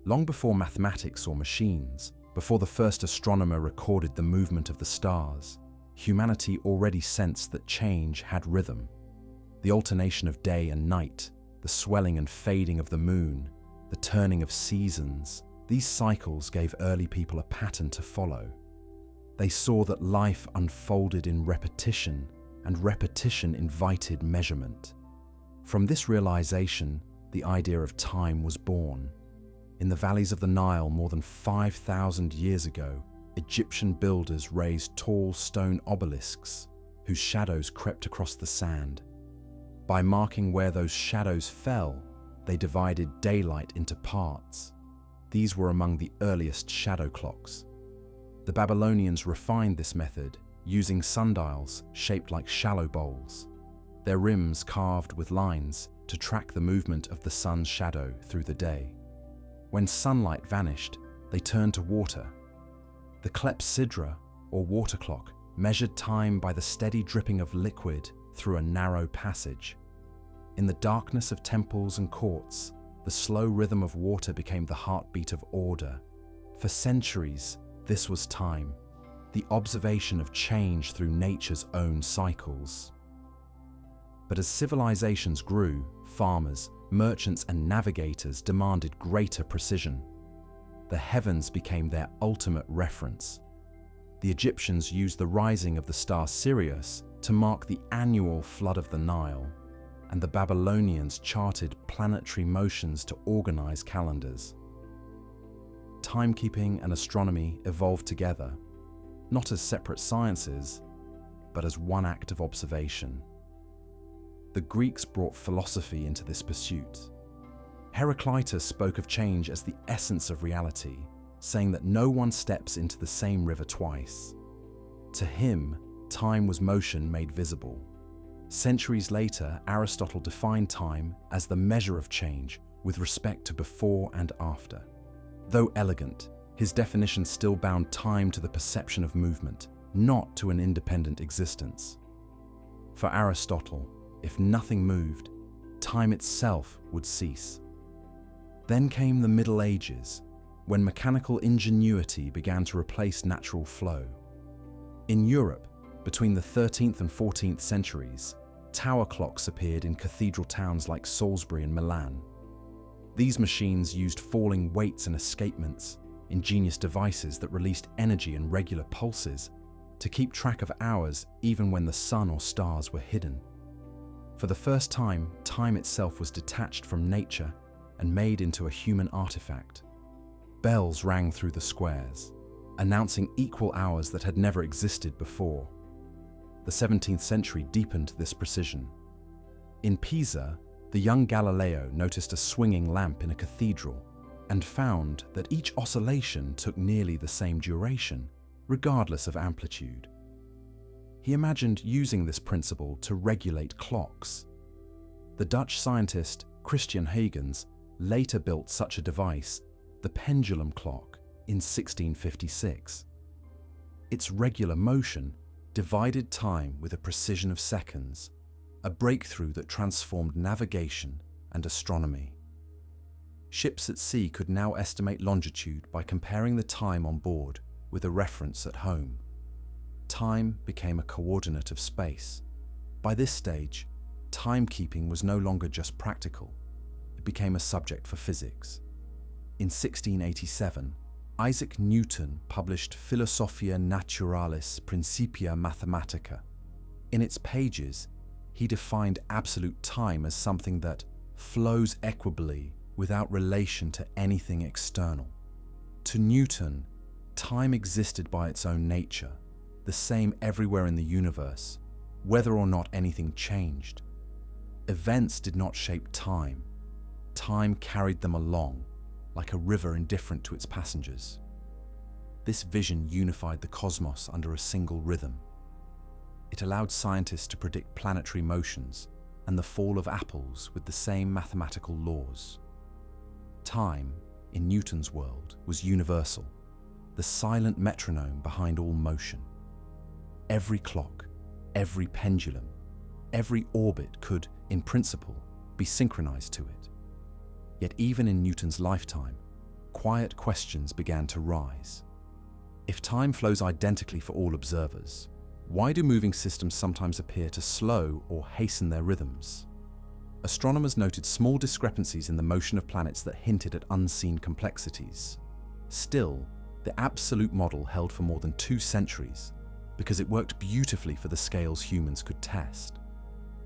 Long before mathematics or machines, before the first astronomer recorded the movement of the stars, humanity already sensed that change had rhythm. The alternation of day and night, the swelling and fading of the moon, the turning of seasons, these cycles gave early people a pattern to follow. They saw that life unfolded in repetition, and repetition invited measurement. From this realization, the idea of time was born. In the valleys of the Nile more than 5,000 years ago, Egyptian builders raised tall stone obelisks whose shadows crept across the sand. By marking where those shadows fell, they divided daylight into parts. These were among the earliest shadow clocks. The Babylonians refined this method using sundials shaped like shallow bowls, their rims carved with lines to track the movement of the sun's shadow through the day. When sunlight vanished, they turned to water. The clepsydra, or water clock, measured time by the steady dripping of liquid through a narrow passage. In the darkness of temples and courts, the slow rhythm of water became the heartbeat of order. For centuries, this was time, the observation of change through nature's own cycles. But as civilizations grew, farmers, merchants, and navigators demanded greater precision. The heavens became their ultimate reference. The Egyptians used the rising of the star Sirius to mark the annual flood of the Nile, and the Babylonians charted planetary motions to organize calendars. Timekeeping and astronomy evolved together, not as separate sciences, but as one act of observation. The Greeks brought philosophy into this pursuit. Heraclitus spoke of change as the essence of reality, saying that no one steps into the same river twice. To him, time was motion made visible. Centuries later, Aristotle defined time as the measure of change with respect to before and after. Though elegant, his definition still bound time to the perception of movement, not to an independent existence. For Aristotle, if nothing moved, time itself would cease. Then came the Middle Ages, when mechanical ingenuity began to replace natural flow. In Europe, between the 13th and 14th centuries, tower clocks appeared in cathedral towns like Salisbury and Milan. These machines used falling weights and escapements, ingenious devices that released energy in regular pulses to keep track of hours even when the sun or stars were hidden. For the first time, time itself was detached from nature and made into a human artifact. Bells rang through the squares, announcing equal hours that had never existed before. The 17th century deepened this precision. In Pisa, the young Galileo noticed a swinging lamp in a cathedral and found that each oscillation took nearly the same duration, regardless of amplitude. He imagined using this principle to regulate clocks. The Dutch scientist Christian Huygens later built such a device, the pendulum clock, in 1656. Its regular motion divided time with a precision of seconds, a breakthrough that transformed navigation and astronomy. Ships at sea could now estimate longitude by comparing the time on board with a reference at home. Time became a coordinate of space. By this stage, timekeeping was no longer just practical. It became a subject for physics. In 1687, Isaac Newton published Philosophia Naturalis Principia Mathematica. In its pages, he defined absolute time as something that flows equably without relation to anything external. To Newton, time existed by its own nature, the same everywhere in the universe, whether or not anything changed. Events did not shape time. Time carried them along, like a river indifferent to its passengers. This vision unified the cosmos under a single rhythm. It allowed scientists to predict planetary motions and the fall of apples with the same mathematical laws. Time, in Newton's world, was universal, the silent metronome behind all motion. Every clock, every pendulum, every orbit could, in principle, be synchronized to it. Yet even in Newton's lifetime, quiet questions began to rise. If time flows identically for all observers, why do moving systems sometimes appear to slow or hasten their rhythms? Astronomers noted small discrepancies in the motion of planets that hinted at unseen complexities. Still, the absolute model held for more than 2 centuries because it worked beautifully for the scales humans could test.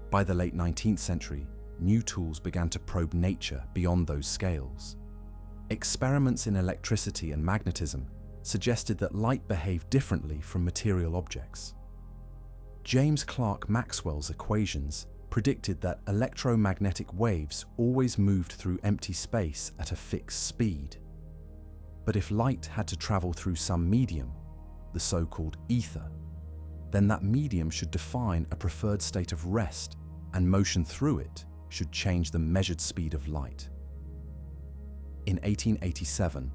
By the late 19th century, new tools began to probe nature beyond those scales. Experiments in electricity and magnetism suggested that light behaved differently from material objects. James Clerk Maxwell's equations predicted that electromagnetic waves always moved through empty space at a fixed speed. But if light had to travel through some medium, the so-called ether, then that medium should define a preferred state of rest, and motion through it should change the measured speed of light. In 1887,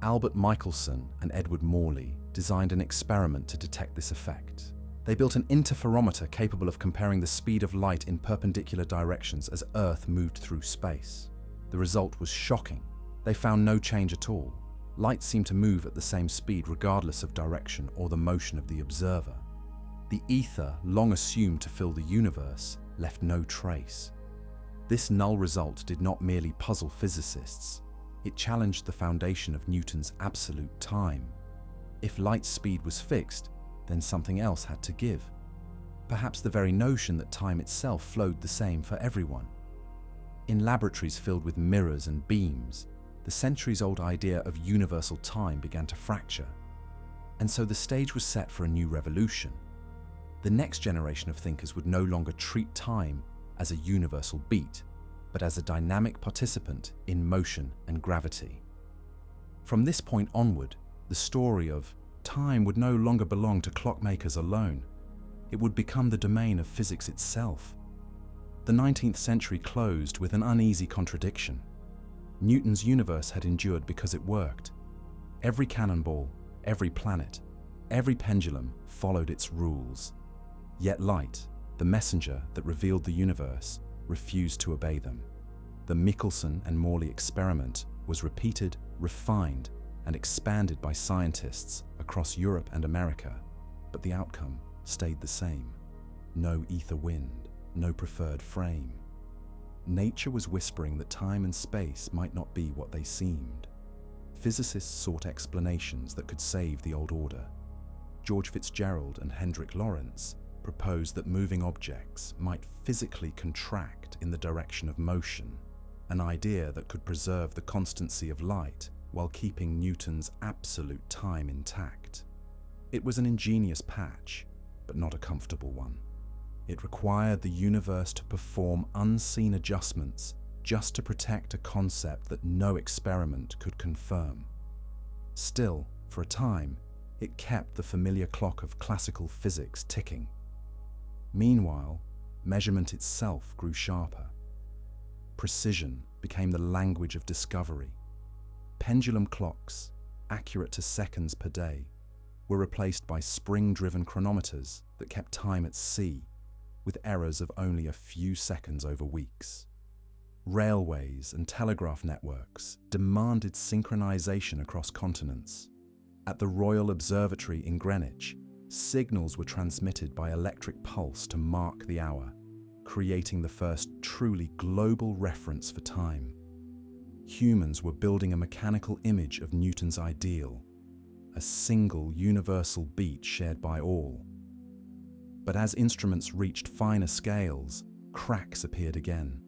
Albert Michelson and Edward Morley designed an experiment to detect this effect. They built an interferometer capable of comparing the speed of light in perpendicular directions as Earth moved through space. The result was shocking. They found no change at all. Light seemed to move at the same speed regardless of direction or the motion of the observer. The ether, long assumed to fill the universe, left no trace. This null result did not merely puzzle physicists. It challenged the foundation of Newton's absolute time. If light's speed was fixed, then something else had to give. Perhaps the very notion that time itself flowed the same for everyone. In laboratories filled with mirrors and beams, the centuries-old idea of universal time began to fracture. And so the stage was set for a new revolution. The next generation of thinkers would no longer treat time as a universal beat, but as a dynamic participant in motion and gravity. From this point onward, the story of time would no longer belong to clockmakers alone. It would become the domain of physics itself. The 19th century closed with an uneasy contradiction. Newton's universe had endured because it worked. Every cannonball, every planet, every pendulum followed its rules. Yet light, the messenger that revealed the universe, refused to obey them. The Michelson and Morley experiment was repeated, refined, and expanded by scientists across Europe and America, but the outcome stayed the same. No ether wind, no preferred frame. Nature was whispering that time and space might not be what they seemed. Physicists sought explanations that could save the old order. George Fitzgerald and Hendrik Lorentz proposed that moving objects might physically contract in the direction of motion, an idea that could preserve the constancy of light while keeping Newton's absolute time intact. It was an ingenious patch, but not a comfortable one. It required the universe to perform unseen adjustments just to protect a concept that no experiment could confirm. Still, for a time, it kept the familiar clock of classical physics ticking. Meanwhile, measurement itself grew sharper. Precision became the language of discovery. Pendulum clocks, accurate to seconds per day, were replaced by spring-driven chronometers that kept time at sea, with errors of only a few seconds over weeks. Railways and telegraph networks demanded synchronization across continents. At the Royal Observatory in Greenwich, signals were transmitted by electric pulse to mark the hour, creating the first truly global reference for time. Humans were building a mechanical image of Newton's ideal, a single universal beat shared by all. But as instruments reached finer scales, cracks appeared again.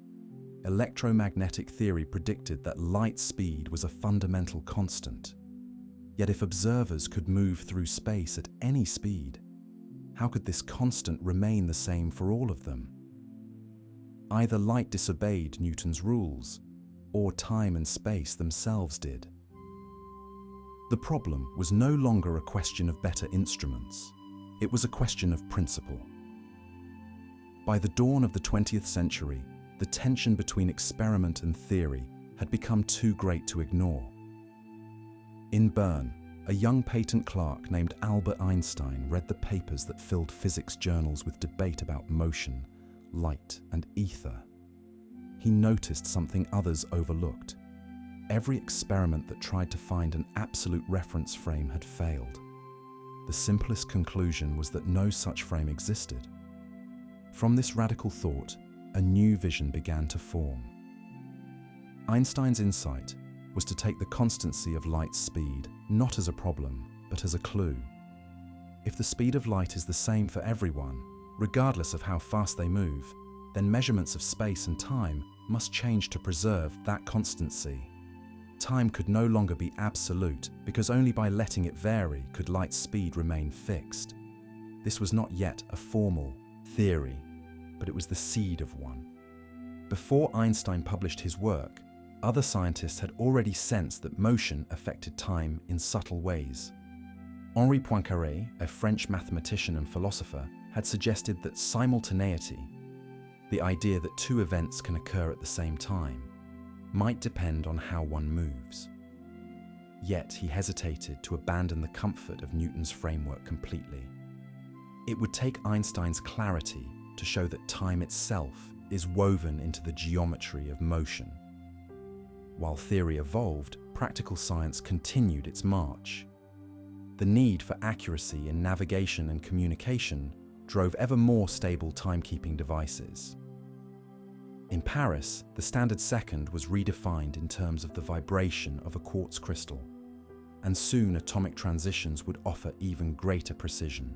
Electromagnetic theory predicted that light speed was a fundamental constant. Yet if observers could move through space at any speed, how could this constant remain the same for all of them? Either light disobeyed Newton's rules, or time and space themselves did. The problem was no longer a question of better instruments. It was a question of principle. By the dawn of the 20th century, the tension between experiment and theory had become too great to ignore. In Bern, a young patent clerk named Albert Einstein read the papers that filled physics journals with debate about motion, light, and ether. He noticed something others overlooked. every experiment that tried to find an absolute reference frame had failed. The simplest conclusion was that no such frame existed. From this radical thought, a new vision began to form. Einstein's insight was to take the constancy of light's speed not as a problem, but as a clue. If the speed of light is the same for everyone, regardless of how fast they move, then measurements of space and time must change to preserve that constancy. Time could no longer be absolute, because only by letting it vary could light's speed remain fixed. This was not yet a formal theory, but it was the seed of one. Before Einstein published his work, other scientists had already sensed that motion affected time in subtle ways. Henri Poincaré, a French mathematician and philosopher, had suggested that simultaneity, the idea that two events can occur at the same time, might depend on how one moves. Yet he hesitated to abandon the comfort of Newton's framework completely. It would take Einstein's clarity to show that time itself is woven into the geometry of motion. While theory evolved, practical science continued its march. The need for accuracy in navigation and communication drove ever more stable timekeeping devices. In Paris, the standard second was redefined in terms of the vibration of a quartz crystal, and soon atomic transitions would offer even greater precision.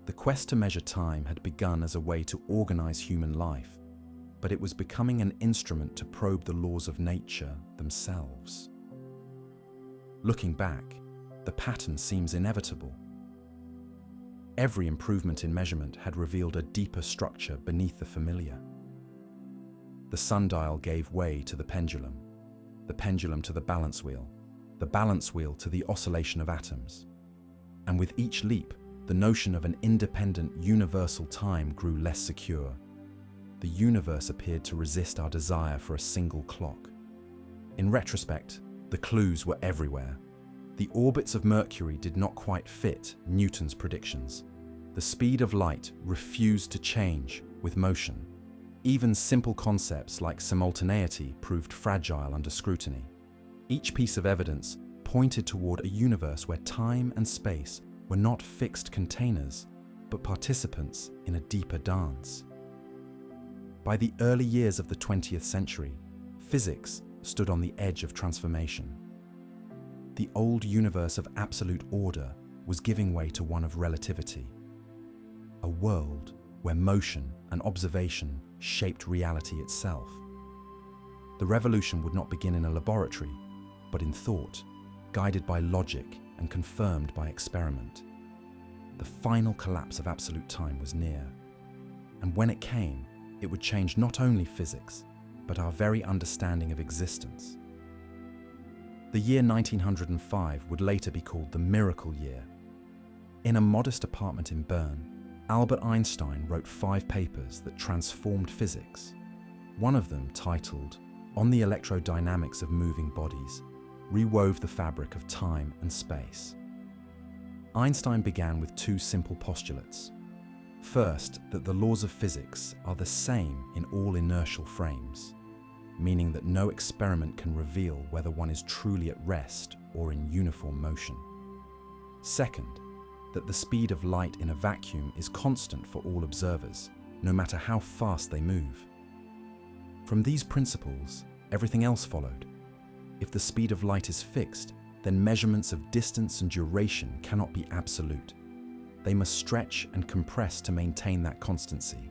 The quest to measure time had begun as a way to organize human life, but it was becoming an instrument to probe the laws of nature themselves. Looking back, the pattern seems inevitable. Every improvement in measurement had revealed a deeper structure beneath the familiar. The sundial gave way to the pendulum to the balance wheel to the oscillation of atoms. And with each leap, the notion of an independent universal time grew less secure. The universe appeared to resist our desire for a single clock. In retrospect, the clues were everywhere. The orbits of Mercury did not quite fit Newton's predictions. The speed of light refused to change with motion. Even simple concepts like simultaneity proved fragile under scrutiny. Each piece of evidence pointed toward a universe where time and space were not fixed containers, but participants in a deeper dance. By the early years of the 20th century, physics stood on the edge of transformation. The old universe of absolute order was giving way to one of relativity, a world where motion and observation shaped reality itself. The revolution would not begin in a laboratory, but in thought, guided by logic and confirmed by experiment. The final collapse of absolute time was near, and when it came, it would change not only physics, but our very understanding of existence. The year 1905 would later be called the Miracle Year. In a modest apartment in Bern, Albert Einstein wrote 5 papers that transformed physics. One of them, titled On the Electrodynamics of Moving Bodies, rewove the fabric of time and space. Einstein began with 2 simple postulates. First, that the laws of physics are the same in all inertial frames, meaning that no experiment can reveal whether one is truly at rest or in uniform motion. Second, that the speed of light in a vacuum is constant for all observers, no matter how fast they move. From these principles, everything else followed. If the speed of light is fixed, then measurements of distance and duration cannot be absolute. They must stretch and compress to maintain that constancy.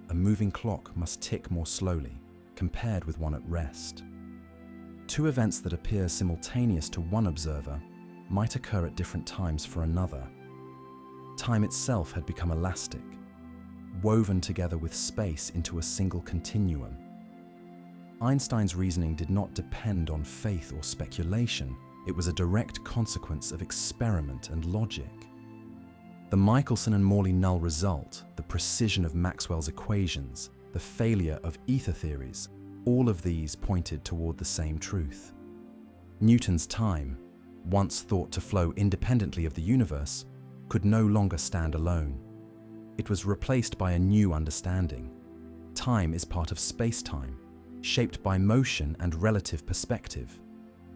A moving clock must tick more slowly, compared with one at rest. 2 events that appear simultaneous to one observer might occur at different times for another. Time itself had become elastic, woven together with space into a single continuum. Einstein's reasoning did not depend on faith or speculation. It was a direct consequence of experiment and logic. The Michelson and Morley null result, the precision of Maxwell's equations, the failure of ether theories, all of these pointed toward the same truth. Newton's time, once thought to flow independently of the universe, could no longer stand alone. It was replaced by a new understanding. Time is part of spacetime, shaped by motion and relative perspective.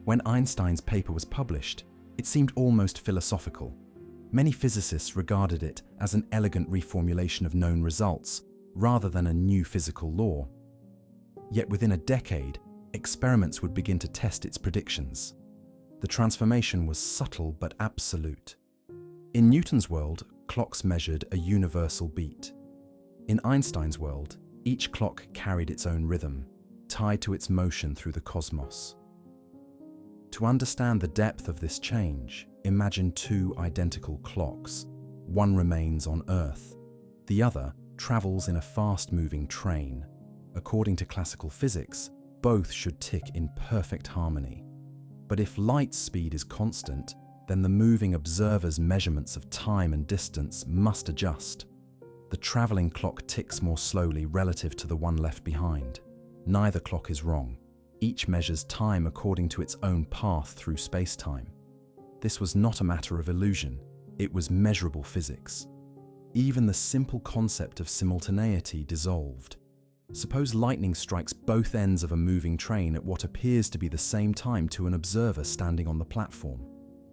When Einstein's paper was published, it seemed almost philosophical. Many physicists regarded it as an elegant reformulation of known results, rather than a new physical law. Yet within a decade, experiments would begin to test its predictions. The transformation was subtle but absolute. In Newton's world, clocks measured a universal beat. In Einstein's world, each clock carried its own rhythm, tied to its motion through the cosmos. To understand the depth of this change, imagine two identical clocks. One remains on Earth. The other travels in a fast-moving train. According to classical physics, both should tick in perfect harmony. But if light's speed is constant, then the moving observer's measurements of time and distance must adjust. The traveling clock ticks more slowly relative to the one left behind. Neither clock is wrong. Each measures time according to its own path through spacetime. This was not a matter of illusion, it was measurable physics. Even the simple concept of simultaneity dissolved. Suppose lightning strikes both ends of a moving train at what appears to be the same time to an observer standing on the platform.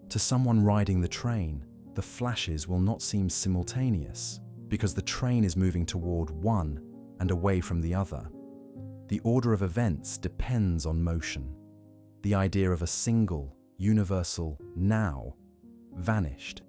To someone riding the train, the flashes will not seem simultaneous, because the train is moving toward one and away from the other. The order of events depends on motion. The idea of a single, universal now vanished.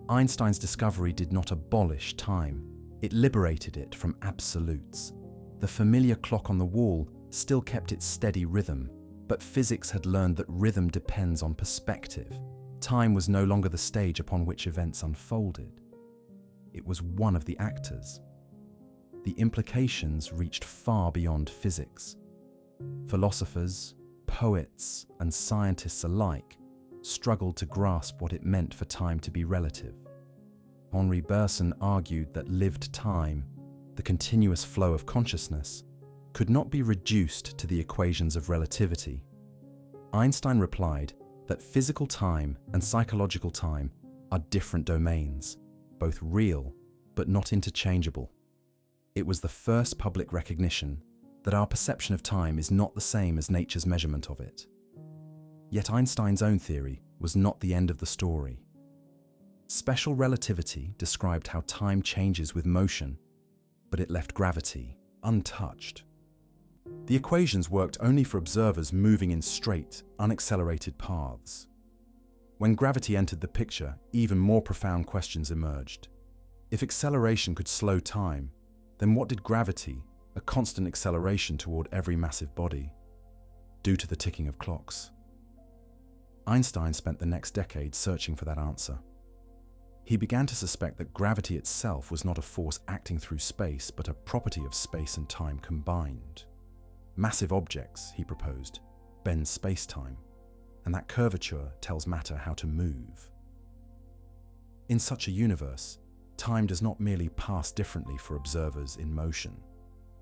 Einstein's discovery did not abolish time, it liberated it from absolutes. The familiar clock on the wall still kept its steady rhythm, but physics had learned that rhythm depends on perspective. Time was no longer the stage upon which events unfolded. It was one of the actors. The implications reached far beyond physics. Philosophers, poets, and scientists alike struggled to grasp what it meant for time to be relative. Henri Bergson argued that lived time, the continuous flow of consciousness, could not be reduced to the equations of relativity. Einstein replied that physical time and psychological time are different domains, both real but not interchangeable. It was the first public recognition that our perception of time is not the same as nature's measurement of it. Yet Einstein's own theory was not the end of the story. Special relativity described how time changes with motion, but it left gravity untouched. The equations worked only for observers moving in straight, unaccelerated paths. When gravity entered the picture, even more profound questions emerged. If acceleration could slow time, then what did gravity, a constant acceleration toward every massive body, do to the ticking of clocks? Einstein spent the next decade searching for that answer. He began to suspect that gravity itself was not a force acting through space, but a property of space and time combined. Massive objects, he proposed, bend space-time, and that curvature tells matter how to move. In such a universe, time does not merely pass differently for observers in motion.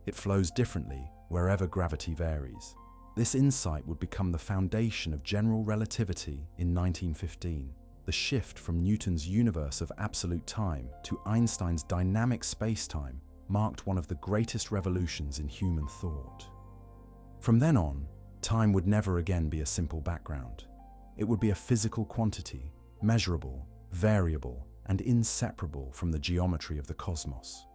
It flows differently wherever gravity varies. This insight would become the foundation of general relativity in 1915. The shift from Newton's universe of absolute time to Einstein's dynamic space-time marked one of the greatest revolutions in human thought. From then on, time would never again be a simple background. It would be a physical quantity, measurable, variable, and inseparable from the geometry of the cosmos.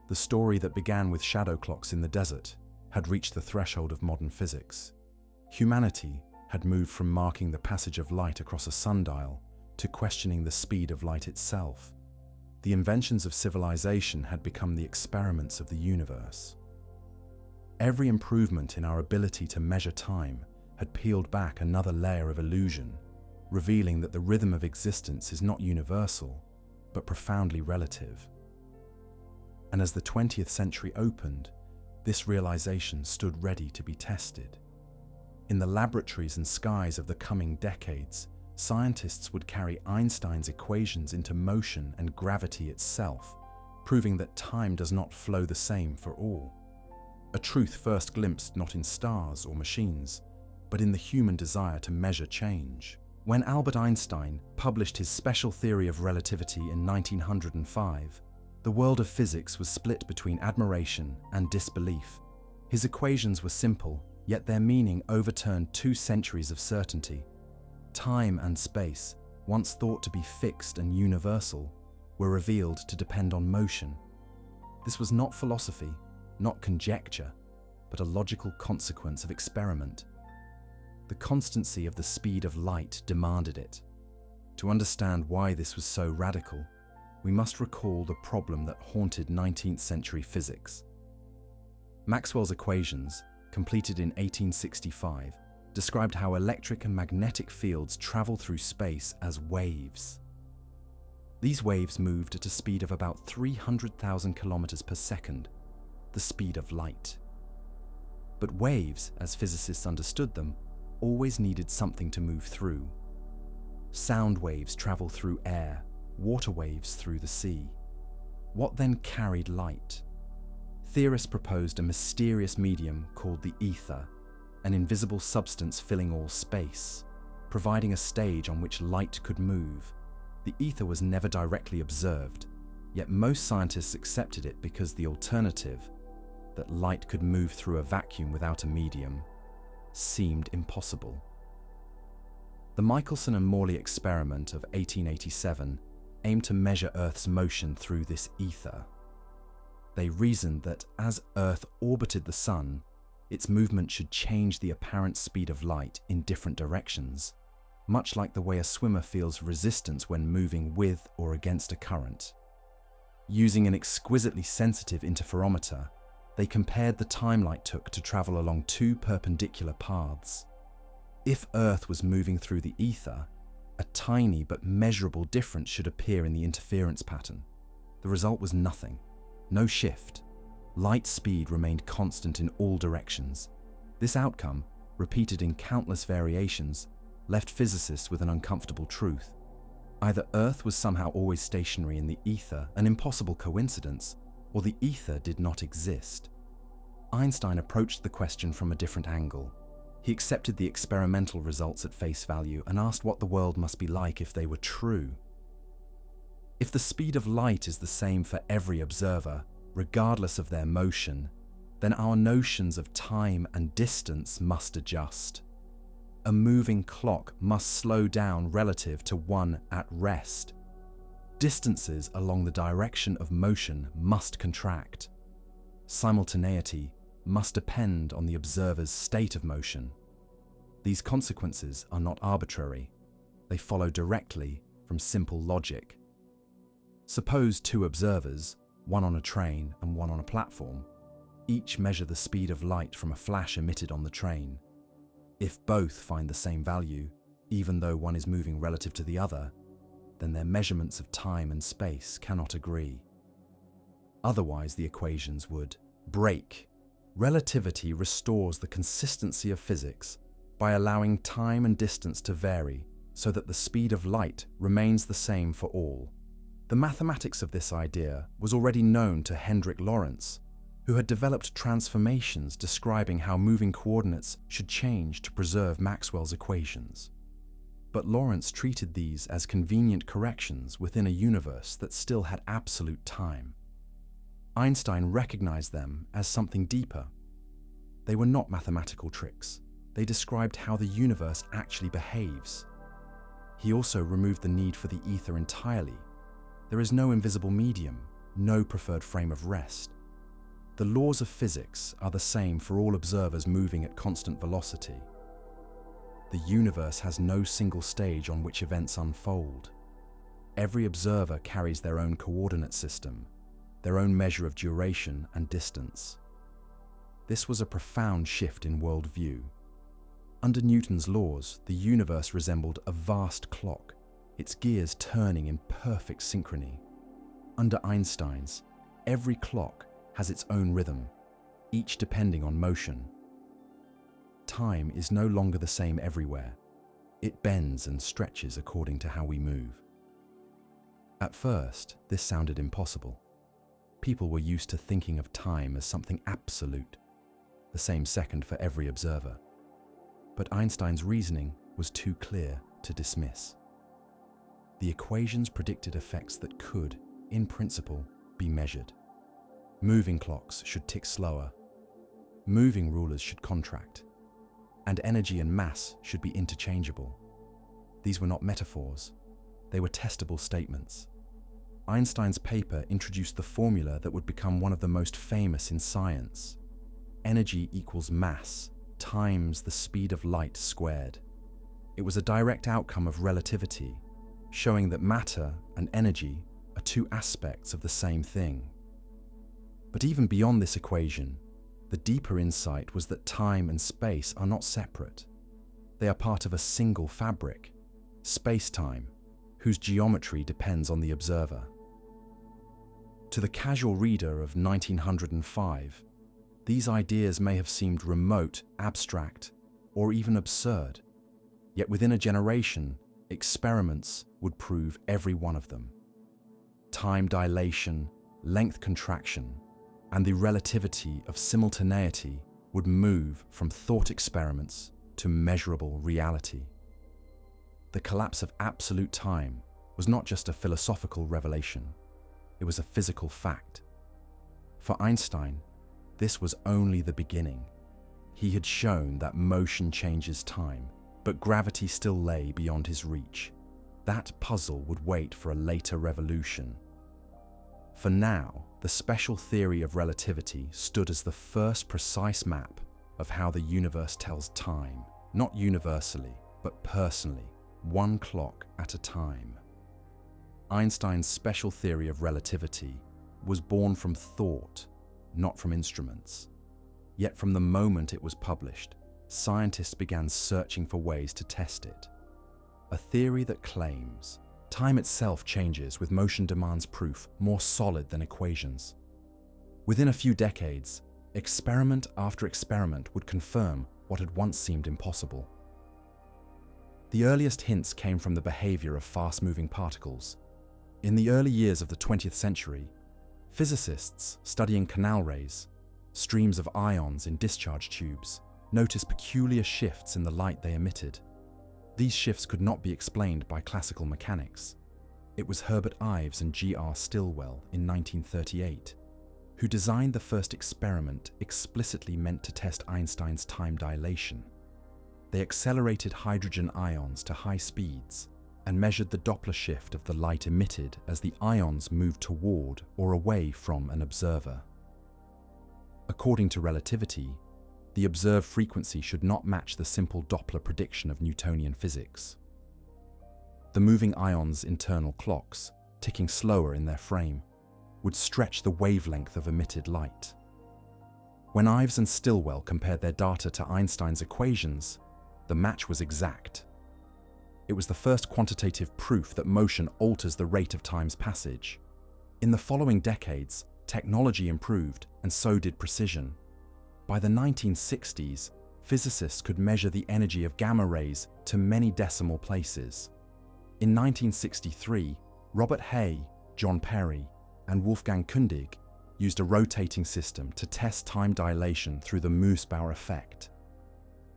The story that began with shadow clocks in the desert had reached the threshold of modern physics. Humanity had moved from marking the passage of light across a sundial to questioning the speed of light itself. The inventions of civilization had become the experiments of the universe. Every improvement in our ability to measure time had peeled back another layer of illusion, revealing that the rhythm of existence is not universal, but profoundly relative. And as the 20th century opened, this realization stood ready to be tested. In the laboratories and skies of the coming decades, scientists would carry Einstein's equations into motion and gravity itself, proving that time does not flow the same for all. A truth first glimpsed not in stars or machines, but in the human desire to measure change. When Albert Einstein published his special theory of relativity in 1905, the world of physics was split between admiration and disbelief. His equations were simple, yet their meaning overturned 2 centuries of certainty. Time and space, once thought to be fixed and universal, were revealed to depend on motion. This was not philosophy, not conjecture, but a logical consequence of experiment. The constancy of the speed of light demanded it. To understand why this was so radical, we must recall the problem that haunted 19th century physics. Maxwell's equations, completed in 1865, described how electric and magnetic fields travel through space as waves. These waves moved at a speed of about 300,000 kilometers per second, the speed of light. But waves, as physicists understood them, always needed something to move through. Sound waves travel through air, water waves through the sea. What then carried light? Theorists proposed a mysterious medium called the ether, an invisible substance filling all space, providing a stage on which light could move. The ether was never directly observed, yet most scientists accepted it because the alternative, that light could move through a vacuum without a medium, seemed impossible. The Michelson and Morley experiment of 1887 aimed to measure Earth's motion through this ether. They reasoned that as Earth orbited the Sun, its movement should change the apparent speed of light in different directions, much like the way a swimmer feels resistance when moving with or against a current. Using an exquisitely sensitive interferometer, they compared the time light took to travel along 2 perpendicular paths. If Earth was moving through the ether, a tiny but measurable difference should appear in the interference pattern. The result was nothing. No shift. Light speed remained constant in all directions. This outcome, repeated in countless variations, left physicists with an uncomfortable truth. Either Earth was somehow always stationary in the ether, an impossible coincidence, or the ether did not exist. Einstein approached the question from a different angle. He accepted the experimental results at face value and asked what the world must be like if they were true. If the speed of light is the same for every observer, regardless of their motion, then our notions of time and distance must adjust. A moving clock must slow down relative to one at rest. Distances along the direction of motion must contract. Simultaneity must depend on the observer's state of motion. These consequences are not arbitrary. They follow directly from simple logic. Suppose 2 observers, one on a train and one on a platform, each measure the speed of light from a flash emitted on the train. If both find the same value, even though one is moving relative to the other, then their measurements of time and space cannot agree. Otherwise, the equations would break. Relativity restores the consistency of physics by allowing time and distance to vary so that the speed of light remains the same for all. The mathematics of this idea was already known to Hendrik Lorentz, who had developed transformations describing how moving coordinates should change to preserve Maxwell's equations. But Lorentz treated these as convenient corrections within a universe that still had absolute time. Einstein recognized them as something deeper. They were not mathematical tricks. They described how the universe actually behaves. He also removed the need for the ether entirely. There is no invisible medium, no preferred frame of rest. The laws of physics are the same for all observers moving at constant velocity. The universe has no single stage on which events unfold. Every observer carries their own coordinate system, their own measure of duration and distance. This was a profound shift in worldview. Under Newton's laws, the universe resembled a vast clock, its gears turning in perfect synchrony. Under Einstein's, every clock has its own rhythm, each depending on motion. Time is no longer the same everywhere. It bends and stretches according to how we move. At first, this sounded impossible. People were used to thinking of time as something absolute, the same second for every observer. But Einstein's reasoning was too clear to dismiss. The equations predicted effects that could, in principle, be measured. Moving clocks should tick slower. moving rulers should contract, and energy and mass should be interchangeable. These were not metaphors, they were testable statements. Einstein's paper introduced the formula that would become one of the most famous in science. Energy equals mass times the speed of light squared. It was a direct outcome of relativity, showing that matter and energy are two aspects of the same thing. But even beyond this equation, the deeper insight was that time and space are not separate. They are part of a single fabric, spacetime, whose geometry depends on the observer. To the casual reader of 1905, these ideas may have seemed remote, abstract, or even absurd. Yet within a generation, experiments would prove every one of them. Time dilation, length contraction, and the relativity of simultaneity would move from thought experiments to measurable reality. The collapse of absolute time was not just a philosophical revelation, it was a physical fact. For Einstein, this was only the beginning. He had shown that motion changes time, but gravity still lay beyond his reach. That puzzle would wait for a later revolution. For now, the special theory of relativity stood as the first precise map of how the universe tells time, not universally, but personally, one clock at a time. Einstein's special theory of relativity was born from thought, not from instruments. Yet from the moment it was published, scientists began searching for ways to test it. A theory that claims time itself changes with motion demands proof more solid than equations. Within a few decades, experiment after experiment would confirm what had once seemed impossible. The earliest hints came from the behavior of fast-moving particles. In the early years of the 20th century, physicists studying canal rays, streams of ions in discharge tubes, noticed peculiar shifts in the light they emitted. These shifts could not be explained by classical mechanics. It was Herbert Ives and G.R. Stilwell in 1938 who designed the first experiment explicitly meant to test Einstein's time dilation. They accelerated hydrogen ions to high speeds and measured the Doppler shift of the light emitted as the ions moved toward or away from an observer. According to relativity, the observed frequency should not match the simple Doppler prediction of Newtonian physics. The moving ions' internal clocks, ticking slower in their frame, would stretch the wavelength of emitted light. When Ives and Stilwell compared their data to Einstein's equations, the match was exact. It was the first quantitative proof that motion alters the rate of time's passage. In the following decades, technology improved, and so did precision. By the 1960s, physicists could measure the energy of gamma rays to many decimal places. In 1963, Robert Hay, John Perry, and Wolfgang Kundig used a rotating system to test time dilation through the Moosbauer effect,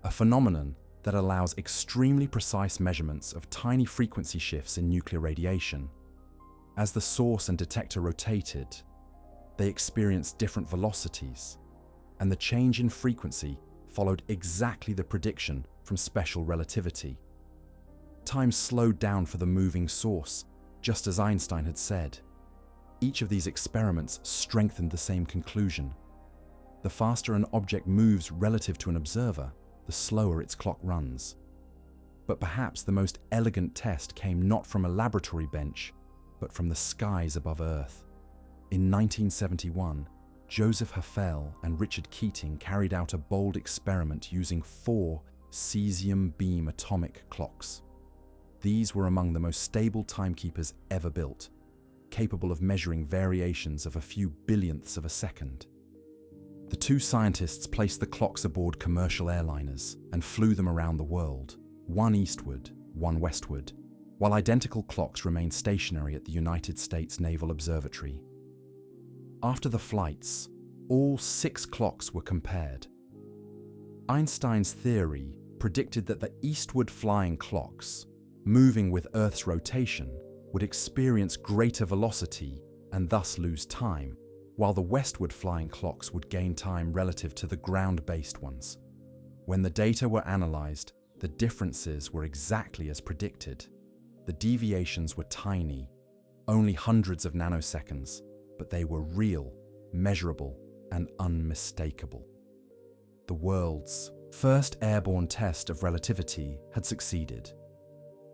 a phenomenon that allows extremely precise measurements of tiny frequency shifts in nuclear radiation. As the source and detector rotated, they experienced different velocities, and the change in frequency followed exactly the prediction from special relativity. Time slowed down for the moving source, just as Einstein had said. Each of these experiments strengthened the same conclusion. The faster an object moves relative to an observer, the slower its clock runs. But perhaps the most elegant test came not from a laboratory bench, but from the skies above Earth. In 1971, Joseph Hafele and Richard Keating carried out a bold experiment using 4 cesium beam atomic clocks. These were among the most stable timekeepers ever built, capable of measuring variations of a few billionths of a second. The two scientists placed the clocks aboard commercial airliners and flew them around the world, one eastward, one westward, while identical clocks remained stationary at the United States Naval Observatory. After the flights, all 6 clocks were compared. Einstein's theory predicted that the eastward flying clocks, moving with Earth's rotation, would experience greater velocity and thus lose time, while the westward flying clocks would gain time relative to the ground-based ones. When the data were analyzed, the differences were exactly as predicted. The deviations were tiny, only hundreds of nanoseconds, but they were real, measurable, and unmistakable. The world's first airborne test of relativity had succeeded.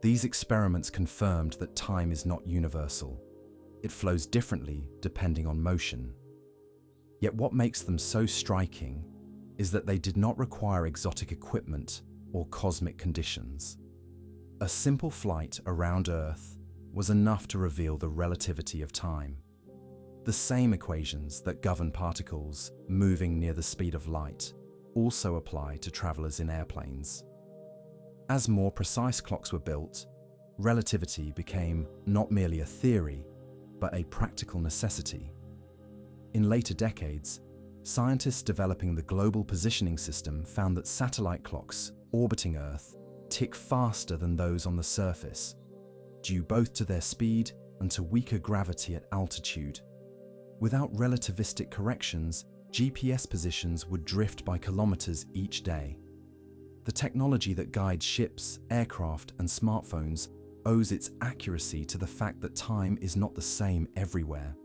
These experiments confirmed that time is not universal. It flows differently depending on motion. Yet what makes them so striking is that they did not require exotic equipment or cosmic conditions. A simple flight around Earth was enough to reveal the relativity of time. The same equations that govern particles moving near the speed of light also apply to travelers in airplanes. As more precise clocks were built, relativity became not merely a theory, but a practical necessity. In later decades, scientists developing the global positioning system found that satellite clocks orbiting Earth tick faster than those on the surface, due both to their speed and to weaker gravity at altitude. Without relativistic corrections, GPS positions would drift by kilometers each day. The technology that guides ships, aircraft, and smartphones owes its accuracy to the fact that time is not the same everywhere.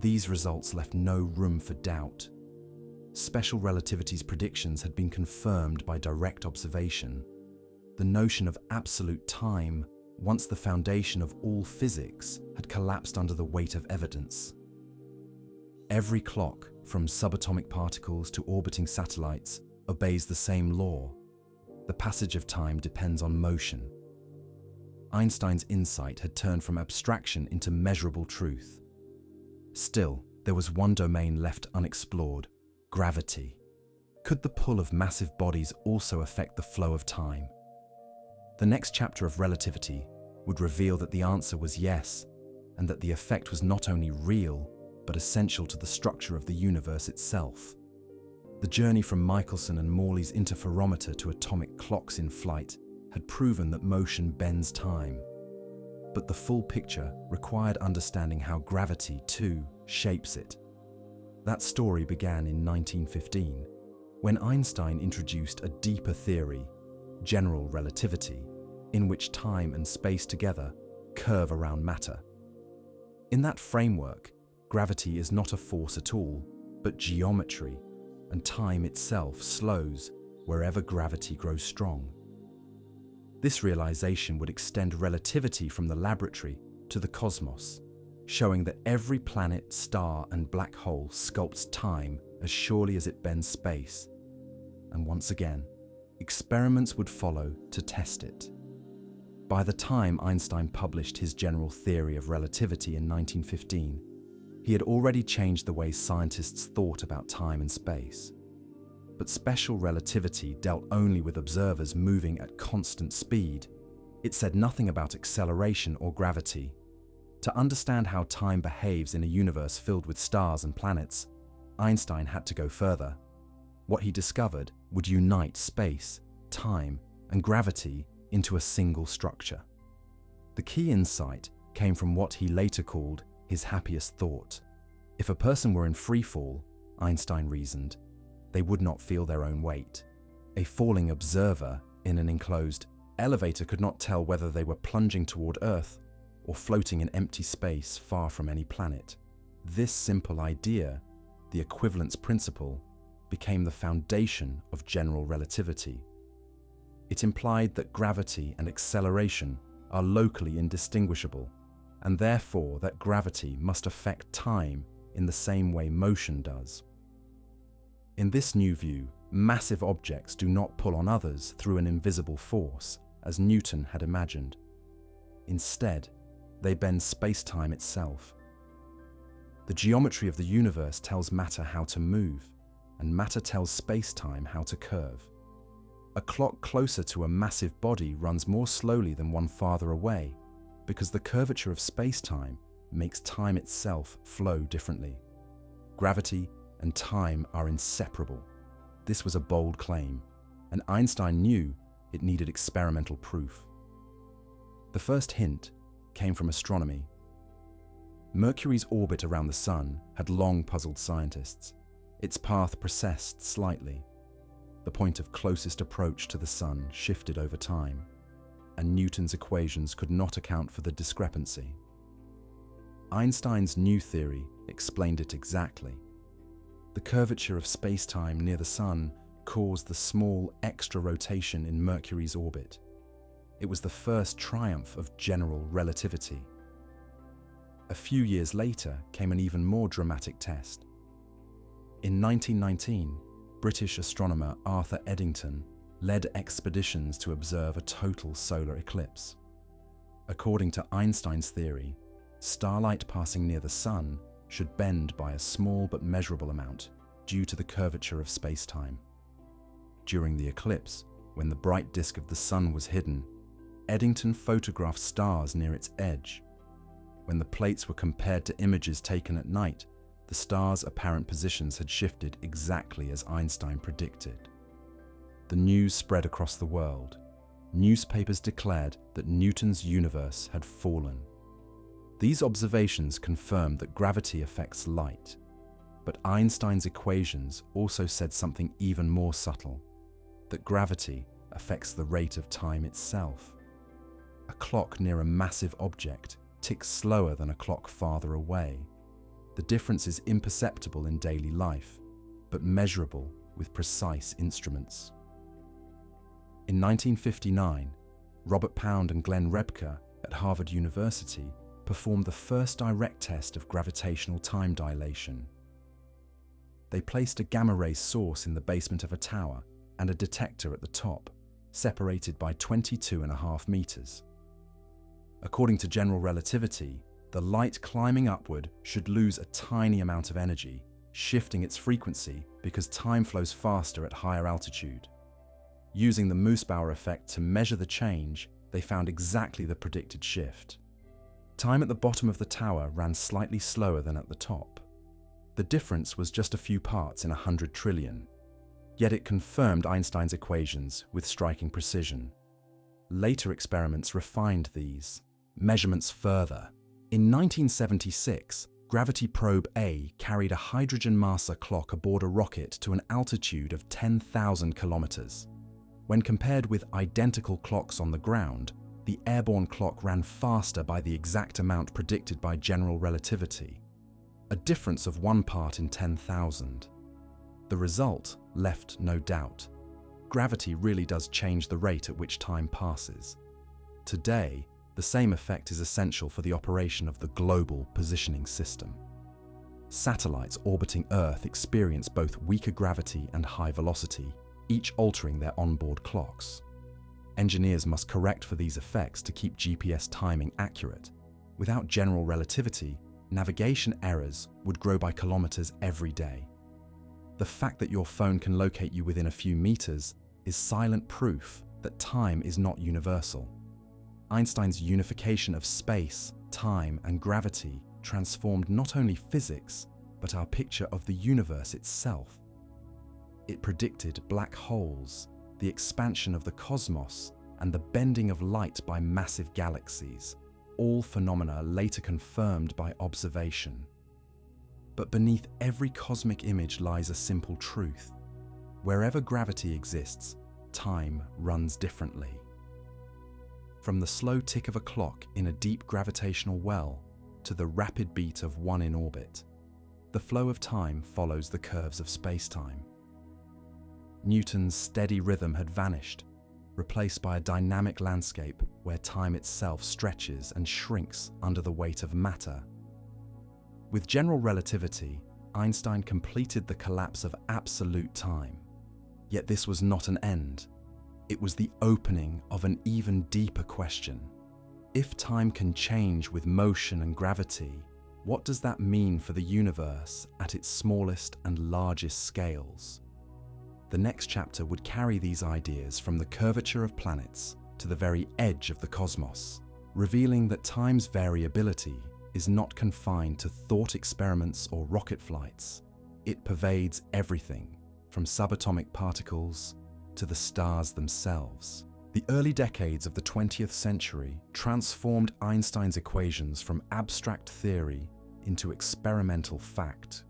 These results left no room for doubt. Special relativity's predictions had been confirmed by direct observation. The notion of absolute time, once the foundation of all physics, had collapsed under the weight of evidence. Every clock, from subatomic particles to orbiting satellites, obeys the same law. The passage of time depends on motion. Einstein's insight had turned from abstraction into measurable truth. Still, there was one domain left unexplored: gravity. Could the pull of massive bodies also affect the flow of time? The next chapter of Relativity would reveal that the answer was yes, and that the effect was not only real, but essential to the structure of the universe itself. The journey from Michelson and Morley's interferometer to atomic clocks in flight had proven that motion bends time. But the full picture required understanding how gravity, too, shapes it. That story began in 1915, when Einstein introduced a deeper theory, general relativity, in which time and space together curve around matter. In that framework, gravity is not a force at all, but geometry, and time itself slows wherever gravity grows strong. This realization would extend relativity from the laboratory to the cosmos, showing that every planet, star, and black hole sculpts time as surely as it bends space. And once again, experiments would follow to test it. By the time Einstein published his general theory of relativity in 1915, he had already changed the way scientists thought about time and space. But special relativity dealt only with observers moving at constant speed. It said nothing about acceleration or gravity. To understand how time behaves in a universe filled with stars and planets, Einstein had to go further. What he discovered would unite space, time, and gravity into a single structure. The key insight came from what he later called his happiest thought. If a person were in free fall, Einstein reasoned, they would not feel their own weight. A falling observer in an enclosed elevator could not tell whether they were plunging toward Earth or floating in empty space far from any planet. This simple idea, the equivalence principle, became the foundation of general relativity. It implied that gravity and acceleration are locally indistinguishable, and therefore that gravity must affect time in the same way motion does. In this new view, massive objects do not pull on others through an invisible force, as Newton had imagined. Instead, they bend space-time itself. The geometry of the universe tells matter how to move, and matter tells space-time how to curve. A clock closer to a massive body runs more slowly than one farther away, because the curvature of space-time makes time itself flow differently. Gravity and time are inseparable. This was a bold claim, and Einstein knew it needed experimental proof. The first hint came from astronomy. Mercury's orbit around the Sun had long puzzled scientists. Its path precessed slightly. The point of closest approach to the Sun shifted over time, and Newton's equations could not account for the discrepancy. Einstein's new theory explained it exactly. The curvature of spacetime near the Sun caused the small extra rotation in Mercury's orbit. It was the first triumph of general relativity. A few years later came an even more dramatic test. In 1919, British astronomer Arthur Eddington led expeditions to observe a total solar eclipse. According to Einstein's theory, starlight passing near the Sun should bend by a small but measurable amount due to the curvature of spacetime. During the eclipse, when the bright disk of the Sun was hidden, Eddington photographed stars near its edge. When the plates were compared to images taken at night, the stars' apparent positions had shifted exactly as Einstein predicted. The news spread across the world. Newspapers declared that Newton's universe had fallen. These observations confirmed that gravity affects light, but Einstein's equations also said something even more subtle, that gravity affects the rate of time itself. A clock near a massive object ticks slower than a clock farther away. The difference is imperceptible in daily life, but measurable with precise instruments. In 1959, Robert Pound and Glenn Rebka at Harvard University performed the first direct test of gravitational time dilation. They placed a gamma-ray source in the basement of a tower and a detector at the top, separated by 22.5 meters. According to general relativity, the light climbing upward should lose a tiny amount of energy, shifting its frequency because time flows faster at higher altitude. Using the Moosbauer effect to measure the change, they found exactly the predicted shift. Time at the bottom of the tower ran slightly slower than at the top. The difference was just a few parts in 100 trillion. Yet it confirmed Einstein's equations with striking precision. Later experiments refined these measurements further. In 1976, Gravity Probe A carried a hydrogen maser clock aboard a rocket to an altitude of 10,000 kilometers. When compared with identical clocks on the ground, the airborne clock ran faster by the exact amount predicted by general relativity, a difference of 1 part in 10,000. The result left no doubt. Gravity really does change the rate at which time passes. Today, the same effect is essential for the operation of the global positioning system. Satellites orbiting Earth experience both weaker gravity and high velocity, each altering their onboard clocks. Engineers must correct for these effects to keep GPS timing accurate. Without general relativity, navigation errors would grow by kilometers every day. The fact that your phone can locate you within a few meters is silent proof that time is not universal. Einstein's unification of space, time, and gravity transformed not only physics, but our picture of the universe itself. It predicted black holes, the expansion of the cosmos, and the bending of light by massive galaxies, all phenomena later confirmed by observation. But beneath every cosmic image lies a simple truth. Wherever gravity exists, time runs differently. From the slow tick of a clock in a deep gravitational well to the rapid beat of one in orbit, the flow of time follows the curves of spacetime. Newton's steady rhythm had vanished, replaced by a dynamic landscape where time itself stretches and shrinks under the weight of matter. With general relativity, Einstein completed the collapse of absolute time. Yet this was not an end. It was the opening of an even deeper question. If time can change with motion and gravity, what does that mean for the universe at its smallest and largest scales? The next chapter would carry these ideas from the curvature of planets to the very edge of the cosmos, revealing that time's variability is not confined to thought experiments or rocket flights. It pervades everything, from subatomic particles to the stars themselves. The early decades of the 20th century transformed Einstein's equations from abstract theory into experimental fact.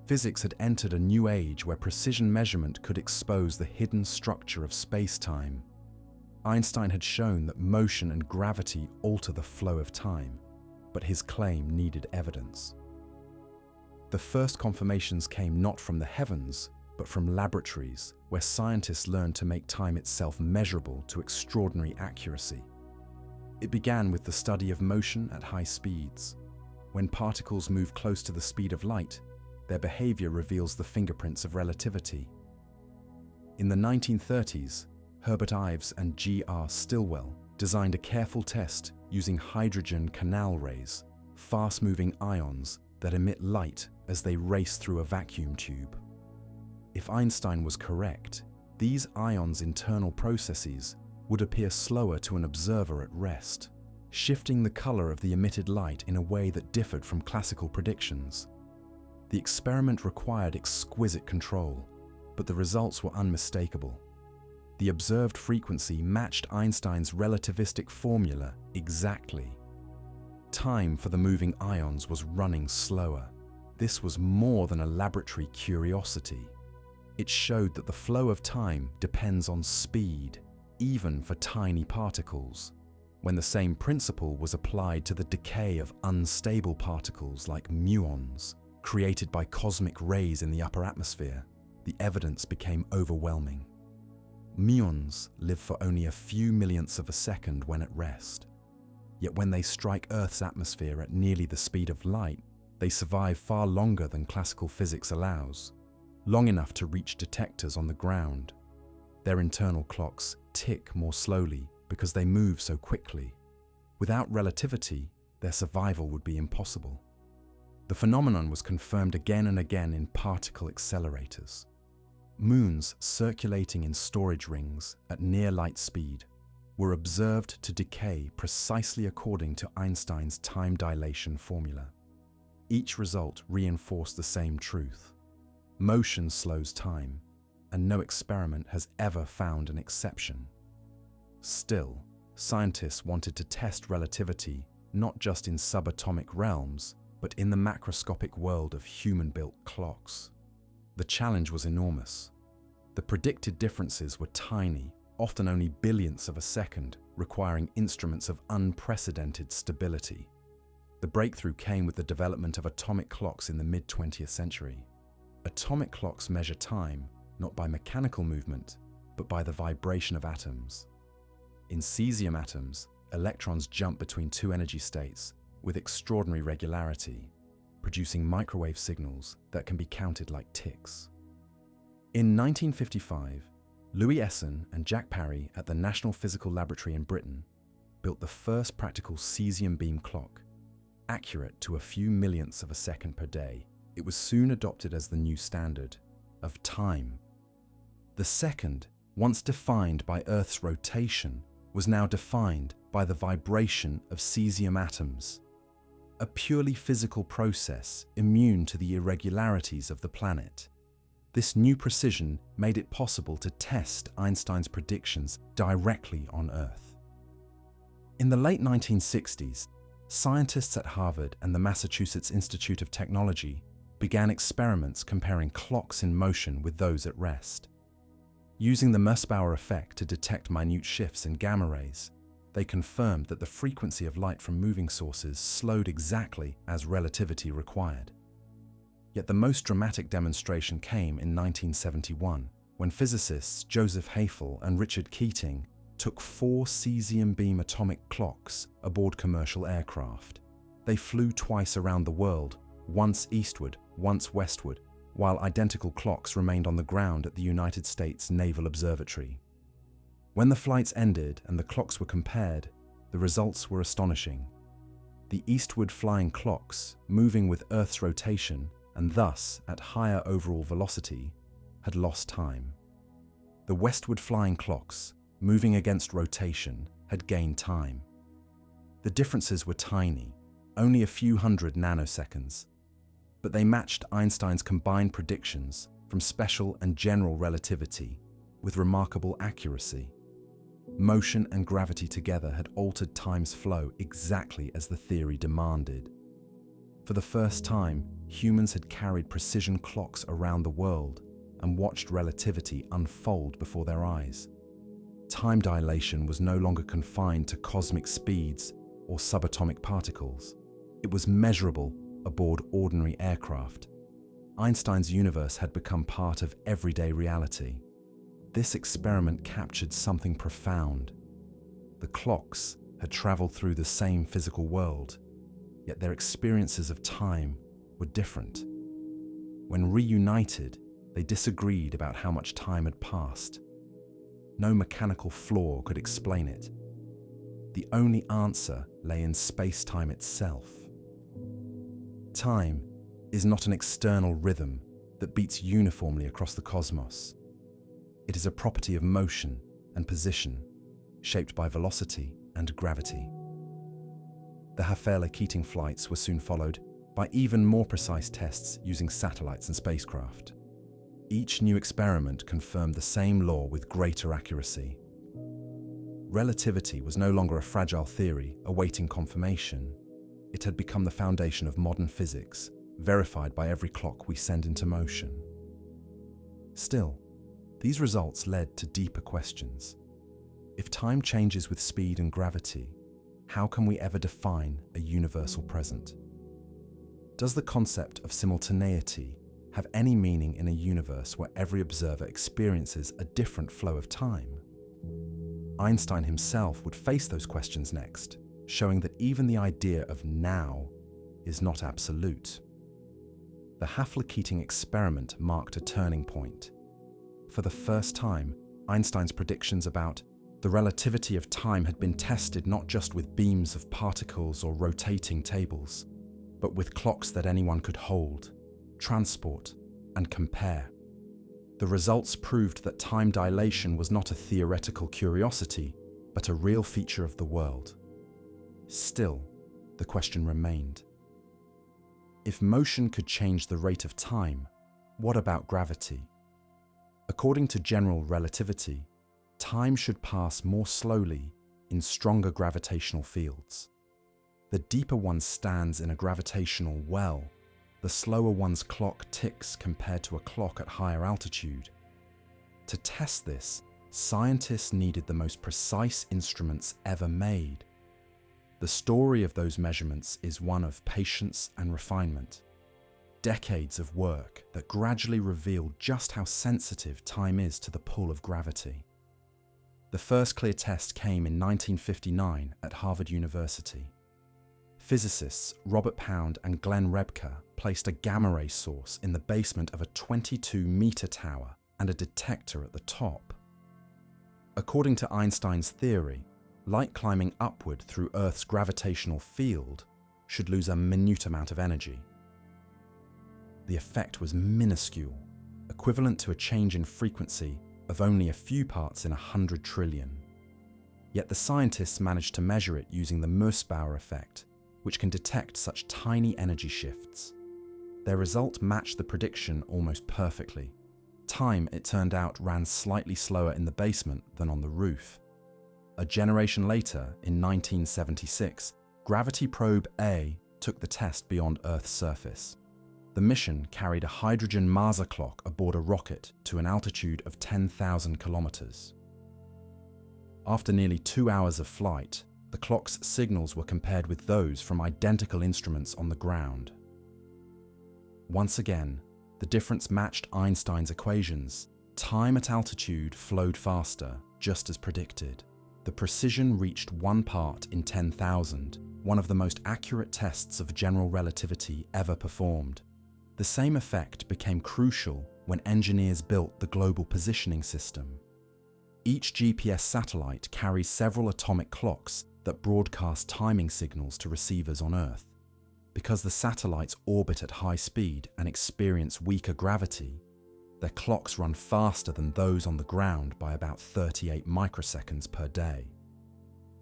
Physics had entered a new age where precision measurement could expose the hidden structure of space-time. Einstein had shown that motion and gravity alter the flow of time, but his claim needed evidence. The first confirmations came not from the heavens, but from laboratories, where scientists learned to make time itself measurable to extraordinary accuracy. It began with the study of motion at high speeds. When particles move close to the speed of light, their behavior reveals the fingerprints of relativity. In the 1930s, Herbert Ives and G.R. Stilwell designed a careful test using hydrogen canal rays, fast-moving ions that emit light as they race through a vacuum tube. If Einstein was correct, these ions' internal processes would appear slower to an observer at rest, shifting the color of the emitted light in a way that differed from classical predictions. The experiment required exquisite control, but the results were unmistakable. The observed frequency matched Einstein's relativistic formula exactly. Time for the moving ions was running slower. This was more than a laboratory curiosity. It showed that the flow of time depends on speed, even for tiny particles. When the same principle was applied to the decay of unstable particles like muons, created by cosmic rays in the upper atmosphere, the evidence became overwhelming. Muons live for only a few millionths of a second when at rest. Yet when they strike Earth's atmosphere at nearly the speed of light, they survive far longer than classical physics allows, long enough to reach detectors on the ground. Their internal clocks tick more slowly because they move so quickly. Without relativity, their survival would be impossible. The phenomenon was confirmed again and again in particle accelerators. Moons circulating in storage rings at near light speed were observed to decay precisely according to Einstein's time dilation formula. Each result reinforced the same truth. Motion slows time, and no experiment has ever found an exception. Still, scientists wanted to test relativity not just in subatomic realms, but in the macroscopic world of human-built clocks. The challenge was enormous. The predicted differences were tiny, often only billionths of a second, requiring instruments of unprecedented stability. The breakthrough came with the development of atomic clocks in the mid-20th century. Atomic clocks measure time not by mechanical movement, but by the vibration of atoms. In cesium atoms, electrons jump between two energy states with extraordinary regularity, producing microwave signals that can be counted like ticks. In 1955, Louis Essen and Jack Parry at the National Physical Laboratory in Britain built the first practical cesium beam clock, accurate to a few millionths of a second per day. It was soon adopted as the new standard of time. The second, once defined by Earth's rotation, was now defined by the vibration of cesium atoms, a purely physical process immune to the irregularities of the planet. This new precision made it possible to test Einstein's predictions directly on Earth. In the late 1960s, scientists at Harvard and the Massachusetts Institute of Technology began experiments comparing clocks in motion with those at rest. Using the Mersbauer effect to detect minute shifts in gamma rays, they confirmed that the frequency of light from moving sources slowed exactly as relativity required. Yet the most dramatic demonstration came in 1971, when physicists Joseph Hafele and Richard Keating took 4 cesium beam atomic clocks aboard commercial aircraft. They flew twice around the world, once eastward, once westward, while identical clocks remained on the ground at the United States Naval Observatory. When the flights ended and the clocks were compared, the results were astonishing. The eastward flying clocks, moving with Earth's rotation and thus at higher overall velocity, had lost time. The westward flying clocks, moving against rotation, had gained time. The differences were tiny, only a few hundred nanoseconds, but they matched Einstein's combined predictions from special and general relativity with remarkable accuracy. Motion and gravity together had altered time's flow exactly as the theory demanded. For the first time, humans had carried precision clocks around the world and watched relativity unfold before their eyes. Time dilation was no longer confined to cosmic speeds or subatomic particles. It was measurable aboard ordinary aircraft. Einstein's universe had become part of everyday reality. This experiment captured something profound. The clocks had traveled through the same physical world, yet their experiences of time were different. When reunited, they disagreed about how much time had passed. No mechanical flaw could explain it. The only answer lay in space-time itself. Time is not an external rhythm that beats uniformly across the cosmos. It is a property of motion and position, shaped by velocity and gravity. The Hafele Keating flights were soon followed by even more precise tests using satellites and spacecraft. Each new experiment confirmed the same law with greater accuracy. Relativity was no longer a fragile theory awaiting confirmation. It had become the foundation of modern physics, verified by every clock we send into motion. Still, these results led to deeper questions. If time changes with speed and gravity, how can we ever define a universal present? Does the concept of simultaneity have any meaning in a universe where every observer experiences a different flow of time? Einstein himself would face those questions next, showing that even the idea of now is not absolute. The Hafele-Keating experiment marked a turning point. For the first time, Einstein's predictions about the relativity of time had been tested not just with beams of particles or rotating tables, but with clocks that anyone could hold, transport, and compare. The results proved that time dilation was not a theoretical curiosity, but a real feature of the world. Still, the question remained. If motion could change the rate of time, what about gravity? According to general relativity, time should pass more slowly in stronger gravitational fields. The deeper one stands in a gravitational well, the slower one's clock ticks compared to a clock at higher altitude. To test this, scientists needed the most precise instruments ever made. The story of those measurements is one of patience and refinement. Decades of work that gradually revealed just how sensitive time is to the pull of gravity. The first clear test came in 1959 at Harvard University. Physicists Robert Pound and Glenn Rebka placed a gamma-ray source in the basement of a 22-meter tower and a detector at the top. According to Einstein's theory, light climbing upward through Earth's gravitational field should lose a minute amount of energy. The effect was minuscule, equivalent to a change in frequency of only a few parts in 100 trillion. Yet the scientists managed to measure it using the Mössbauer effect, which can detect such tiny energy shifts. Their result matched the prediction almost perfectly. Time, it turned out, ran slightly slower in the basement than on the roof. A generation later, in 1976, Gravity Probe A took the test beyond Earth's surface. The mission carried a hydrogen maser clock aboard a rocket to an altitude of 10,000 kilometers. After nearly 2 hours of flight, the clock's signals were compared with those from identical instruments on the ground. Once again, the difference matched Einstein's equations. Time at altitude flowed faster, just as predicted. The precision reached 1 part in 10,000, one of the most accurate tests of general relativity ever performed. The same effect became crucial when engineers built the Global Positioning System. Each GPS satellite carries several atomic clocks that broadcast timing signals to receivers on Earth. Because the satellites orbit at high speed and experience weaker gravity, their clocks run faster than those on the ground by about 38 microseconds per day.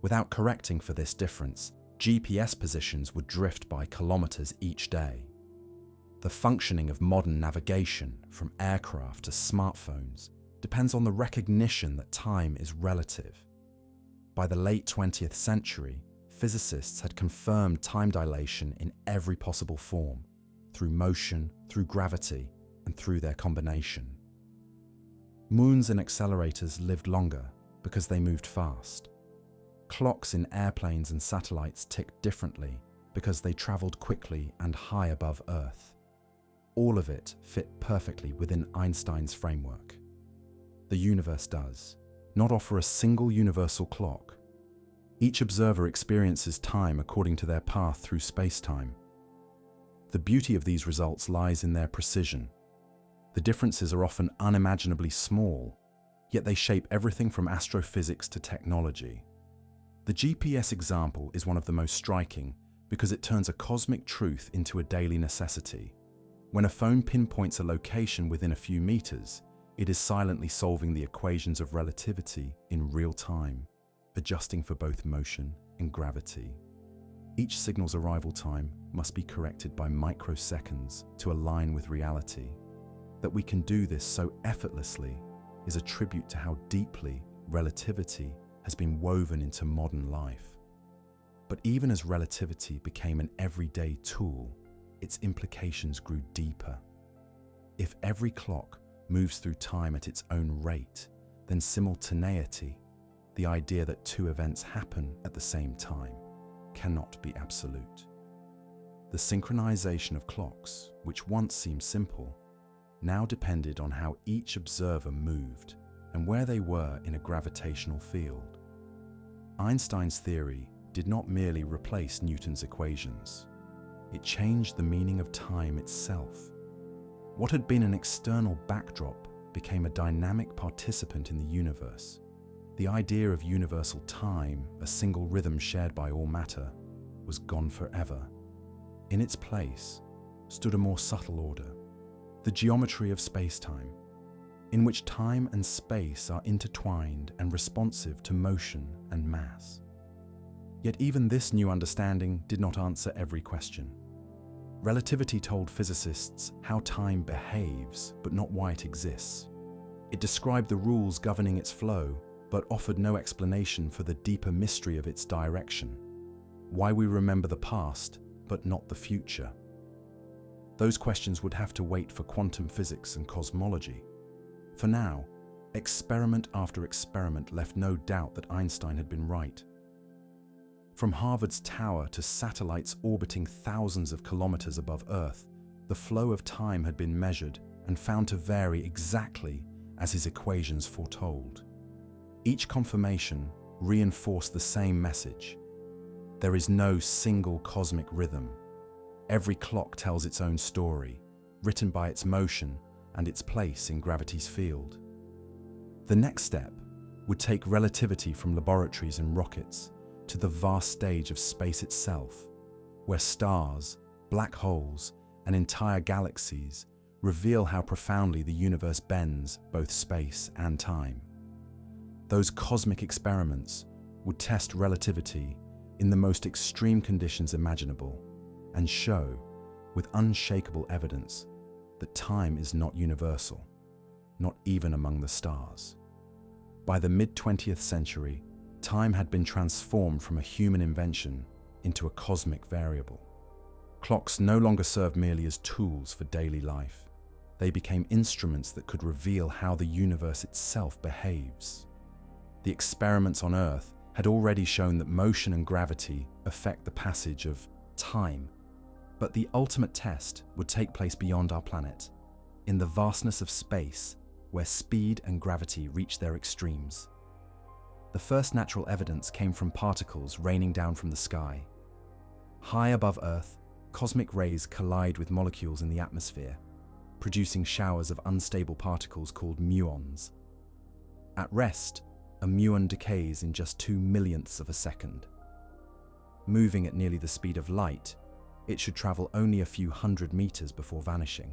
Without correcting for this difference, GPS positions would drift by kilometers each day. The functioning of modern navigation, from aircraft to smartphones, depends on the recognition that time is relative. By the late 20th century, physicists had confirmed time dilation in every possible form, through motion, through gravity, and through their combination. Moons and accelerators lived longer because they moved fast. Clocks in airplanes and satellites ticked differently because they traveled quickly and high above Earth. All of it fit perfectly within Einstein's framework. The universe does not offer a single universal clock. Each observer experiences time according to their path through spacetime. The beauty of these results lies in their precision. The differences are often unimaginably small, yet they shape everything from astrophysics to technology. The GPS example is one of the most striking because it turns a cosmic truth into a daily necessity. When a phone pinpoints a location within a few meters, it is silently solving the equations of relativity in real time, adjusting for both motion and gravity. Each signal's arrival time must be corrected by microseconds to align with reality. That we can do this so effortlessly is a tribute to how deeply relativity has been woven into modern life. But even as relativity became an everyday tool, its implications grew deeper. If every clock moves through time at its own rate, then simultaneity, the idea that two events happen at the same time, cannot be absolute. The synchronization of clocks, which once seemed simple, now depended on how each observer moved and where they were in a gravitational field. Einstein's theory did not merely replace Newton's equations. It changed the meaning of time itself. What had been an external backdrop became a dynamic participant in the universe. The idea of universal time, a single rhythm shared by all matter, was gone forever. In its place stood a more subtle order, the geometry of spacetime, in which time and space are intertwined and responsive to motion and mass. Yet even this new understanding did not answer every question. Relativity told physicists how time behaves, but not why it exists. It described the rules governing its flow, but offered no explanation for the deeper mystery of its direction. Why we remember the past, but not the future. Those questions would have to wait for quantum physics and cosmology. For now, experiment after experiment left no doubt that Einstein had been right. From Harvard's tower to satellites orbiting thousands of kilometers above Earth, the flow of time had been measured and found to vary exactly as his equations foretold. Each confirmation reinforced the same message. There is no single cosmic rhythm. Every clock tells its own story, written by its motion and its place in gravity's field. The next step would take relativity from laboratories and rockets to the vast stage of space itself, where stars, black holes, and entire galaxies reveal how profoundly the universe bends both space and time. Those cosmic experiments would test relativity in the most extreme conditions imaginable and show, with unshakable evidence, that time is not universal, not even among the stars. By the mid-20th century, time had been transformed from a human invention into a cosmic variable. Clocks no longer served merely as tools for daily life. They became instruments that could reveal how the universe itself behaves. The experiments on Earth had already shown that motion and gravity affect the passage of time, but the ultimate test would take place beyond our planet, in the vastness of space, where speed and gravity reach their extremes. The first natural evidence came from particles raining down from the sky. High above Earth, cosmic rays collide with molecules in the atmosphere, producing showers of unstable particles called muons. At rest, a muon decays in just 2/millionths of a second. Moving at nearly the speed of light, it should travel only a few hundred meters before vanishing.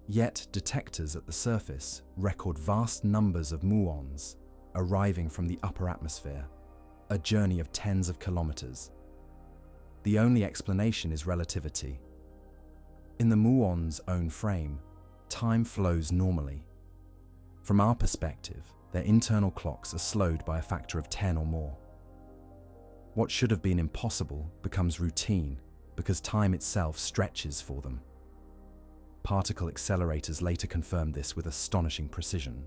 Yet detectors at the surface record vast numbers of muons arriving from the upper atmosphere, a journey of tens of kilometers. The only explanation is relativity. In the muon's own frame, time flows normally. From our perspective, their internal clocks are slowed by a factor of 10 or more. What should have been impossible becomes routine because time itself stretches for them. Particle accelerators later confirmed this with astonishing precision.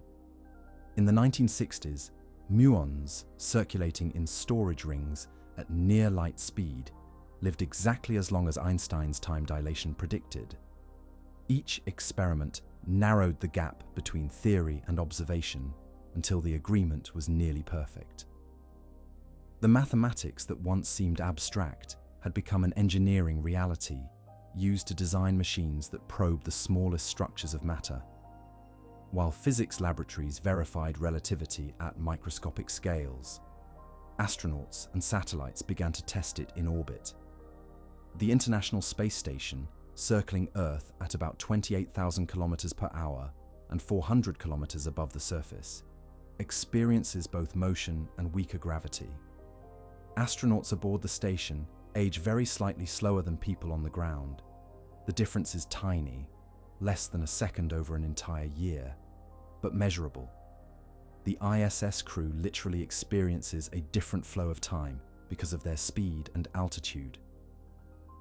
In the 1960s, muons circulating in storage rings at near light speed lived exactly as long as Einstein's time dilation predicted. Each experiment narrowed the gap between theory and observation until the agreement was nearly perfect. The mathematics that once seemed abstract had become an engineering reality used to design machines that probe the smallest structures of matter. While physics laboratories verified relativity at microscopic scales, astronauts and satellites began to test it in orbit. The International Space Station, circling Earth at about 28,000 kilometers per hour and 400 kilometers above the surface, experiences both motion and weaker gravity. Astronauts aboard the station age very slightly slower than people on the ground. The difference is tiny, less than a second over an entire year, but measurable. The ISS crew literally experiences a different flow of time because of their speed and altitude.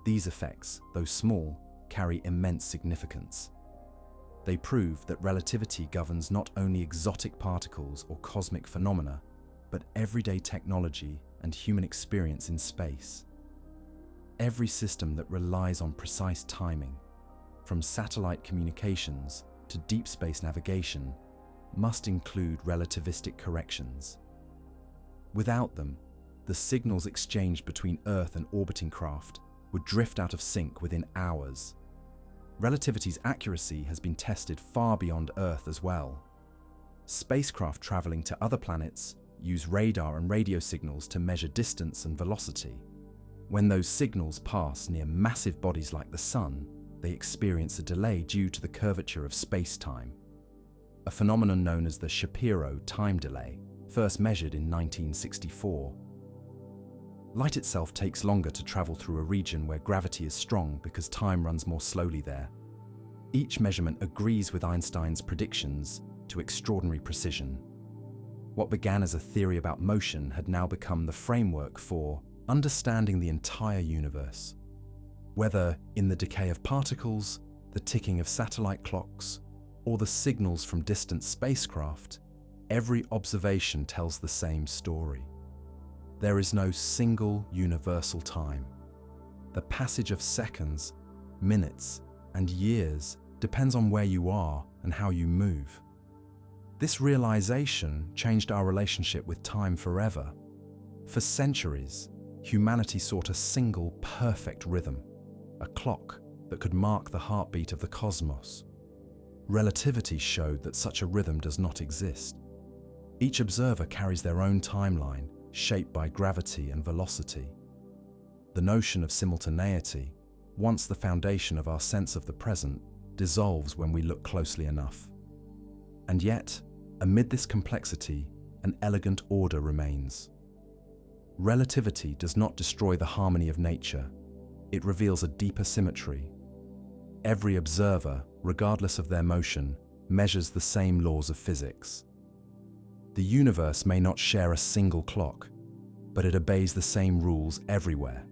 These effects, though small, carry immense significance. They prove that relativity governs not only exotic particles or cosmic phenomena, but everyday technology and human experience in space. Every system that relies on precise timing, from satellite communications to deep space navigation, must include relativistic corrections. Without them, the signals exchanged between Earth and orbiting craft would drift out of sync within hours. Relativity's accuracy has been tested far beyond Earth as well. Spacecraft traveling to other planets use radar and radio signals to measure distance and velocity. When those signals pass near massive bodies like the Sun, they experience a delay due to the curvature of space-time, a phenomenon known as the Shapiro time delay, first measured in 1964. Light itself takes longer to travel through a region where gravity is strong because time runs more slowly there. Each measurement agrees with Einstein's predictions to extraordinary precision. What began as a theory about motion had now become the framework for understanding the entire universe. Whether in the decay of particles, the ticking of satellite clocks, or the signals from distant spacecraft, every observation tells the same story. There is no single universal time. The passage of seconds, minutes, and years depends on where you are and how you move. This realization changed our relationship with time forever. For centuries, humanity sought a single perfect rhythm, a clock that could mark the heartbeat of the cosmos. Relativity showed that such a rhythm does not exist. Each observer carries their own timeline, shaped by gravity and velocity. The notion of simultaneity, once the foundation of our sense of the present, dissolves when we look closely enough. And yet, amid this complexity, an elegant order remains. Relativity does not destroy the harmony of nature. It reveals a deeper symmetry. Every observer, regardless of their motion, measures the same laws of physics. The universe may not share a single clock, but it obeys the same rules everywhere.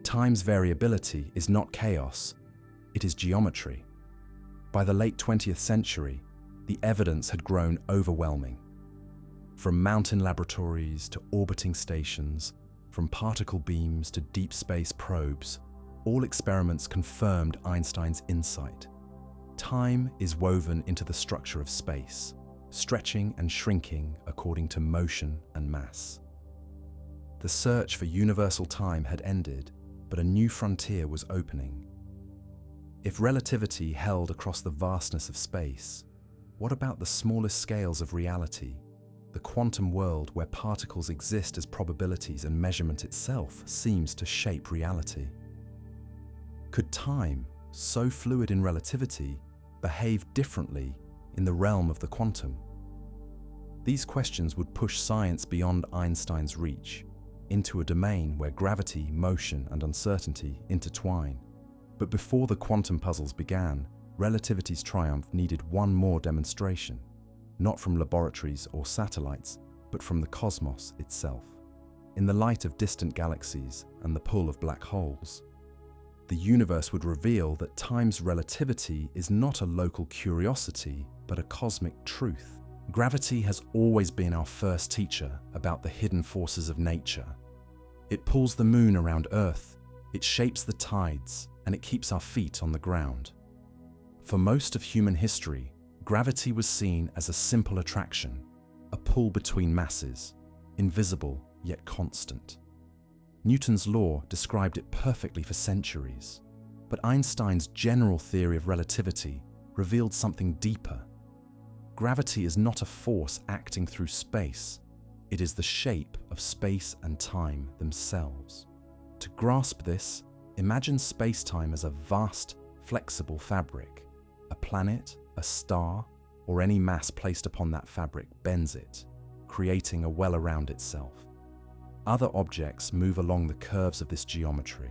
Time's variability is not chaos, it is geometry. By the late 20th century, the evidence had grown overwhelming. From mountain laboratories to orbiting stations, from particle beams to deep space probes, all experiments confirmed Einstein's insight. Time is woven into the structure of space, stretching and shrinking according to motion and mass. The search for universal time had ended, but a new frontier was opening. If relativity held across the vastness of space, what about the smallest scales of reality, the quantum world where particles exist as probabilities and measurement itself seems to shape reality? Could time, so fluid in relativity, behave differently in the realm of the quantum? These questions would push science beyond Einstein's reach, into a domain where gravity, motion, and uncertainty intertwine. But before the quantum puzzles began, relativity's triumph needed one more demonstration, not from laboratories or satellites, but from the cosmos itself. in the light of distant galaxies and the pull of black holes. The universe would reveal that time's relativity is not a local curiosity, but a cosmic truth. Gravity has always been our first teacher about the hidden forces of nature. It pulls the moon around Earth, it shapes the tides, and it keeps our feet on the ground. For most of human history, gravity was seen as a simple attraction, a pull between masses, invisible yet constant. Newton's law described it perfectly for centuries, but Einstein's general theory of relativity revealed something deeper. Gravity is not a force acting through space, it is the shape of space and time themselves. To grasp this, imagine space-time as a vast, flexible fabric. A planet, a star, or any mass placed upon that fabric bends it, creating a well around itself. Other objects move along the curves of this geometry,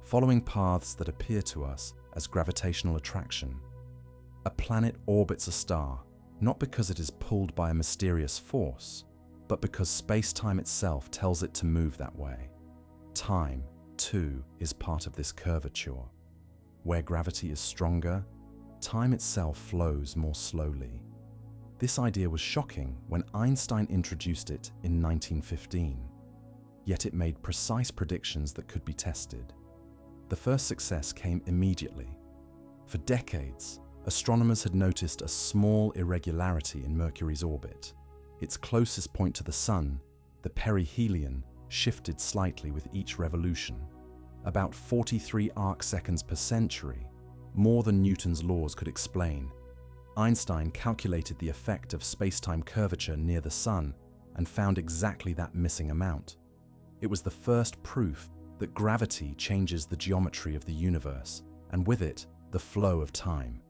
following paths that appear to us as gravitational attraction. A planet orbits a star, not because it is pulled by a mysterious force, but because space-time itself tells it to move that way. Time, too, is part of this curvature. Where gravity is stronger, time itself flows more slowly. This idea was shocking when Einstein introduced it in 1915. Yet it made precise predictions that could be tested. The first success came immediately. For decades, astronomers had noticed a small irregularity in Mercury's orbit. Its closest point to the Sun, the perihelion, shifted slightly with each revolution, about 43 arc-seconds per century, more than Newton's laws could explain. Einstein calculated the effect of space-time curvature near the Sun and found exactly that missing amount. It was the first proof that gravity changes the geometry of the universe, and with it, the flow of time.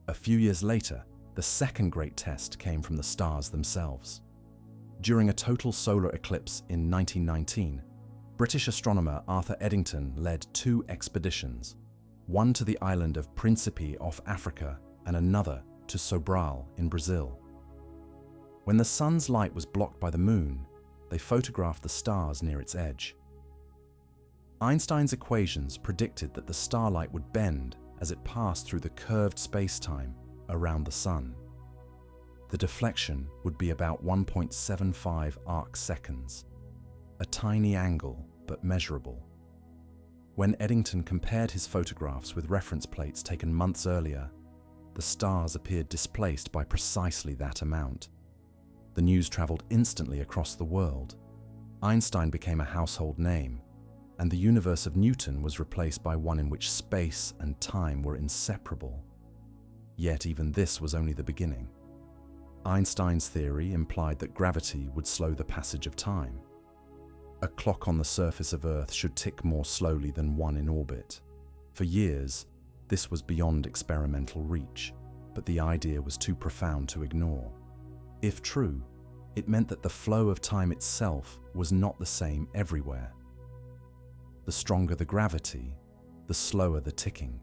A few years later, the second great test came from the stars themselves. During a total solar eclipse in 1919, British astronomer Arthur Eddington led 2 expeditions, one to the island of Principe off Africa and another to Sobral in Brazil. When the sun's light was blocked by the moon, they photographed the stars near its edge. Einstein's equations predicted that the starlight would bend as it passed through the curved space-time around the sun. The deflection would be about 1.75 arc-seconds, a tiny angle but measurable. When Eddington compared his photographs with reference plates taken months earlier, the stars appeared displaced by precisely that amount. The news traveled instantly across the world. Einstein became a household name, and the universe of Newton was replaced by one in which space and time were inseparable. Yet even this was only the beginning. Einstein's theory implied that gravity would slow the passage of time. A clock on the surface of Earth should tick more slowly than one in orbit. For years, this was beyond experimental reach, but the idea was too profound to ignore. If true, it meant that the flow of time itself was not the same everywhere. The stronger the gravity, the slower the ticking.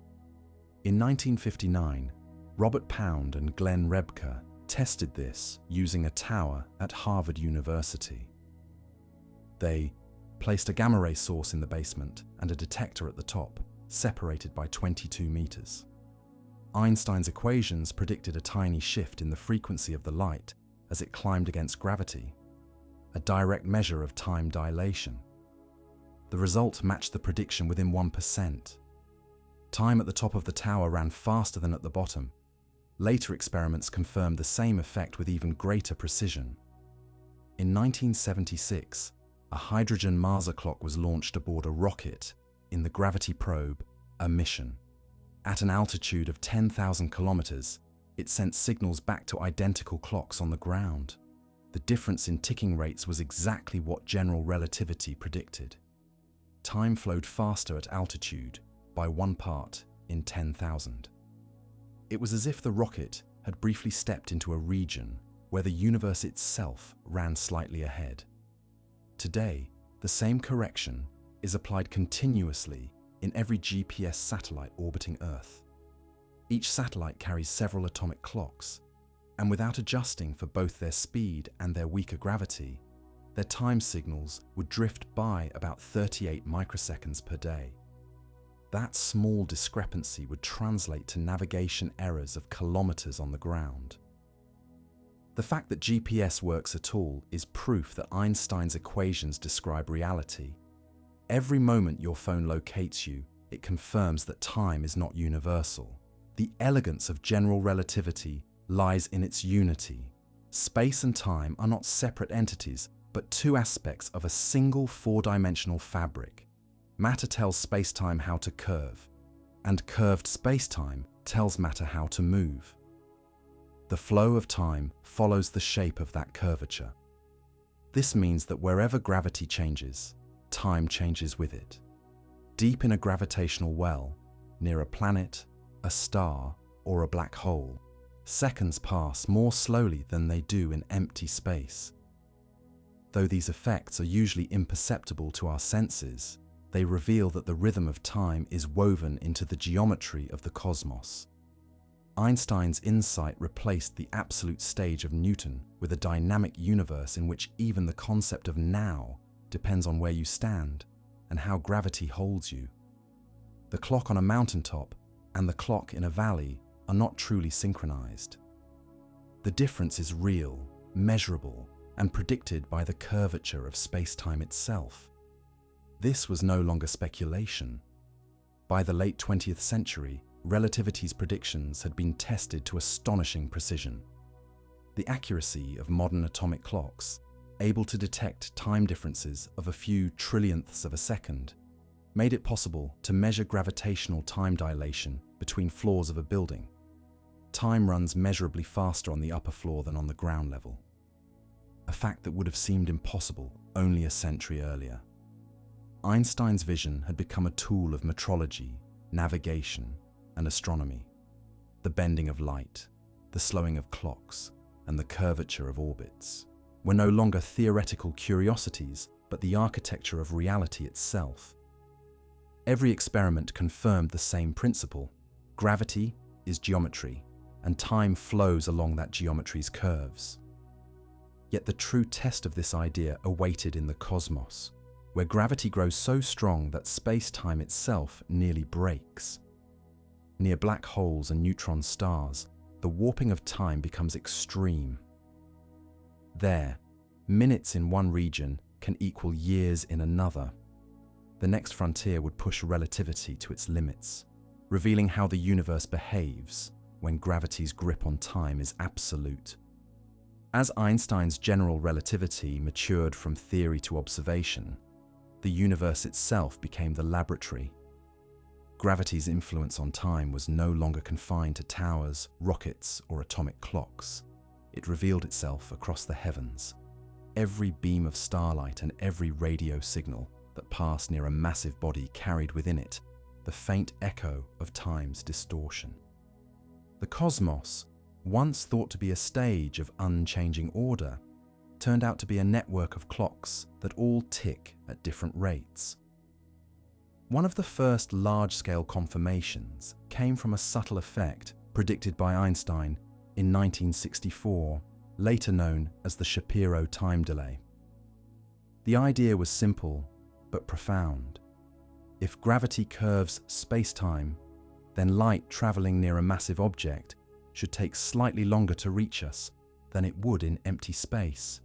In 1959, Robert Pound and Glenn Rebka tested this using a tower at Harvard University. They placed a gamma-ray source in the basement and a detector at the top, separated by 22 meters. Einstein's equations predicted a tiny shift in the frequency of the light as it climbed against gravity, a direct measure of time dilation. The result matched the prediction within 1%. Time at the top of the tower ran faster than at the bottom. Later experiments confirmed the same effect with even greater precision. In 1976, a hydrogen maser clock was launched aboard a rocket in the gravity probe, Mission. At an altitude of 10,000 kilometers, it sent signals back to identical clocks on the ground. The difference in ticking rates was exactly what general relativity predicted. Time flowed faster at altitude by 1 part in 10,000. It was as if the rocket had briefly stepped into a region where the universe itself ran slightly ahead. Today, the same correction is applied continuously in every GPS satellite orbiting Earth. Each satellite carries several atomic clocks, and without adjusting for both their speed and their weaker gravity, their time signals would drift by about 38 microseconds per day. That small discrepancy would translate to navigation errors of kilometers on the ground. The fact that GPS works at all is proof that Einstein's equations describe reality. Every moment your phone locates you, it confirms that time is not universal. The elegance of general relativity lies in its unity. Space and time are not separate entities, but two aspects of a single four-dimensional fabric. Matter tells spacetime how to curve, and curved spacetime tells matter how to move. The flow of time follows the shape of that curvature. This means that wherever gravity changes, time changes with it. Deep in a gravitational well, near a planet, a star, or a black hole, seconds pass more slowly than they do in empty space. Though these effects are usually imperceptible to our senses, they reveal that the rhythm of time is woven into the geometry of the cosmos. Einstein's insight replaced the absolute stage of Newton with a dynamic universe in which even the concept of now depends on where you stand and how gravity holds you. The clock on a mountaintop and the clock in a valley are not truly synchronized. The difference is real, measurable, and predicted by the curvature of space-time itself. This was no longer speculation. By the late 20th century, relativity's predictions had been tested to astonishing precision. The accuracy of modern atomic clocks, able to detect time differences of a few trillionths of a second, made it possible to measure gravitational time dilation between floors of a building. Time runs measurably faster on the upper floor than on the ground level, a fact that would have seemed impossible only a century earlier. Einstein's vision had become a tool of metrology, navigation, and astronomy. The bending of light, the slowing of clocks, and the curvature of orbits were no longer theoretical curiosities, but the architecture of reality itself. Every experiment confirmed the same principle. Gravity is geometry, and time flows along that geometry's curves. Yet the true test of this idea awaited in the cosmos, where gravity grows so strong that space-time itself nearly breaks. Near black holes and neutron stars, the warping of time becomes extreme. There, minutes in one region can equal years in another. The next frontier would push relativity to its limits, revealing how the universe behaves when gravity's grip on time is absolute. As Einstein's general relativity matured from theory to observation, the universe itself became the laboratory. Gravity's influence on time was no longer confined to towers, rockets, or atomic clocks. It revealed itself across the heavens. Every beam of starlight and every radio signal that passed near a massive body carried within it the faint echo of time's distortion. The cosmos, once thought to be a stage of unchanging order, turned out to be a network of clocks that all tick at different rates. One of the first large-scale confirmations came from a subtle effect predicted by Einstein in 1964, later known as the Shapiro time delay. The idea was simple but profound. If gravity curves space-time, then light traveling near a massive object should take slightly longer to reach us than it would in empty space.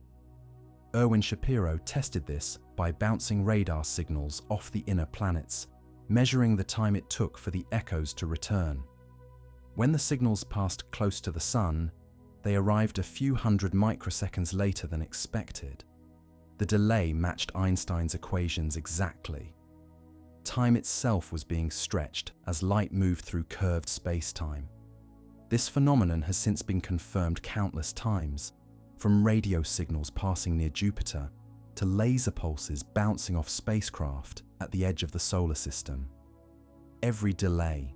Erwin Shapiro tested this by bouncing radar signals off the inner planets, measuring the time it took for the echoes to return. When the signals passed close to the Sun, they arrived a few hundred microseconds later than expected. The delay matched Einstein's equations exactly. Time itself was being stretched as light moved through curved space-time. This phenomenon has since been confirmed countless times, from radio signals passing near Jupiter to laser pulses bouncing off spacecraft at the edge of the solar system. Every delay,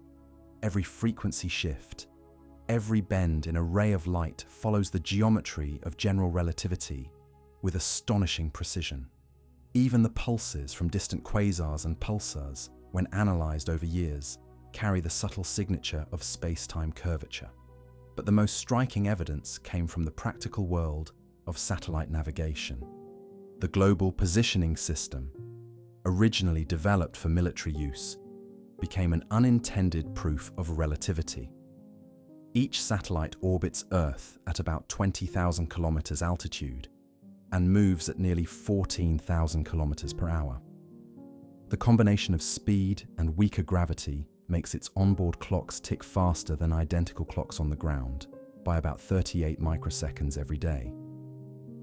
every frequency shift, every bend in a ray of light follows the geometry of general relativity with astonishing precision. Even the pulses from distant quasars and pulsars, when analyzed over years, carry the subtle signature of space-time curvature. But the most striking evidence came from the practical world of satellite navigation. The Global Positioning System, originally developed for military use, became an unintended proof of relativity. Each satellite orbits Earth at about 20,000 kilometers altitude and moves at nearly 14,000 kilometers per hour. The combination of speed and weaker gravity makes its onboard clocks tick faster than identical clocks on the ground by about 38 microseconds every day.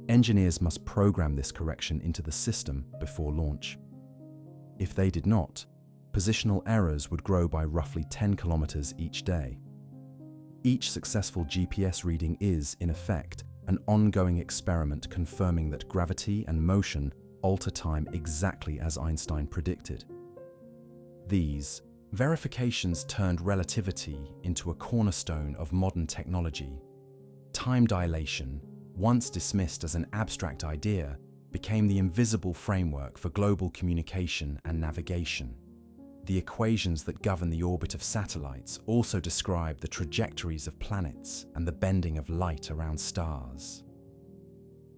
Engineers must program this correction into the system before launch. If they did not, positional errors would grow by roughly 10 kilometers each day. Each successful GPS reading is, in effect, an ongoing experiment confirming that gravity and motion alter time exactly as Einstein predicted. These verifications turned relativity into a cornerstone of modern technology. Time dilation, once dismissed as an abstract idea, became the invisible framework for global communication and navigation. The equations that govern the orbit of satellites also describe the trajectories of planets and the bending of light around stars.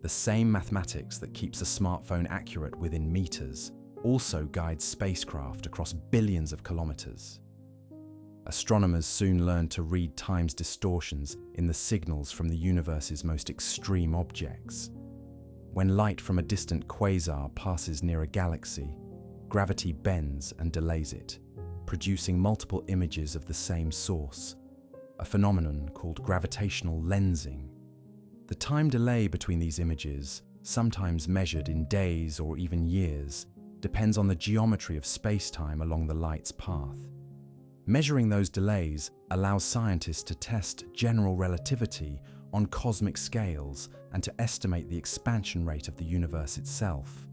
The same mathematics that keeps a smartphone accurate within meters also guides spacecraft across billions of kilometers. Astronomers soon learned to read time's distortions in the signals from the universe's most extreme objects. When light from a distant quasar passes near a galaxy, gravity bends and delays it, producing multiple images of the same source, a phenomenon called gravitational lensing. The time delay between these images, sometimes measured in days or even years, depends on the geometry of spacetime along the light's path. Measuring those delays allows scientists to test general relativity on cosmic scales and to estimate the expansion rate of the universe itself.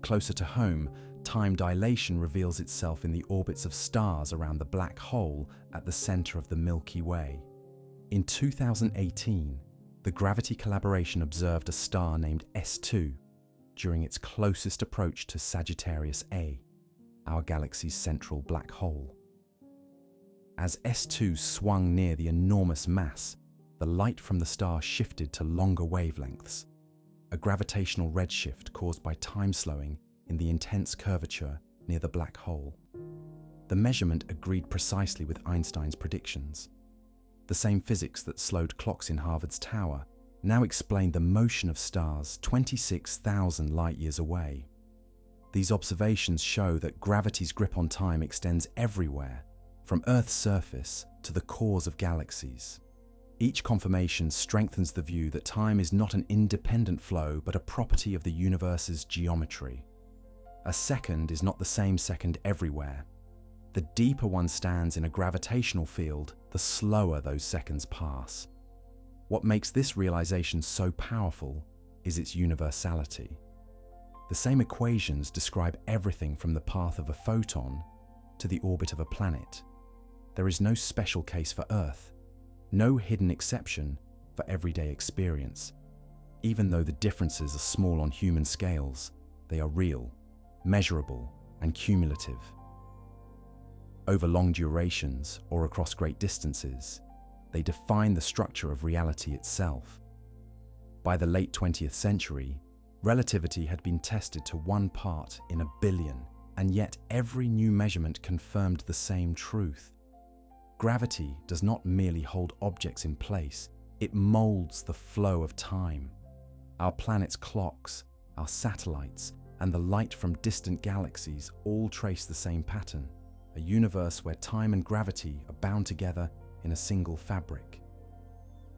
Closer to home, time dilation reveals itself in the orbits of stars around the black hole at the center of the Milky Way. In 2018, the Gravity Collaboration observed a star named S2 during its closest approach to Sagittarius A, our galaxy's central black hole. As S2 swung near the enormous mass, the light from the star shifted to longer wavelengths, a gravitational redshift caused by time slowing in the intense curvature near the black hole. The measurement agreed precisely with Einstein's predictions. The same physics that slowed clocks in Harvard's tower now explained the motion of stars 26,000 light-years away. These observations show that gravity's grip on time extends everywhere, from Earth's surface to the cores of galaxies. Each confirmation strengthens the view that time is not an independent flow but a property of the universe's geometry. A second is not the same second everywhere. The deeper one stands in a gravitational field, the slower those seconds pass. What makes this realization so powerful is its universality. The same equations describe everything from the path of a photon to the orbit of a planet. There is no special case for Earth, no hidden exception for everyday experience. Even though the differences are small on human scales, they are real, measurable, and cumulative. Over long durations or across great distances, they define the structure of reality itself. By the late 20th century, relativity had been tested to 1 part in a billion, and yet every new measurement confirmed the same truth. Gravity does not merely hold objects in place, it molds the flow of time. Our planet's clocks, our satellites, and the light from distant galaxies all trace the same pattern, a universe where time and gravity are bound together in a single fabric.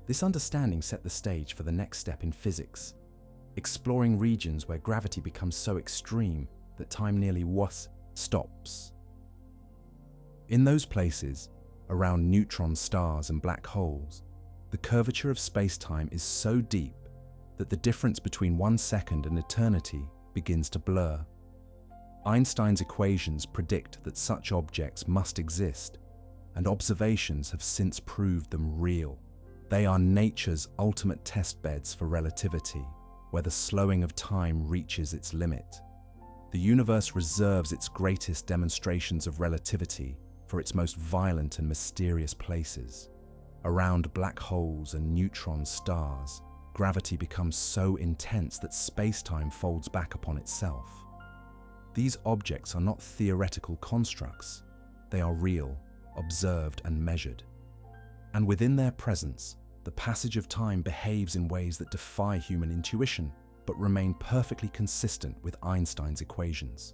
This understanding set the stage for the next step in physics, exploring regions where gravity becomes so extreme that time nearly stops. In those places, around neutron stars and black holes, the curvature of space-time is so deep that the difference between 1 second and eternity begins to blur. Einstein's equations predict that such objects must exist, and observations have since proved them real. They are nature's ultimate testbeds for relativity, where the slowing of time reaches its limit. The universe reserves its greatest demonstrations of relativity for its most violent and mysterious places. Around black holes and neutron stars, gravity becomes so intense that space-time folds back upon itself. These objects are not theoretical constructs. They are real, observed and measured. And within their presence, the passage of time behaves in ways that defy human intuition, but remain perfectly consistent with Einstein's equations.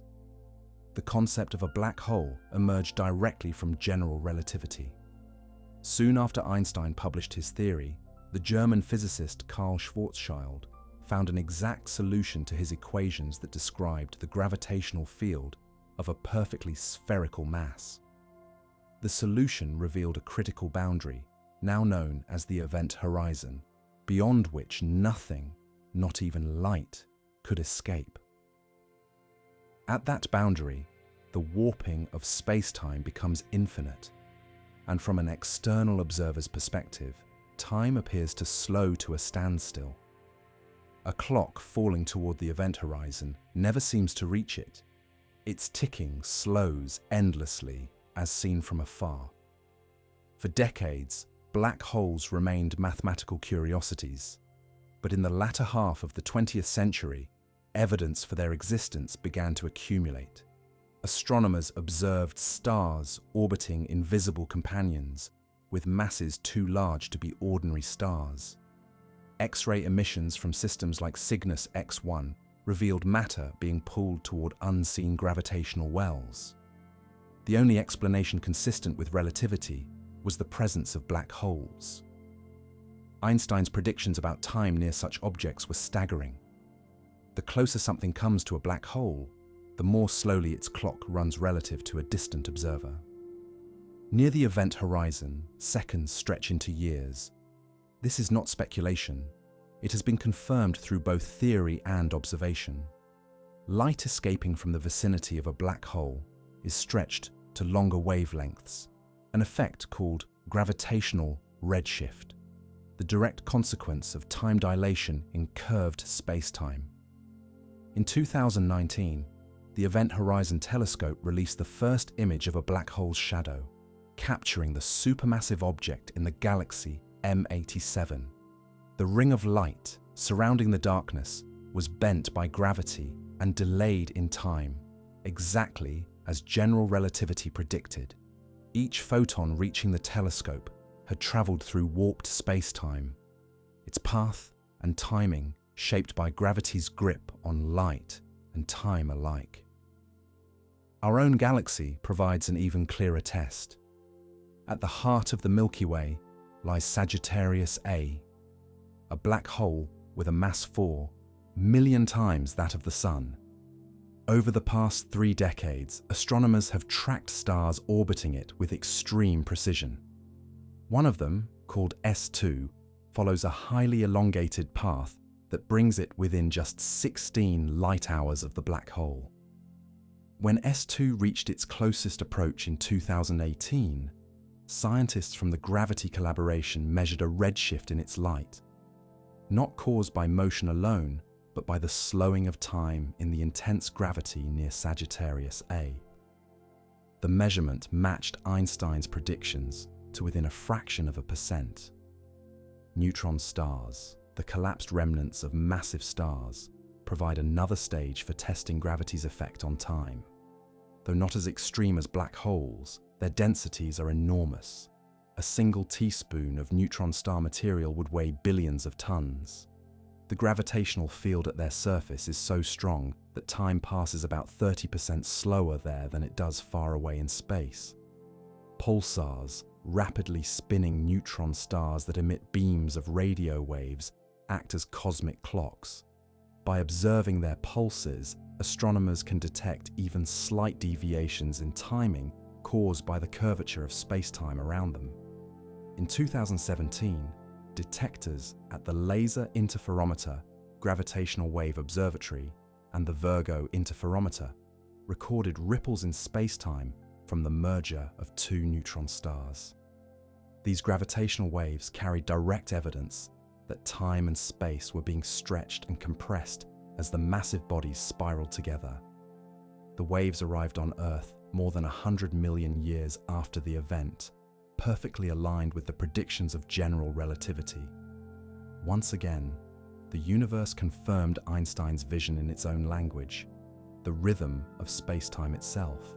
The concept of a black hole emerged directly from general relativity. Soon after Einstein published his theory, the German physicist Karl Schwarzschild found an exact solution to his equations that described the gravitational field of a perfectly spherical mass. The solution revealed a critical boundary, now known as the event horizon, beyond which nothing, not even light, could escape. At that boundary, the warping of space-time becomes infinite, and from an external observer's perspective, time appears to slow to a standstill. A clock falling toward the event horizon never seems to reach it. Its ticking slows endlessly as seen from afar. For decades, black holes remained mathematical curiosities, but in the latter half of the 20th century, evidence for their existence began to accumulate. Astronomers observed stars orbiting invisible companions with masses too large to be ordinary stars. X-ray emissions from systems like Cygnus X1 revealed matter being pulled toward unseen gravitational wells. The only explanation consistent with relativity was the presence of black holes. Einstein's predictions about time near such objects were staggering. The closer something comes to a black hole, the more slowly its clock runs relative to a distant observer. Near the event horizon, seconds stretch into years. This is not speculation. It has been confirmed through both theory and observation. Light escaping from the vicinity of a black hole is stretched to longer wavelengths, an effect called gravitational redshift, the direct consequence of time dilation in curved spacetime. In 2019, the Event Horizon Telescope released the first image of a black hole's shadow, capturing the supermassive object in the galaxy M87. The ring of light surrounding the darkness was bent by gravity and delayed in time, exactly as general relativity predicted. Each photon reaching the telescope had traveled through warped space-time, its path and timing shaped by gravity's grip on light and time alike. Our own galaxy provides an even clearer test. At the heart of the Milky Way lies Sagittarius A, a black hole with a mass 4 million times that of the Sun. Over the past 3 decades, astronomers have tracked stars orbiting it with extreme precision. One of them, called S2, follows a highly elongated path that brings it within just 16 light-hours of the black hole. When S2 reached its closest approach in 2018, scientists from the Gravity Collaboration measured a redshift in its light, not caused by motion alone, but by the slowing of time in the intense gravity near Sagittarius A. The measurement matched Einstein's predictions to within a fraction of a percent. Neutron stars, the collapsed remnants of massive stars, provide another stage for testing gravity's effect on time. Though not as extreme as black holes, their densities are enormous. A single teaspoon of neutron star material would weigh billions of tons. The gravitational field at their surface is so strong that time passes about 30% slower there than it does far away in space. Pulsars, rapidly spinning neutron stars that emit beams of radio waves, act as cosmic clocks. By observing their pulses, astronomers can detect even slight deviations in timing caused by the curvature of space-time around them. In 2017, detectors at the Laser Interferometer Gravitational Wave Observatory and the Virgo Interferometer recorded ripples in space-time from the merger of 2 neutron stars. These gravitational waves carried direct evidence that time and space were being stretched and compressed as the massive bodies spiraled together. The waves arrived on Earth more than 100 million years after the event, perfectly aligned with the predictions of general relativity. Once again, the universe confirmed Einstein's vision in its own language, the rhythm of space-time itself.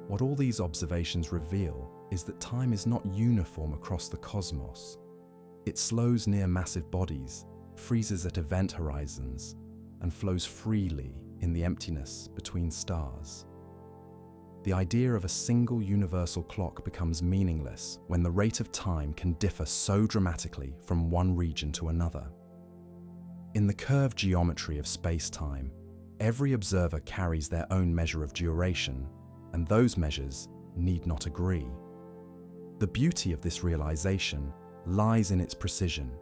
What all these observations reveal is that time is not uniform across the cosmos. It slows near massive bodies, freezes at event horizons, and flows freely in the emptiness between stars. The idea of a single universal clock becomes meaningless when the rate of time can differ so dramatically from one region to another. In the curved geometry of space-time, every observer carries their own measure of duration, and those measures need not agree. The beauty of this realization lies in its precision.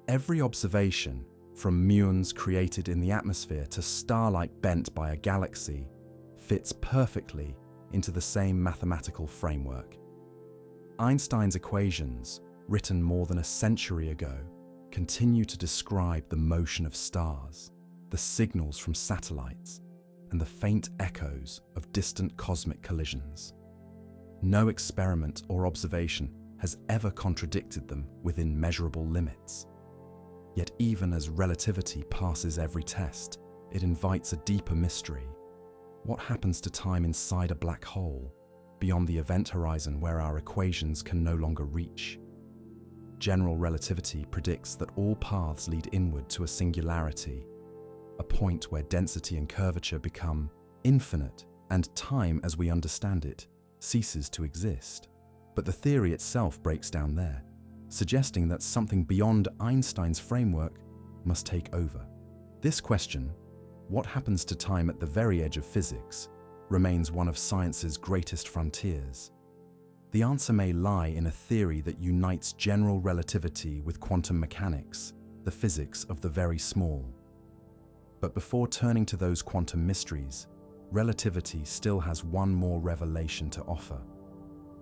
Every observation, from muons created in the atmosphere to starlight bent by a galaxy, fits perfectly into the same mathematical framework. Einstein's equations, written more than a century ago, continue to describe the motion of stars, the signals from satellites, and the faint echoes of distant cosmic collisions. No experiment or observation has ever contradicted them within measurable limits. Yet even as relativity passes every test, it invites a deeper mystery. What happens to time inside a black hole, beyond the event horizon where our equations can no longer reach? General relativity predicts that all paths lead inward to a singularity, a point where density and curvature become infinite, and time as we understand it ceases to exist. But the theory itself breaks down there, suggesting that something beyond Einstein's framework must take over. This question, what happens to time at the very edge of physics, remains one of science's greatest frontiers. The answer may lie in a theory that unites general relativity with quantum mechanics, the physics of the very small. But before turning to those quantum mysteries, relativity still has one more revelation to offer: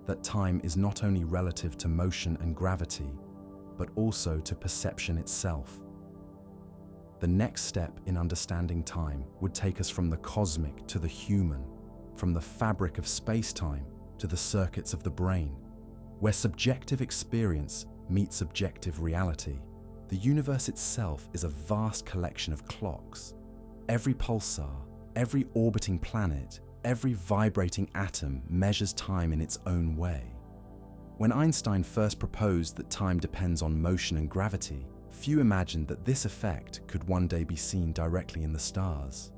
that time is not only relative to motion and gravity, but also to perception itself. The next step in understanding time would take us from the cosmic to the human, from the fabric of space-time to the circuits of the brain, where subjective experience meets objective reality. The universe itself is a vast collection of clocks. Every pulsar, every orbiting planet, every vibrating atom measures time in its own way. When Einstein first proposed that time depends on motion and gravity, few imagined that this effect could one day be seen directly in the stars.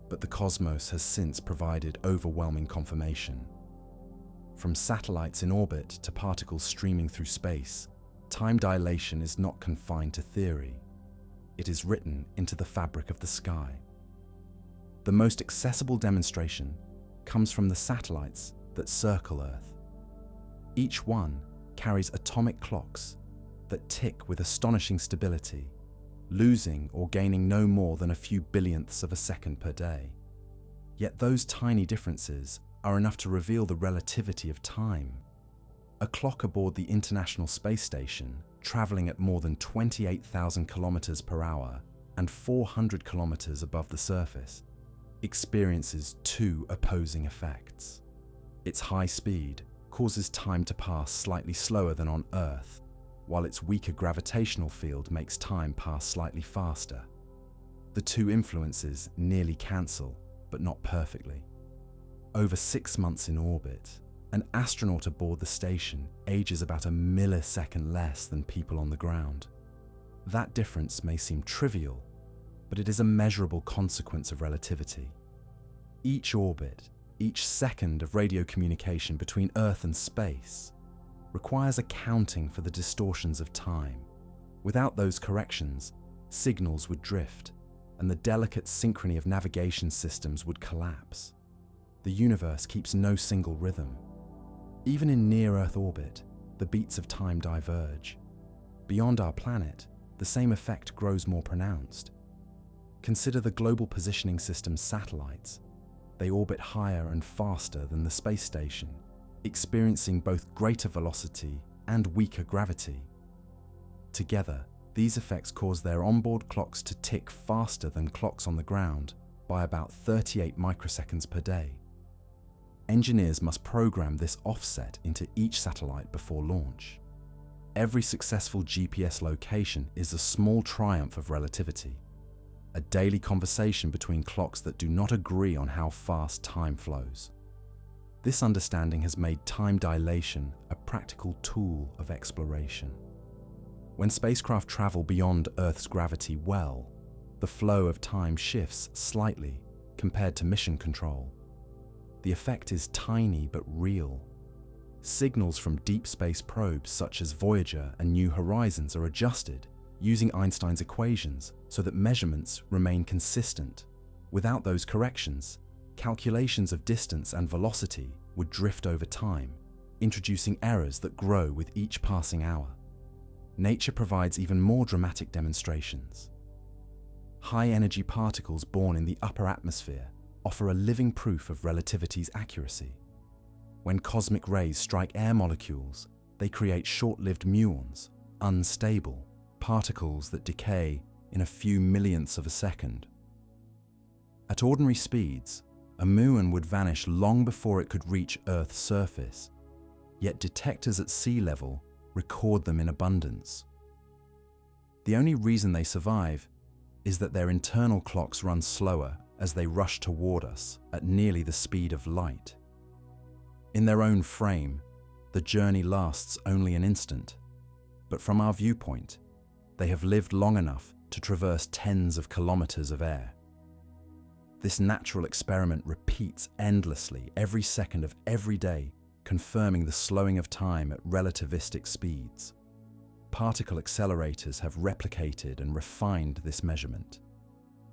But the cosmos has since provided overwhelming confirmation. From satellites in orbit to particles streaming through space, time dilation is not confined to theory. It is written into the fabric of the sky. The most accessible demonstration comes from the satellites that circle Earth. Each one carries atomic clocks that tick with astonishing stability, losing or gaining no more than a few billionths of a second per day. Yet those tiny differences are enough to reveal the relativity of time. A clock aboard the International Space Station, traveling at more than 28,000 kilometers per hour and 400 kilometers above the surface, experiences two opposing effects. Its high speed causes time to pass slightly slower than on Earth, while its weaker gravitational field makes time pass slightly faster. The two influences nearly cancel, but not perfectly. Over 6 months in orbit, an astronaut aboard the station ages about a millisecond less than people on the ground. That difference may seem trivial, but it is a measurable consequence of relativity. Each orbit, each second of radio communication between Earth and space, requires accounting for the distortions of time. Without those corrections, signals would drift, and the delicate synchrony of navigation systems would collapse. The universe keeps no single rhythm. Even in near-Earth orbit, the beats of time diverge. Beyond our planet, the same effect grows more pronounced. Consider the Global Positioning System's satellites. They orbit higher and faster than the space station, experiencing both greater velocity and weaker gravity. Together, these effects cause their onboard clocks to tick faster than clocks on the ground by about 38 microseconds per day. Engineers must program this offset into each satellite before launch. Every successful GPS location is a small triumph of relativity, a daily conversation between clocks that do not agree on how fast time flows. This understanding has made time dilation a practical tool of exploration. When spacecraft travel beyond Earth's gravity well, the flow of time shifts slightly compared to mission control. The effect is tiny but real. Signals from deep space probes such as Voyager and New Horizons are adjusted using Einstein's equations so that measurements remain consistent. Without those corrections, calculations of distance and velocity would drift over time, introducing errors that grow with each passing hour. Nature provides even more dramatic demonstrations. High-energy particles born in the upper atmosphere offer a living proof of relativity's accuracy. When cosmic rays strike air molecules, they create short-lived muons, unstable particles that decay in a few millionths of a second. At ordinary speeds, a muon would vanish long before it could reach Earth's surface, yet detectors at sea level record them in abundance. The only reason they survive is that their internal clocks run slower as they rush toward us at nearly the speed of light. In their own frame, the journey lasts only an instant, but from our viewpoint, they have lived long enough to traverse tens of kilometers of air. This natural experiment repeats endlessly every second of every day, confirming the slowing of time at relativistic speeds. Particle accelerators have replicated and refined this measurement.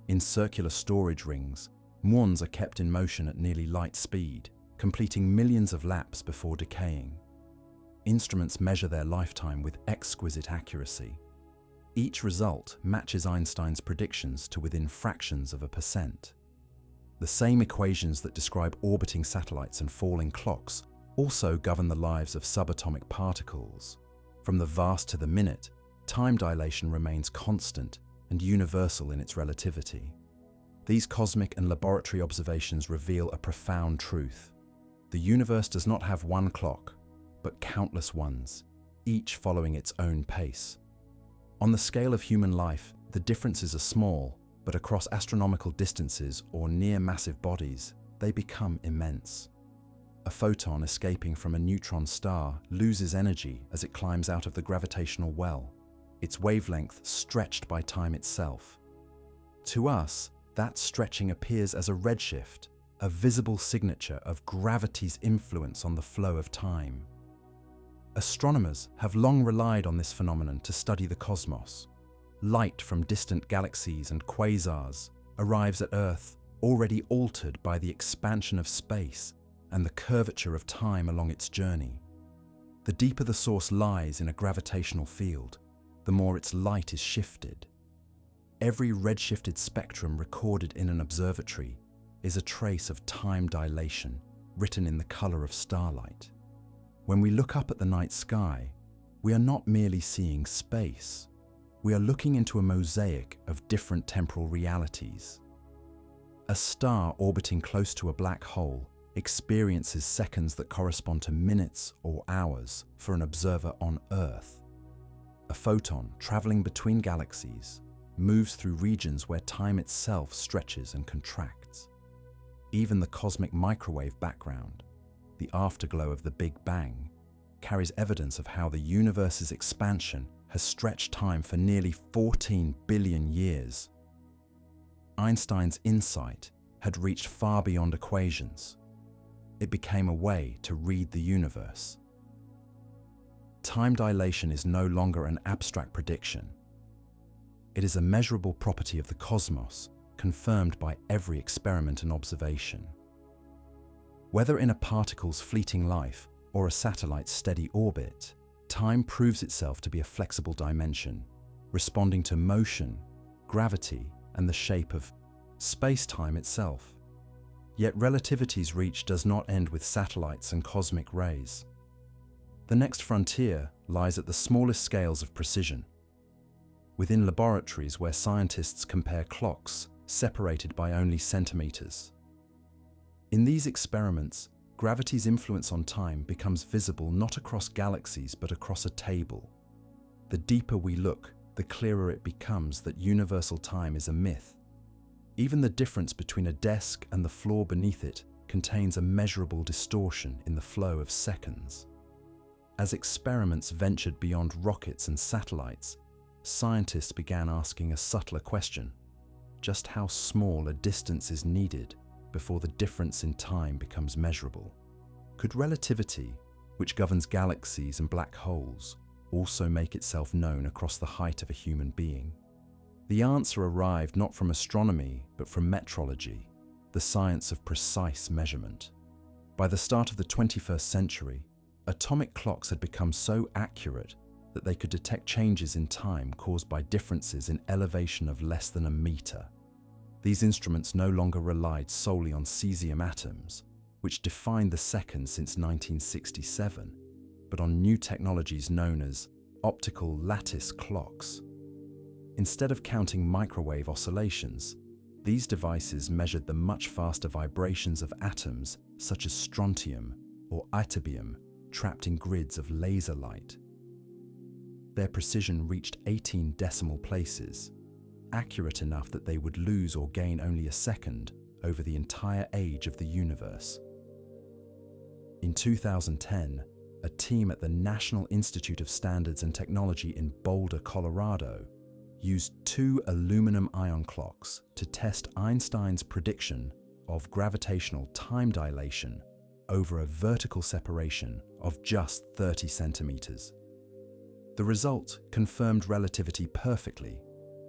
In circular storage rings, muons are kept in motion at nearly light speed, completing millions of laps before decaying. Instruments measure their lifetime with exquisite accuracy. Each result matches Einstein's predictions to within fractions of a percent. The same equations that describe orbiting satellites and falling clocks also govern the lives of subatomic particles. From the vast to the minute, time dilation remains constant and universal in its relativity. These cosmic and laboratory observations reveal a profound truth. The universe does not have one clock, but countless ones, each following its own pace. On the scale of human life, the differences are small, but across astronomical distances or near massive bodies, they become immense. A photon escaping from a neutron star loses energy as it climbs out of the gravitational well, its wavelength stretched by time itself. To us, that stretching appears as a redshift, a visible signature of gravity's influence on the flow of time. Astronomers have long relied on this phenomenon to study the cosmos. Light from distant galaxies and quasars arrives at Earth already altered by the expansion of space and the curvature of time along its journey. The deeper the source lies in a gravitational field, the more its light is shifted. Every redshifted spectrum recorded in an observatory is a trace of time dilation written in the color of starlight. When we look up at the night sky, we are not merely seeing space. We are looking into a mosaic of different temporal realities. A star orbiting close to a black hole experiences seconds that correspond to minutes or hours for an observer on Earth. A photon traveling between galaxies moves through regions where time itself stretches and contracts. Even the cosmic microwave background, the afterglow of the Big Bang, carries evidence of how the universe's expansion has stretched time for nearly 14 billion years. Einstein's insight had reached far beyond equations. It became a way to read the universe. Time dilation is no longer an abstract prediction. It is a measurable property of the cosmos, confirmed by every experiment and observation. Whether in a particle's fleeting life or a satellite's steady orbit, time proves itself to be a flexible dimension, responding to motion, gravity, and the shape of space-time itself. Yet relativity's reach does not end with satellites and cosmic rays. The next frontier lies at the smallest scales of precision. Within laboratories where scientists compare clocks separated by only centimeters. In these experiments, gravity's influence on time becomes visible not across galaxies but across a table, the deeper we look, the clearer it becomes that universal time is a myth. Even the difference between a desk and the floor beneath it contains a measurable distortion in the flow of seconds. As experiments ventured beyond rockets and satellites, scientists began asking a subtler question: just how small a distance is needed before the difference in time becomes measurable? Could relativity, which governs galaxies and black holes, also make itself known across the height of a human being? The answer arrived not from astronomy, but from metrology, the science of precise measurement. By the start of the 21st century, atomic clocks had become so accurate that they could detect changes in time caused by differences in elevation of less than a meter. These instruments no longer relied solely on cesium atoms, which defined the second since 1967, but on new technologies known as optical lattice clocks. Instead of counting microwave oscillations, these devices measured the much faster vibrations of atoms such as strontium or ytterbium trapped in grids of laser light. Their precision reached 18 decimal places, accurate enough that they would lose or gain only a second over the entire age of the universe. In 2010, a team at the National Institute of Standards and Technology in Boulder, Colorado, used 2 aluminum ion clocks to test Einstein's prediction of gravitational time dilation over a vertical separation of just 30 centimeters. The result confirmed relativity perfectly.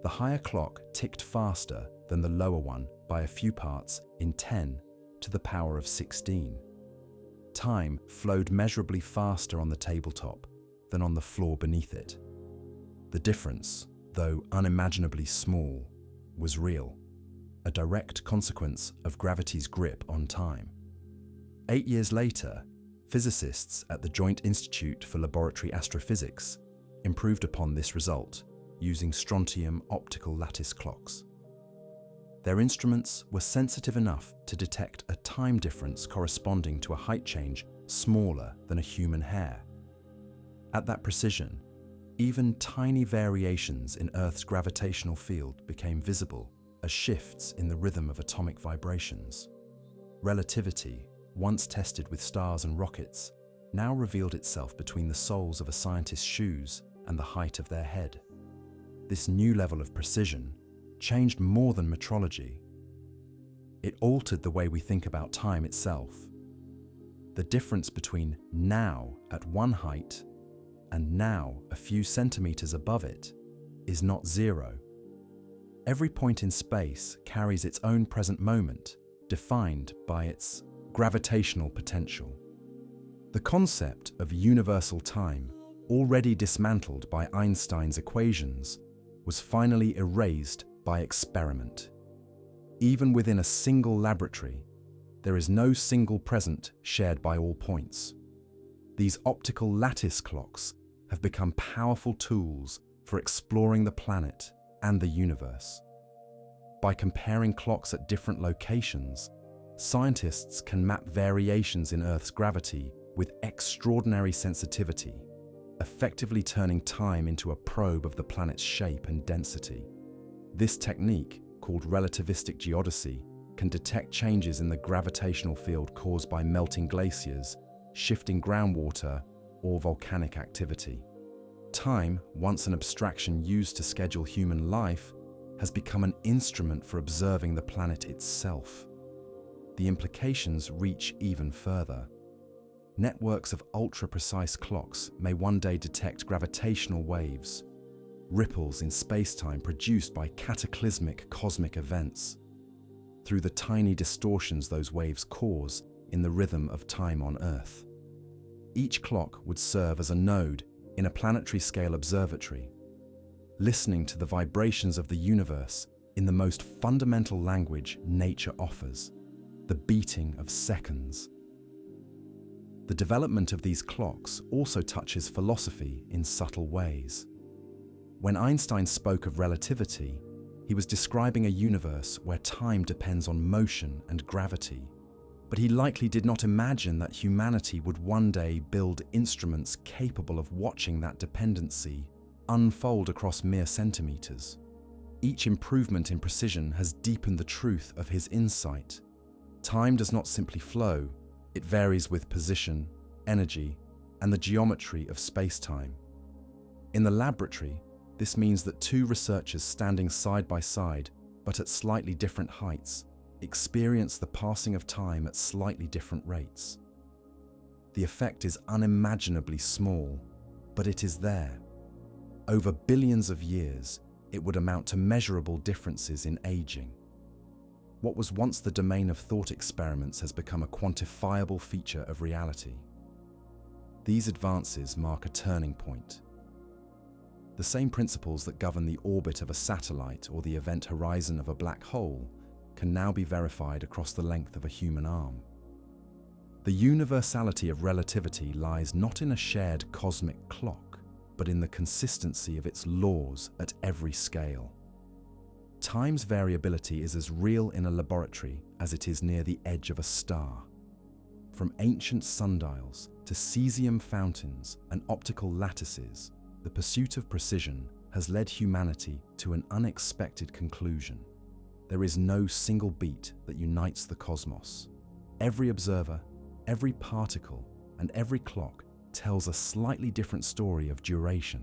The higher clock ticked faster than the lower one by a few parts in 10 to the power of 16. Time flowed measurably faster on the tabletop than on the floor beneath it. The difference, though unimaginably small, was real, a direct consequence of gravity's grip on time. 8 years later, physicists at the Joint Institute for Laboratory Astrophysics improved upon this result using strontium optical lattice clocks. Their instruments were sensitive enough to detect a time difference corresponding to a height change smaller than a human hair. At that precision, even tiny variations in Earth's gravitational field became visible as shifts in the rhythm of atomic vibrations. Relativity, once tested with stars and rockets, now revealed itself between the soles of a scientist's shoes and the height of their head. This new level of precision changed more than metrology. It altered the way we think about time itself. The difference between now at one height and now a few centimeters above it is not zero. Every point in space carries its own present moment, defined by its gravitational potential. The concept of universal time, already dismantled by Einstein's equations, was finally erased by experiment. Even within a single laboratory, there is no single present shared by all points. These optical lattice clocks have become powerful tools for exploring the planet and the universe. By comparing clocks at different locations, scientists can map variations in Earth's gravity with extraordinary sensitivity, effectively turning time into a probe of the planet's shape and density. This technique, called relativistic geodesy, can detect changes in the gravitational field caused by melting glaciers, shifting groundwater, or volcanic activity. Time, once an abstraction used to schedule human life, has become an instrument for observing the planet itself. The implications reach even further. Networks of ultra-precise clocks may one day detect gravitational waves, ripples in spacetime produced by cataclysmic cosmic events, through the tiny distortions those waves cause in the rhythm of time on Earth. Each clock would serve as a node in a planetary-scale observatory, listening to the vibrations of the universe in the most fundamental language nature offers, the beating of seconds. The development of these clocks also touches philosophy in subtle ways. When Einstein spoke of relativity, he was describing a universe where time depends on motion and gravity, but he likely did not imagine that humanity would one day build instruments capable of watching that dependency unfold across mere centimeters. Each improvement in precision has deepened the truth of his insight. Time does not simply flow, it varies with position, energy, and the geometry of spacetime. In the laboratory, this means that two researchers standing side by side, but at slightly different heights, experience the passing of time at slightly different rates. The effect is unimaginably small, but it is there. Over billions of years, it would amount to measurable differences in aging. What was once the domain of thought experiments has become a quantifiable feature of reality. These advances mark a turning point. The same principles that govern the orbit of a satellite or the event horizon of a black hole can now be verified across the length of a human arm. The universality of relativity lies not in a shared cosmic clock, but in the consistency of its laws at every scale. Time's variability is as real in a laboratory as it is near the edge of a star. From ancient sundials to cesium fountains and optical lattices, the pursuit of precision has led humanity to an unexpected conclusion. There is no single beat that unites the cosmos. Every observer, every particle, and every clock tells a slightly different story of duration.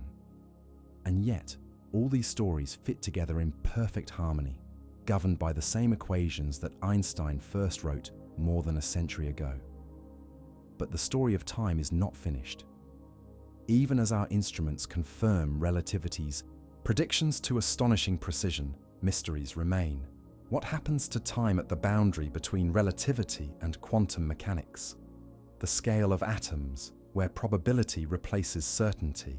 And yet, all these stories fit together in perfect harmony, governed by the same equations that Einstein first wrote more than a century ago. But the story of time is not finished. Even as our instruments confirm relativity's predictions to astonishing precision, mysteries remain. What happens to time at the boundary between relativity and quantum mechanics? The scale of atoms, where probability replaces certainty.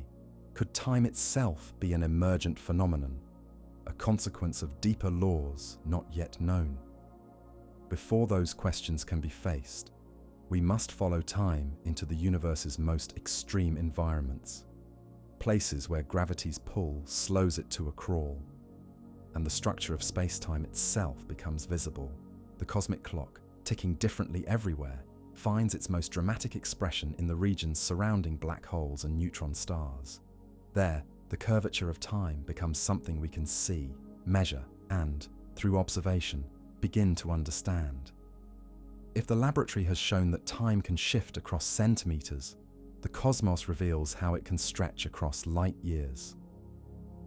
Could time itself be an emergent phenomenon, a consequence of deeper laws not yet known? Before those questions can be faced, we must follow time into the universe's most extreme environments, places where gravity's pull slows it to a crawl, and the structure of space-time itself becomes visible. The cosmic clock, ticking differently everywhere, finds its most dramatic expression in the regions surrounding black holes and neutron stars. There, the curvature of time becomes something we can see, measure, and, through observation, begin to understand. If the laboratory has shown that time can shift across centimeters, the cosmos reveals how it can stretch across light years.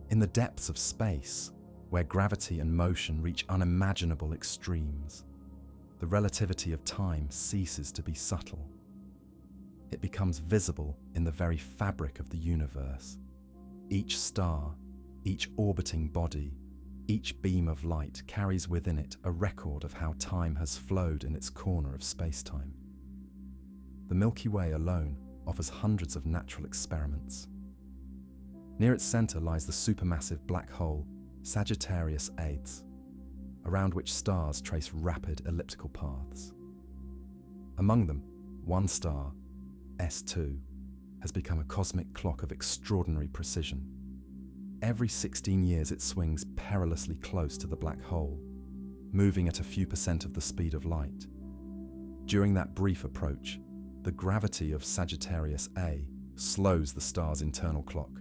In the depths of space, where gravity and motion reach unimaginable extremes, the relativity of time ceases to be subtle. It becomes visible in the very fabric of the universe. Each star, each orbiting body, each beam of light carries within it a record of how time has flowed in its corner of space-time. The Milky Way alone offers hundreds of natural experiments. Near its center lies the supermassive black hole Sagittarius A, around which stars trace rapid elliptical paths. Among them, one star, S2, has become a cosmic clock of extraordinary precision. Every 16 years it swings perilously close to the black hole, moving at a few % of the speed of light. During that brief approach, the gravity of Sagittarius A slows the star's internal clock,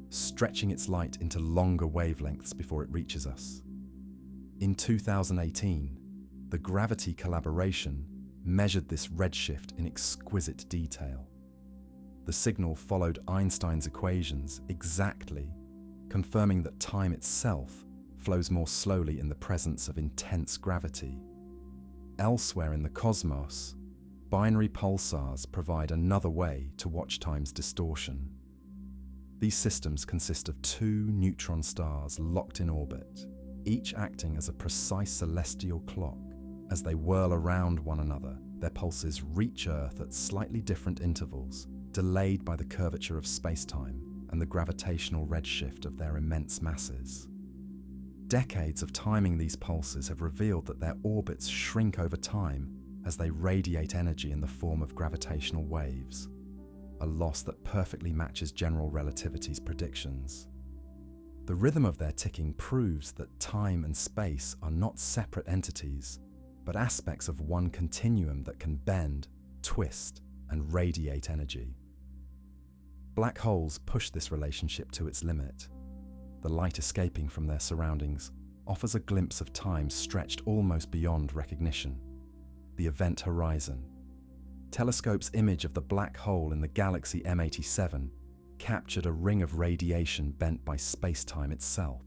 stretching its light into longer wavelengths before it reaches us. In 2018, the gravity collaboration measured this redshift in exquisite detail. The signal followed Einstein's equations exactly, confirming that time itself flows more slowly in the presence of intense gravity. Elsewhere in the cosmos, binary pulsars provide another way to watch time's distortion. These systems consist of two neutron stars locked in orbit, each acting as a precise celestial clock. As they whirl around one another, their pulses reach Earth at slightly different intervals, delayed by the curvature of spacetime and the gravitational redshift of their immense masses. Decades of timing these pulses have revealed that their orbits shrink over time as they radiate energy in the form of gravitational waves, a loss that perfectly matches general relativity's predictions. The rhythm of their ticking proves that time and space are not separate entities, but aspects of one continuum that can bend, twist, and radiate energy. Black holes push this relationship to its limit. The light escaping from their surroundings offers a glimpse of time stretched almost beyond recognition. The event horizon. Telescope's image of the black hole in the galaxy M87 captured a ring of radiation bent by spacetime itself.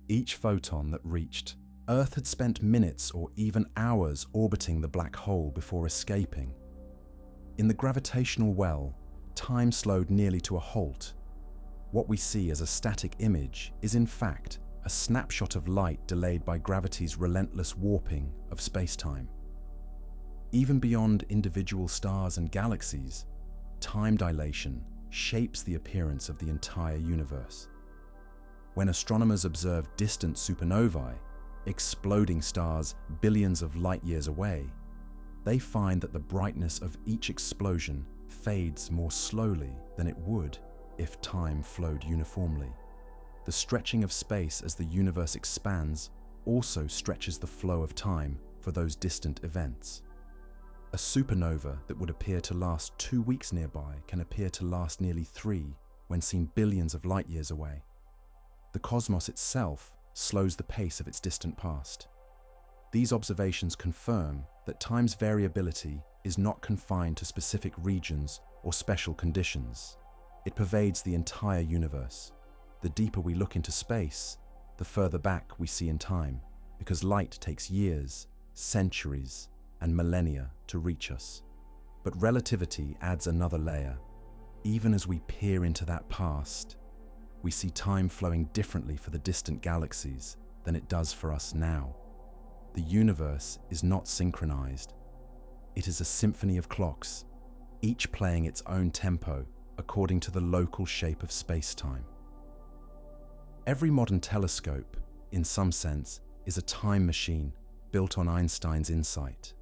Each photon that reached Earth had spent minutes or even hours orbiting the black hole before escaping. In the gravitational well, time slowed nearly to a halt. What we see as a static image is in fact a snapshot of light delayed by gravity's relentless warping of spacetime. Even beyond individual stars and galaxies, time dilation shapes the appearance of the entire universe. When astronomers observe distant supernovae, exploding stars billions of light years away, they find that the brightness of each explosion fades more slowly than it would if time flowed uniformly. The stretching of space as the universe expands also stretches the flow of time for those distant events. A supernova that would appear to last 2 weeks nearby can appear to last nearly 3 when seen billions of light years away. The cosmos itself slows the pace of its distant past. These observations confirm that time's variability is not confined to specific regions or special conditions. It pervades the entire universe. The deeper we look into space, the further back we see in time, because light takes years, centuries, and millennia to reach us. But relativity adds another layer. Even as we peer into that past, we see time flowing differently for the distant galaxies than it does for us now. The universe is not synchronized. It is a symphony of clocks, each playing its own tempo according to the local shape of space-time. Every modern telescope, in some sense, is a time machine built on Einstein's insight.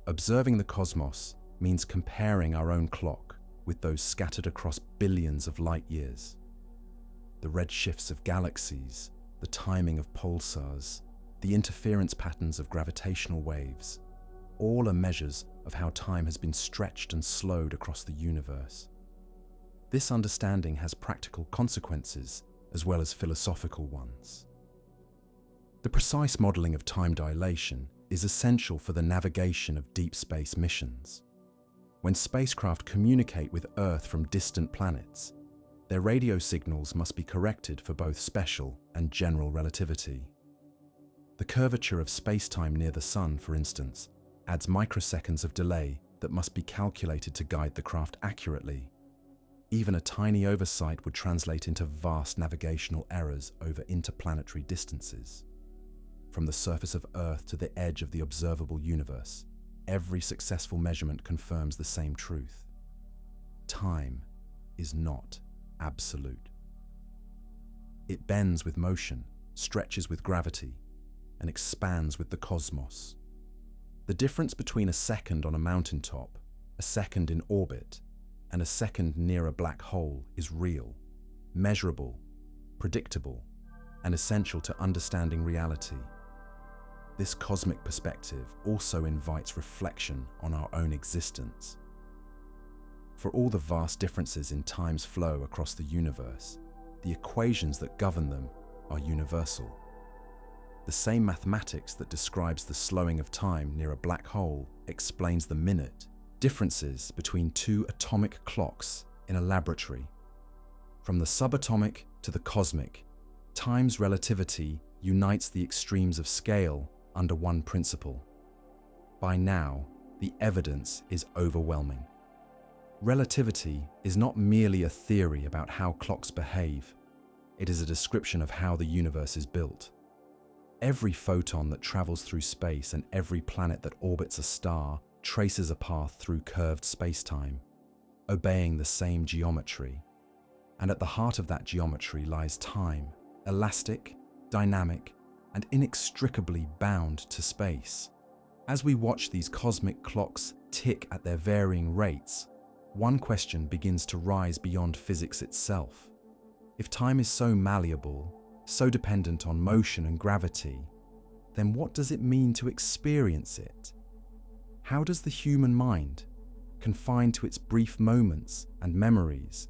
Observing the cosmos means comparing our own clock with those scattered across billions of light years. The red shifts of galaxies, the timing of pulsars, the interference patterns of gravitational waves, all are measures of how time has been stretched and slowed across the universe. This understanding has practical consequences as well as philosophical ones. The precise modeling of time dilation is essential for the navigation of deep space missions. When spacecraft communicate with Earth from distant planets, their radio signals must be corrected for both special and general relativity. The curvature of spacetime near the Sun, for instance, adds microseconds of delay that must be calculated to guide the craft accurately. Even a tiny oversight would translate into vast navigational errors over interplanetary distances. From the surface of Earth to the edge of the observable universe, every successful measurement confirms the same truth. Time is not absolute. It bends with motion, stretches with gravity, and expands with the cosmos. The difference between a second on a mountaintop, a second in orbit, and a second near a black hole is real, measurable, predictable, and essential to understanding reality. This cosmic perspective also invites reflection on our own existence. For all the vast differences in time's flow across the universe, the equations that govern them are universal. The same mathematics that describes the slowing of time near a black hole explains the minute differences between two atomic clocks in a laboratory. From the subatomic to the cosmic, time's relativity unites the extremes of scale under one principle. By now, the evidence is overwhelming. Relativity is not merely a theory about how clocks behave. It is a description of how the universe is built. Every photon that travels through space and every planet that orbits a star traces a path through curved spacetime, obeying the same geometry. And at the heart of that geometry lies time, elastic, dynamic, and inextricably bound to space. As we watch these cosmic clocks tick at their varying rates, one question begins to rise beyond physics itself. If time is so malleable, so dependent on motion and gravity, then what does it mean to experience it? How does the human mind, confined to its brief moments and memories,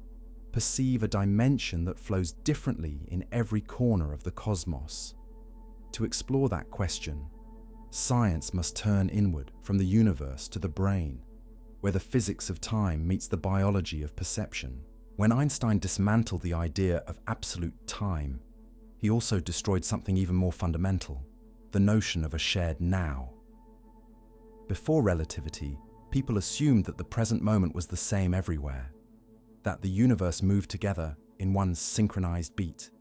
perceive a dimension that flows differently in every corner of the cosmos. To explore that question, science must turn inward from the universe to the brain, where the physics of time meets the biology of perception. When Einstein dismantled the idea of absolute time, he also destroyed something even more fundamental, the notion of a shared now. Before relativity, people assumed that the present moment was the same everywhere, that the universe moved together in one synchronized beat.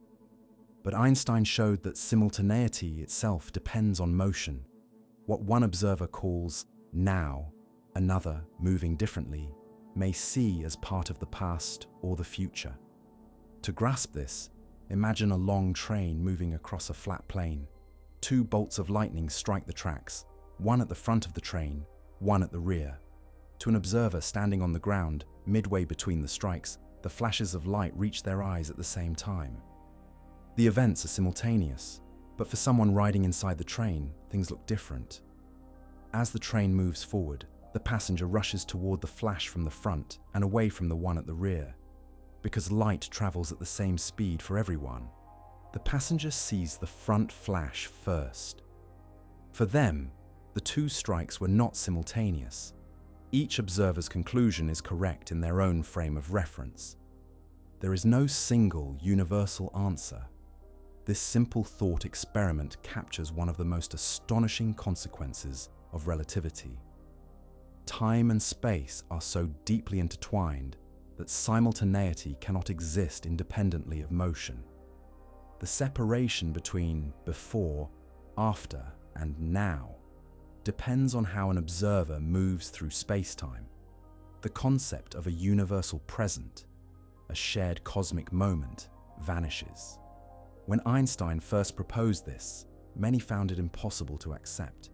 But Einstein showed that simultaneity itself depends on motion. What one observer calls now, another, moving differently, may see as part of the past or the future. To grasp this, imagine a long train moving across a flat plain. Two bolts of lightning strike the tracks, one at the front of the train, one at the rear. To an observer standing on the ground, midway between the strikes, the flashes of light reach their eyes at the same time. The events are simultaneous, but for someone riding inside the train, things look different. As the train moves forward, the passenger rushes toward the flash from the front and away from the one at the rear. Because light travels at the same speed for everyone, the passenger sees the front flash first. For them, the two strikes were not simultaneous. Each observer's conclusion is correct in their own frame of reference. There is no single universal answer. This simple thought experiment captures one of the most astonishing consequences of relativity. Time and space are so deeply intertwined that simultaneity cannot exist independently of motion. The separation between before, after, and now depends on how an observer moves through spacetime. The concept of a universal present, a shared cosmic moment, vanishes. When Einstein first proposed this, many found it impossible to accept.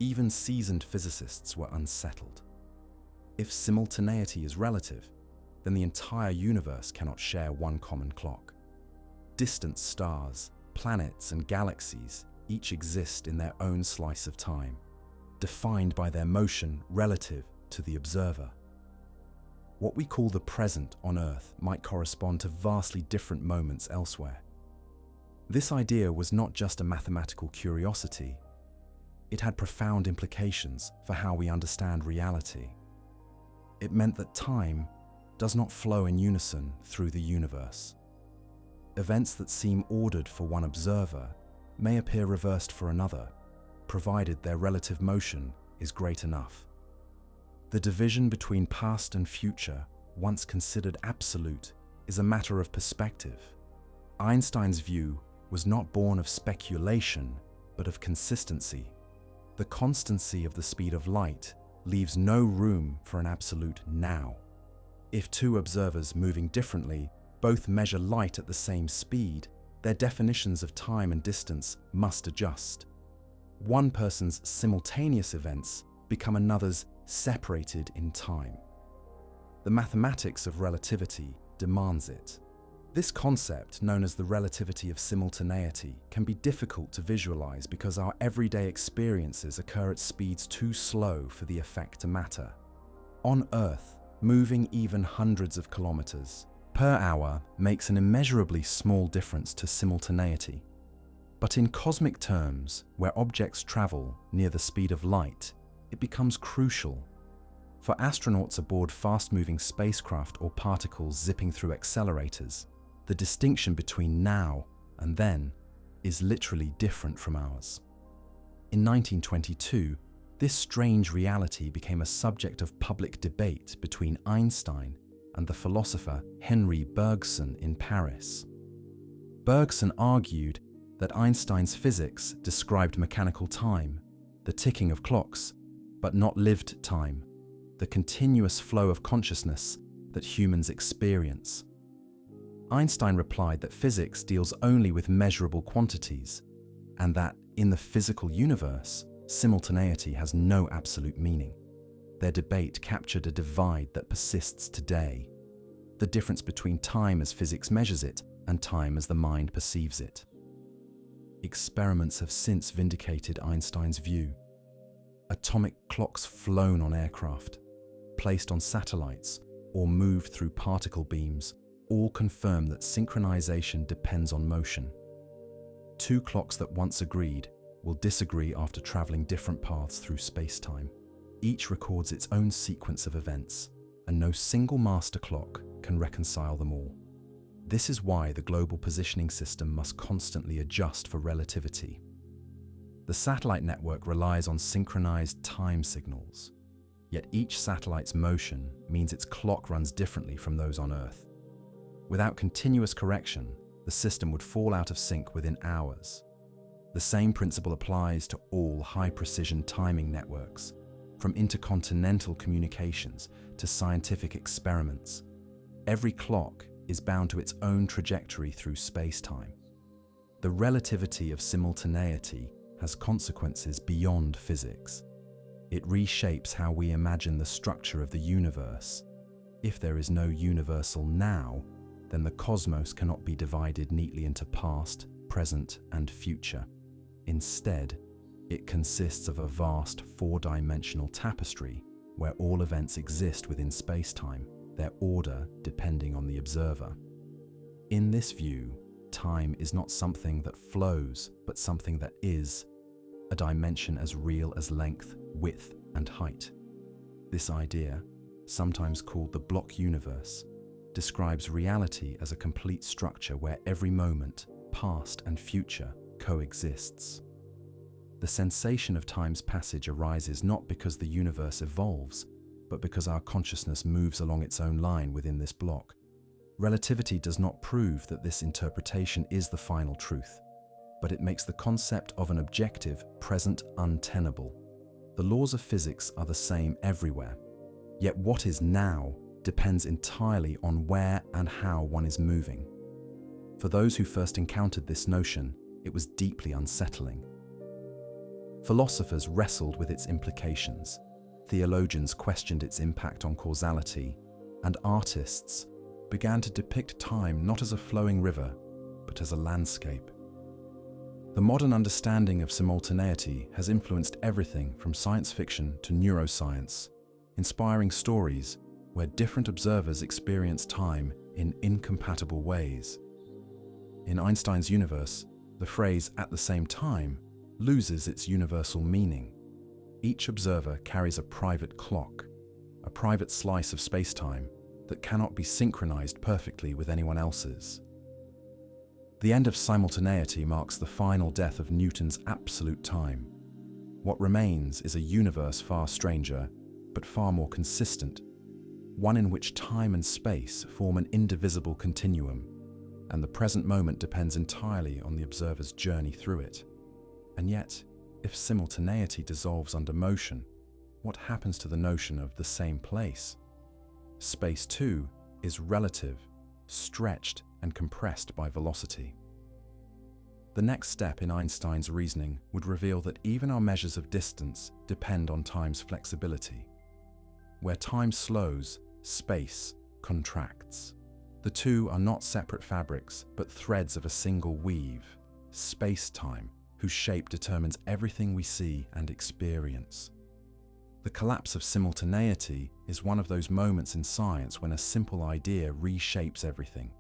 Even seasoned physicists were unsettled. If simultaneity is relative, then the entire universe cannot share one common clock. Distant stars, planets, and galaxies each exist in their own slice of time, defined by their motion relative to the observer. What we call the present on Earth might correspond to vastly different moments elsewhere. This idea was not just a mathematical curiosity. It had profound implications for how we understand reality. It meant that time does not flow in unison through the universe. Events that seem ordered for one observer may appear reversed for another, provided their relative motion is great enough. The division between past and future, once considered absolute, is a matter of perspective. Einstein's view was not born of speculation, but of consistency. The constancy of the speed of light leaves no room for an absolute now. If two observers moving differently both measure light at the same speed, their definitions of time and distance must adjust. One person's simultaneous events become another's separated in time. The mathematics of relativity demands it. This concept, known as the relativity of simultaneity, can be difficult to visualize because our everyday experiences occur at speeds too slow for the effect to matter. On Earth, moving even hundreds of kilometers per hour makes an immeasurably small difference to simultaneity. But in cosmic terms, where objects travel near the speed of light, it becomes crucial. For astronauts aboard fast-moving spacecraft or particles zipping through accelerators, the distinction between now and then is literally different from ours. In 1922, this strange reality became a subject of public debate between Einstein and the philosopher Henri Bergson in Paris. Bergson argued that Einstein's physics described mechanical time, the ticking of clocks, but not lived time, the continuous flow of consciousness that humans experience. Einstein replied that physics deals only with measurable quantities, and that, in the physical universe, simultaneity has no absolute meaning. Their debate captured a divide that persists today: the difference between time as physics measures it and time as the mind perceives it. Experiments have since vindicated Einstein's view. Atomic clocks flown on aircraft, placed on satellites, or moved through particle beams all confirm that synchronization depends on motion. Two clocks that once agreed will disagree after traveling different paths through space-time. Each records its own sequence of events, and no single master clock can reconcile them all. This is why the global positioning system must constantly adjust for relativity. The satellite network relies on synchronized time signals, yet each satellite's motion means its clock runs differently from those on Earth. Without continuous correction, the system would fall out of sync within hours. The same principle applies to all high-precision timing networks, from intercontinental communications to scientific experiments. Every clock is bound to its own trajectory through space-time. The relativity of simultaneity has consequences beyond physics. It reshapes how we imagine the structure of the universe. If there is no universal now, then the cosmos cannot be divided neatly into past, present, and future. Instead, it consists of a vast four-dimensional tapestry where all events exist within space-time, their order depending on the observer. In this view, time is not something that flows, but something that is, a dimension as real as length, width, and height. This idea, sometimes called the block universe, describes reality as a complete structure where every moment, past and future, coexists. The sensation of time's passage arises not because the universe evolves, but because our consciousness moves along its own line within this block. Relativity does not prove that this interpretation is the final truth, but it makes the concept of an objective present untenable. The laws of physics are the same everywhere, yet what is now depends entirely on where and how one is moving. For those who first encountered this notion, it was deeply unsettling. Philosophers wrestled with its implications, theologians questioned its impact on causality, and artists began to depict time not as a flowing river, but as a landscape. The modern understanding of simultaneity has influenced everything from science fiction to neuroscience, inspiring stories where different observers experience time in incompatible ways. In Einstein's universe, the phrase "at the same time" loses its universal meaning. Each observer carries a private clock, a private slice of space-time that cannot be synchronized perfectly with anyone else's. The end of simultaneity marks the final death of Newton's absolute time. What remains is a universe far stranger, but far more consistent, one in which time and space form an indivisible continuum, and the present moment depends entirely on the observer's journey through it. And yet, if simultaneity dissolves under motion, what happens to the notion of the same place? Space, too, is relative, stretched and compressed by velocity. The next step in Einstein's reasoning would reveal that even our measures of distance depend on time's flexibility. Where time slows, space contracts. The two are not separate fabrics, but threads of a single weave, space-time, whose shape determines everything we see and experience. The collapse of simultaneity is one of those moments in science when a simple idea reshapes everything.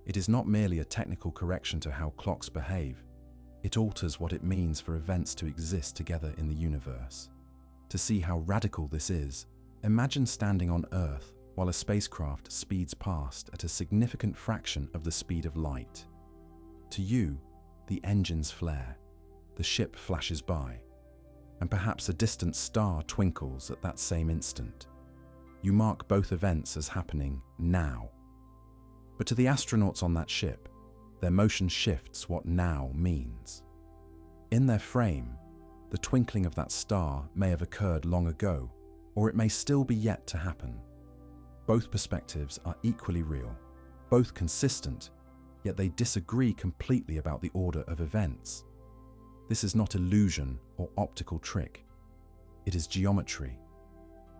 It is not merely a technical correction to how clocks behave. It alters what it means for events to exist together in the universe. To see how radical this is, imagine standing on Earth while a spacecraft speeds past at a significant fraction of the speed of light. To you, the engines flare, the ship flashes by, and perhaps a distant star twinkles at that same instant. You mark both events as happening now. But to the astronauts on that ship, their motion shifts what now means. In their frame, the twinkling of that star may have occurred long ago, or it may still be yet to happen. Both perspectives are equally real, both consistent, yet they disagree completely about the order of events. This is not illusion or optical trick. It is geometry.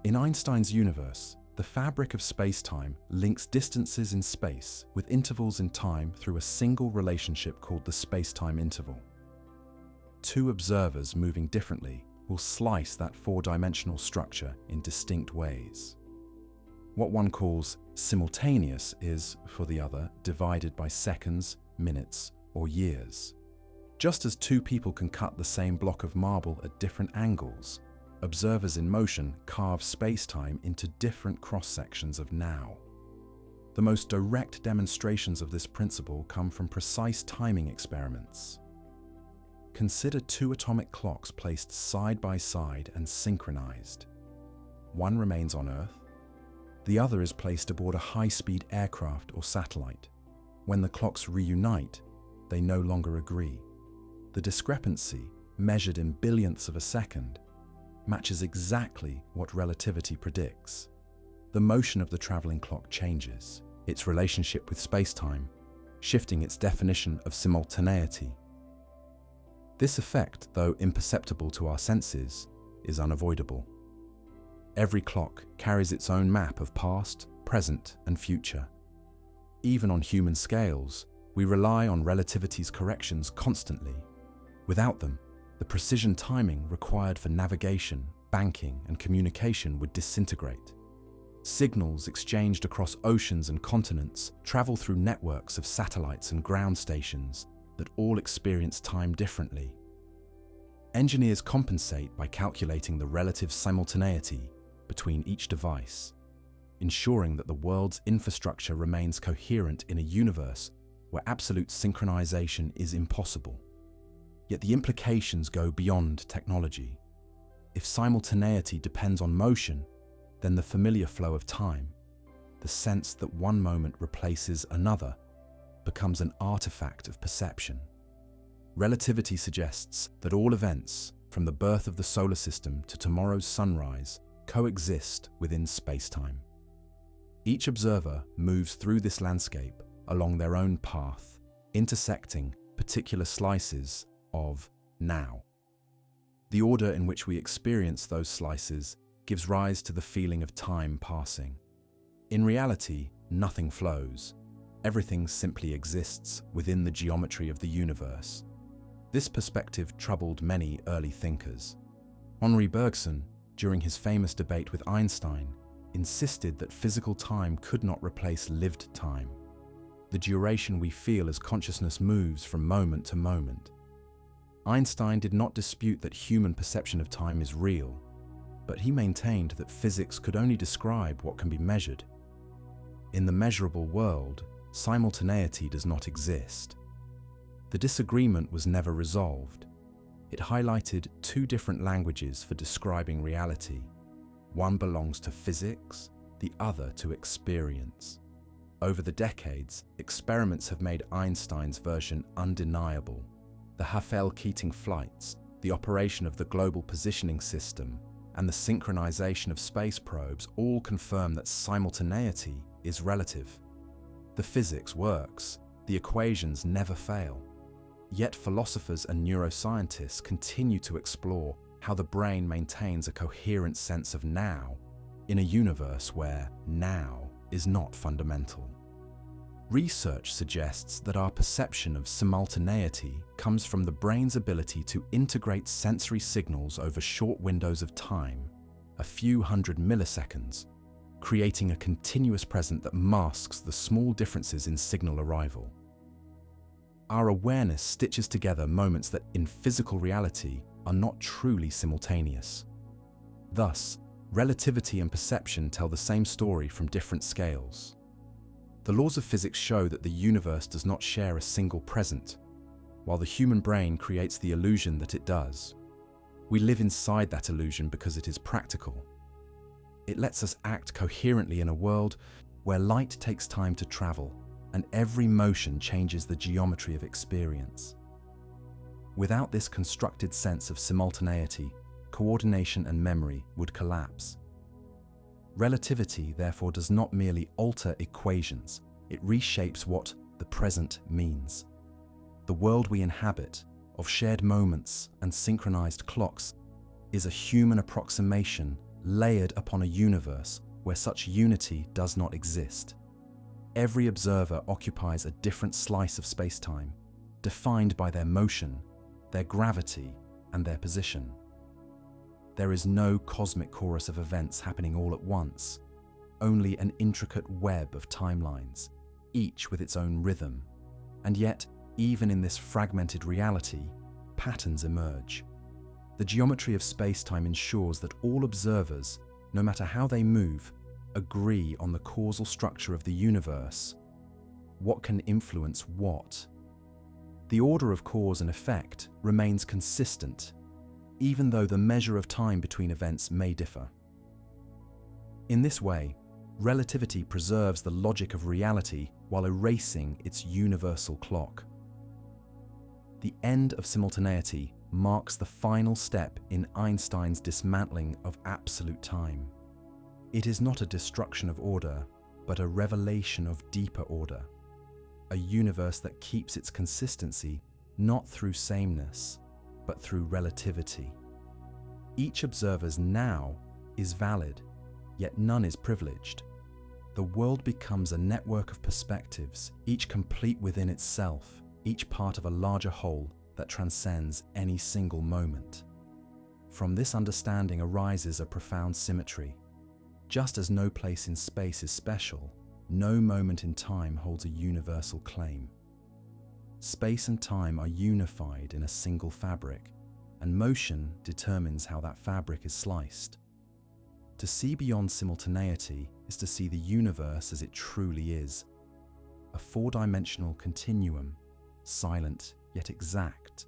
In Einstein's universe, the fabric of space-time links distances in space with intervals in time through a single relationship called the space-time interval. Two observers moving differently will slice that four-dimensional structure in distinct ways. What one calls simultaneous is, for the other, divided by seconds, minutes, or years. Just as two people can cut the same block of marble at different angles, observers in motion carve spacetime into different cross-sections of now. The most direct demonstrations of this principle come from precise timing experiments. Consider two atomic clocks placed side by side and synchronized. One remains on Earth, the other is placed aboard a high-speed aircraft or satellite. When the clocks reunite, they no longer agree. The discrepancy, measured in billionths of a second, matches exactly what relativity predicts. The motion of the traveling clock changes its relationship with spacetime, shifting its definition of simultaneity. This effect, though imperceptible to our senses, is unavoidable. Every clock carries its own map of past, present, and future. Even on human scales, we rely on relativity's corrections constantly. Without them, the precision timing required for navigation, banking, and communication would disintegrate. Signals exchanged across oceans and continents travel through networks of satellites and ground stations that all experience time differently. Engineers compensate by calculating the relative simultaneity between each device, ensuring that the world's infrastructure remains coherent in a universe where absolute synchronization is impossible. Yet the implications go beyond technology. If simultaneity depends on motion, then the familiar flow of time, the sense that one moment replaces another, becomes an artifact of perception. Relativity suggests that all events, from the birth of the solar system to tomorrow's sunrise, coexist within spacetime. Each observer moves through this landscape along their own path, intersecting particular slices of now. The order in which we experience those slices gives rise to the feeling of time passing. In reality, nothing flows. Everything simply exists within the geometry of the universe. This perspective troubled many early thinkers. Henri Bergson, during his famous debate with Einstein, insisted that physical time could not replace lived time, the duration we feel as consciousness moves from moment to moment. Einstein did not dispute that human perception of time is real, but he maintained that physics could only describe what can be measured. In the measurable world, simultaneity does not exist. The disagreement was never resolved. It highlighted two different languages for describing reality. One belongs to physics, the other to experience. Over the decades, experiments have made Einstein's version undeniable. The Hafele Keating flights, the operation of the global positioning system, and the synchronization of space probes all confirm that simultaneity is relative. The physics works, the equations never fail. Yet philosophers and neuroscientists continue to explore how the brain maintains a coherent sense of now in a universe where now is not fundamental. Research suggests that our perception of simultaneity comes from the brain's ability to integrate sensory signals over short windows of time, a few hundred milliseconds, creating a continuous present that masks the small differences in signal arrival. Our awareness stitches together moments that, in physical reality, are not truly simultaneous. Thus, relativity and perception tell the same story from different scales. The laws of physics show that the universe does not share a single present, while the human brain creates the illusion that it does. We live inside that illusion because it is practical. It lets us act coherently in a world where light takes time to travel, and every motion changes the geometry of experience. Without this constructed sense of simultaneity, coordination and memory would collapse. Relativity, therefore, does not merely alter equations, it reshapes what the present means. The world we inhabit, of shared moments and synchronized clocks, is a human approximation layered upon a universe where such unity does not exist. Every observer occupies a different slice of space-time, defined by their motion, their gravity, and their position. There is no cosmic chorus of events happening all at once, only an intricate web of timelines, each with its own rhythm. And yet, even in this fragmented reality, patterns emerge. The geometry of space-time ensures that all observers, no matter how they move, agree on the causal structure of the universe. What can influence what? The order of cause and effect remains consistent, even though the measure of time between events may differ. In this way, relativity preserves the logic of reality while erasing its universal clock. The end of simultaneity marks the final step in Einstein's dismantling of absolute time. It is not a destruction of order, but a revelation of deeper order, a universe that keeps its consistency not through sameness, but through relativity. Each observer's now is valid, yet none is privileged. The world becomes a network of perspectives, each complete within itself, each part of a larger whole that transcends any single moment. From this understanding arises a profound symmetry. Just as no place in space is special, no moment in time holds a universal claim. Space and time are unified in a single fabric, and motion determines how that fabric is sliced. To see beyond simultaneity is to see the universe as it truly is, a four-dimensional continuum, silent yet exact,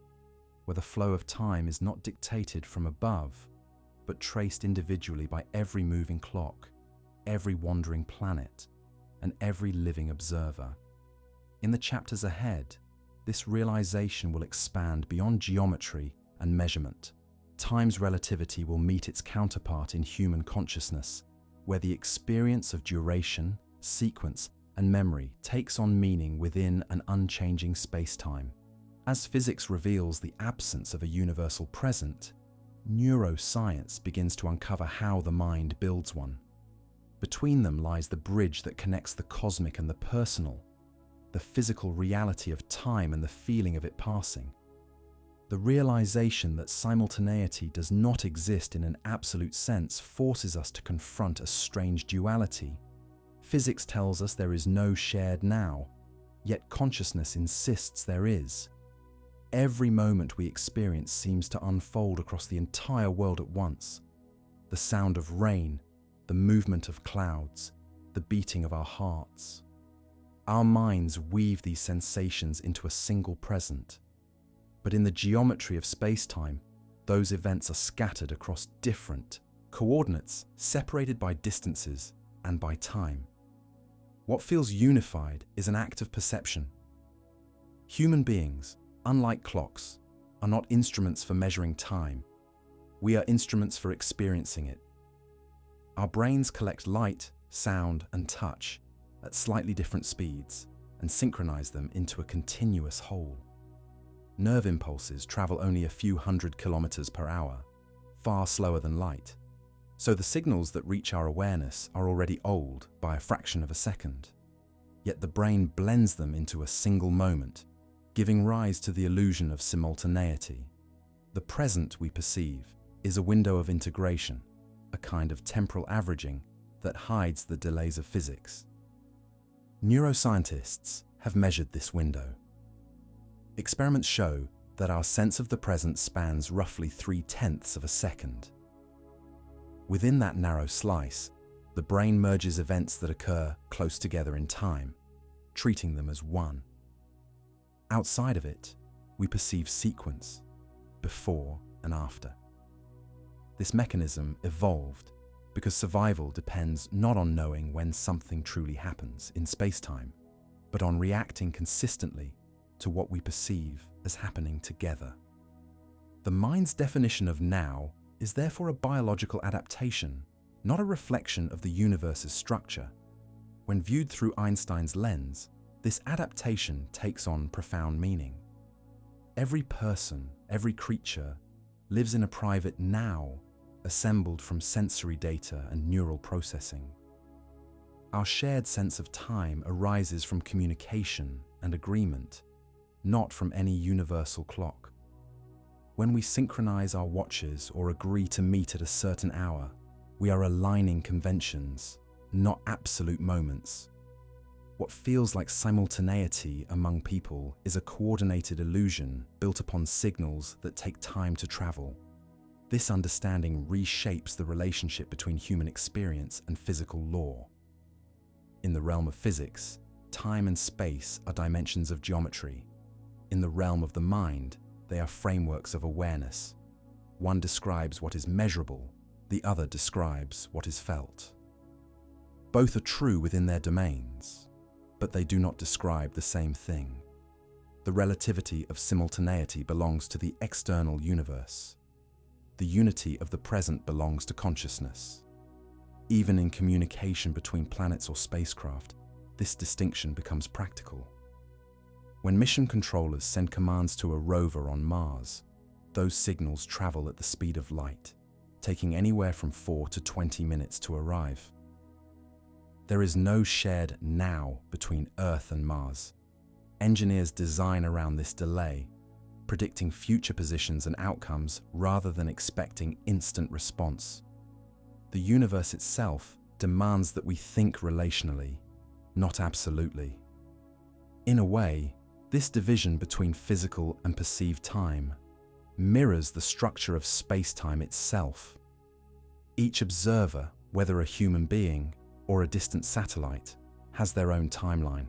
where the flow of time is not dictated from above, but traced individually by every moving clock, every wandering planet, and every living observer. In the chapters ahead, this realization will expand beyond geometry and measurement. Time's relativity will meet its counterpart in human consciousness, where the experience of duration, sequence, and memory takes on meaning within an unchanging space-time. As physics reveals the absence of a universal present, neuroscience begins to uncover how the mind builds one. Between them lies the bridge that connects the cosmic and the personal, the physical reality of time and the feeling of it passing. The realization that simultaneity does not exist in an absolute sense forces us to confront a strange duality. Physics tells us there is no shared now, yet consciousness insists there is. Every moment we experience seems to unfold across the entire world at once. The sound of rain, the movement of clouds, the beating of our hearts. Our minds weave these sensations into a single present. But in the geometry of space-time, those events are scattered across different coordinates, separated by distances and by time. What feels unified is an act of perception. Human beings, unlike clocks, are not instruments for measuring time. We are instruments for experiencing it. Our brains collect light, sound, and touch at slightly different speeds and synchronize them into a continuous whole. Nerve impulses travel only a few hundred kilometers per hour, far slower than light. So the signals that reach our awareness are already old by a fraction of a second. Yet the brain blends them into a single moment, giving rise to the illusion of simultaneity. The present we perceive is a window of integration, a kind of temporal averaging that hides the delays of physics. Neuroscientists have measured this window. Experiments show that our sense of the present spans roughly 3/10 of a second. Within that narrow slice, the brain merges events that occur close together in time, treating them as one. Outside of it, we perceive sequence, before and after. This mechanism evolved because survival depends not on knowing when something truly happens in space-time, but on reacting consistently to what we perceive as happening together. The mind's definition of now is therefore a biological adaptation, not a reflection of the universe's structure. When viewed through Einstein's lens, this adaptation takes on profound meaning. Every person, every creature, lives in a private now, assembled from sensory data and neural processing. Our shared sense of time arises from communication and agreement, not from any universal clock. When we synchronize our watches or agree to meet at a certain hour, we are aligning conventions, not absolute moments. What feels like simultaneity among people is a coordinated illusion built upon signals that take time to travel. This understanding reshapes the relationship between human experience and physical law. In the realm of physics, time and space are dimensions of geometry. In the realm of the mind, they are frameworks of awareness. One describes what is measurable, the other describes what is felt. Both are true within their domains, but they do not describe the same thing. The relativity of simultaneity belongs to the external universe. The unity of the present belongs to consciousness. Even in communication between planets or spacecraft, this distinction becomes practical. When mission controllers send commands to a rover on Mars, those signals travel at the speed of light, taking anywhere from 4 to 20 minutes to arrive. There is no shared now between Earth and Mars. Engineers design around this delay, predicting future positions and outcomes rather than expecting instant response. The universe itself demands that we think relationally, not absolutely. In a way, this division between physical and perceived time mirrors the structure of space-time itself. Each observer, whether a human being or a distant satellite, has their own timeline.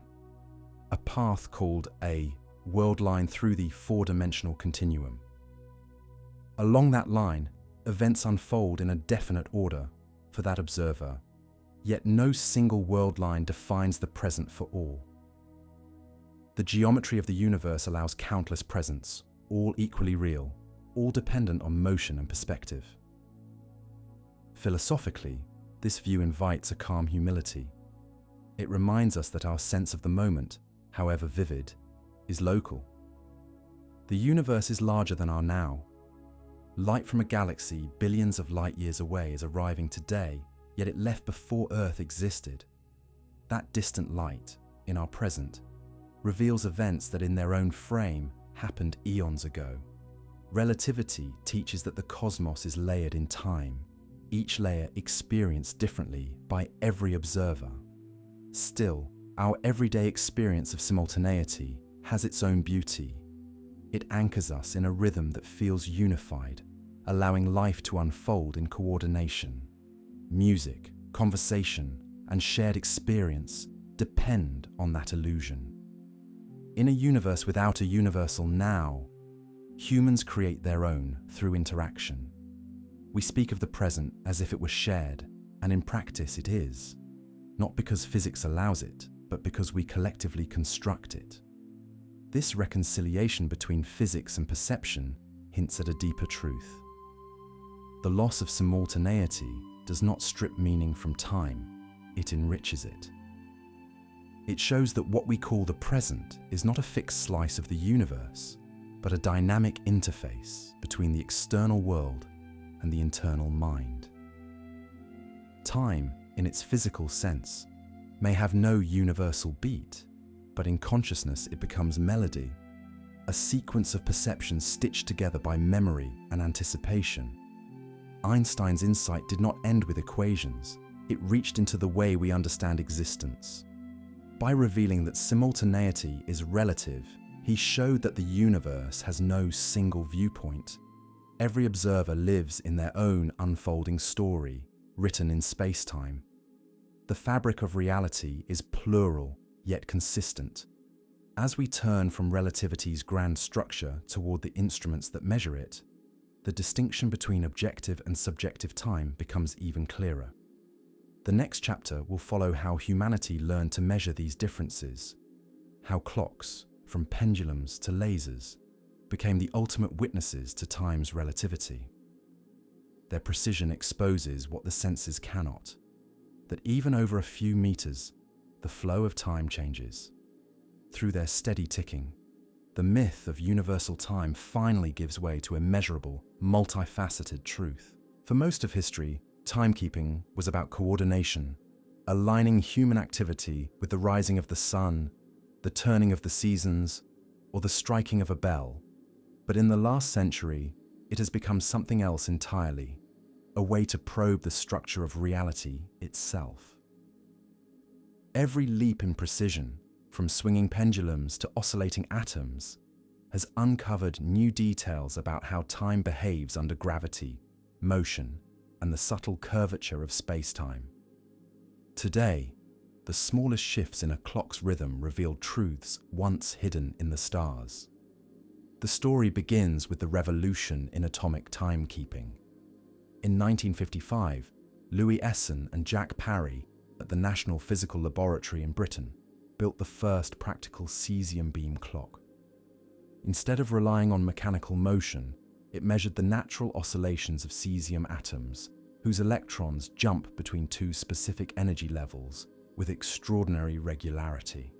A path called a world line through the four-dimensional continuum. Along that line, events unfold in a definite order for that observer, yet no single world line defines the present for all. The geometry of the universe allows countless presents, all equally real, all dependent on motion and perspective. Philosophically, this view invites a calm humility. It reminds us that our sense of the moment, however vivid, is local. The universe is larger than our now. Light from a galaxy billions of light years away is arriving today, yet it left before Earth existed. That distant light, in our present, reveals events that in their own frame happened eons ago. Relativity teaches that the cosmos is layered in time, each layer experienced differently by every observer. Still, our everyday experience of simultaneity has its own beauty. It anchors us in a rhythm that feels unified, allowing life to unfold in coordination. Music, conversation, and shared experience depend on that illusion. In a universe without a universal now, humans create their own through interaction. We speak of the present as if it were shared, and in practice it is, not because physics allows it, but because we collectively construct it. This reconciliation between physics and perception hints at a deeper truth. The loss of simultaneity does not strip meaning from time, it enriches it. It shows that what we call the present is not a fixed slice of the universe, but a dynamic interface between the external world and the internal mind. Time, in its physical sense, may have no universal beat, but in consciousness it becomes melody, a sequence of perceptions stitched together by memory and anticipation. Einstein's insight did not end with equations, it reached into the way we understand existence. By revealing that simultaneity is relative, he showed that the universe has no single viewpoint. Every observer lives in their own unfolding story, written in space-time. The fabric of reality is plural, yet consistent. As we turn from relativity's grand structure toward the instruments that measure it, the distinction between objective and subjective time becomes even clearer. The next chapter will follow how humanity learned to measure these differences, how clocks, from pendulums to lasers, became the ultimate witnesses to time's relativity. Their precision exposes what the senses cannot, that even over a few meters, the flow of time changes. Through their steady ticking, the myth of universal time finally gives way to immeasurable, multifaceted truth. For most of history, timekeeping was about coordination, aligning human activity with the rising of the sun, the turning of the seasons, or the striking of a bell. But in the last century, it has become something else entirely, a way to probe the structure of reality itself. Every leap in precision, from swinging pendulums to oscillating atoms, has uncovered new details about how time behaves under gravity, motion, and the subtle curvature of spacetime. Today, the smallest shifts in a clock's rhythm reveal truths once hidden in the stars. The story begins with the revolution in atomic timekeeping. In 1955, Louis Essen and Jack Parry at the National Physical Laboratory in Britain built the first practical cesium beam clock. Instead of relying on mechanical motion, it measured the natural oscillations of cesium atoms, whose electrons jump between two specific energy levels with extraordinary regularity.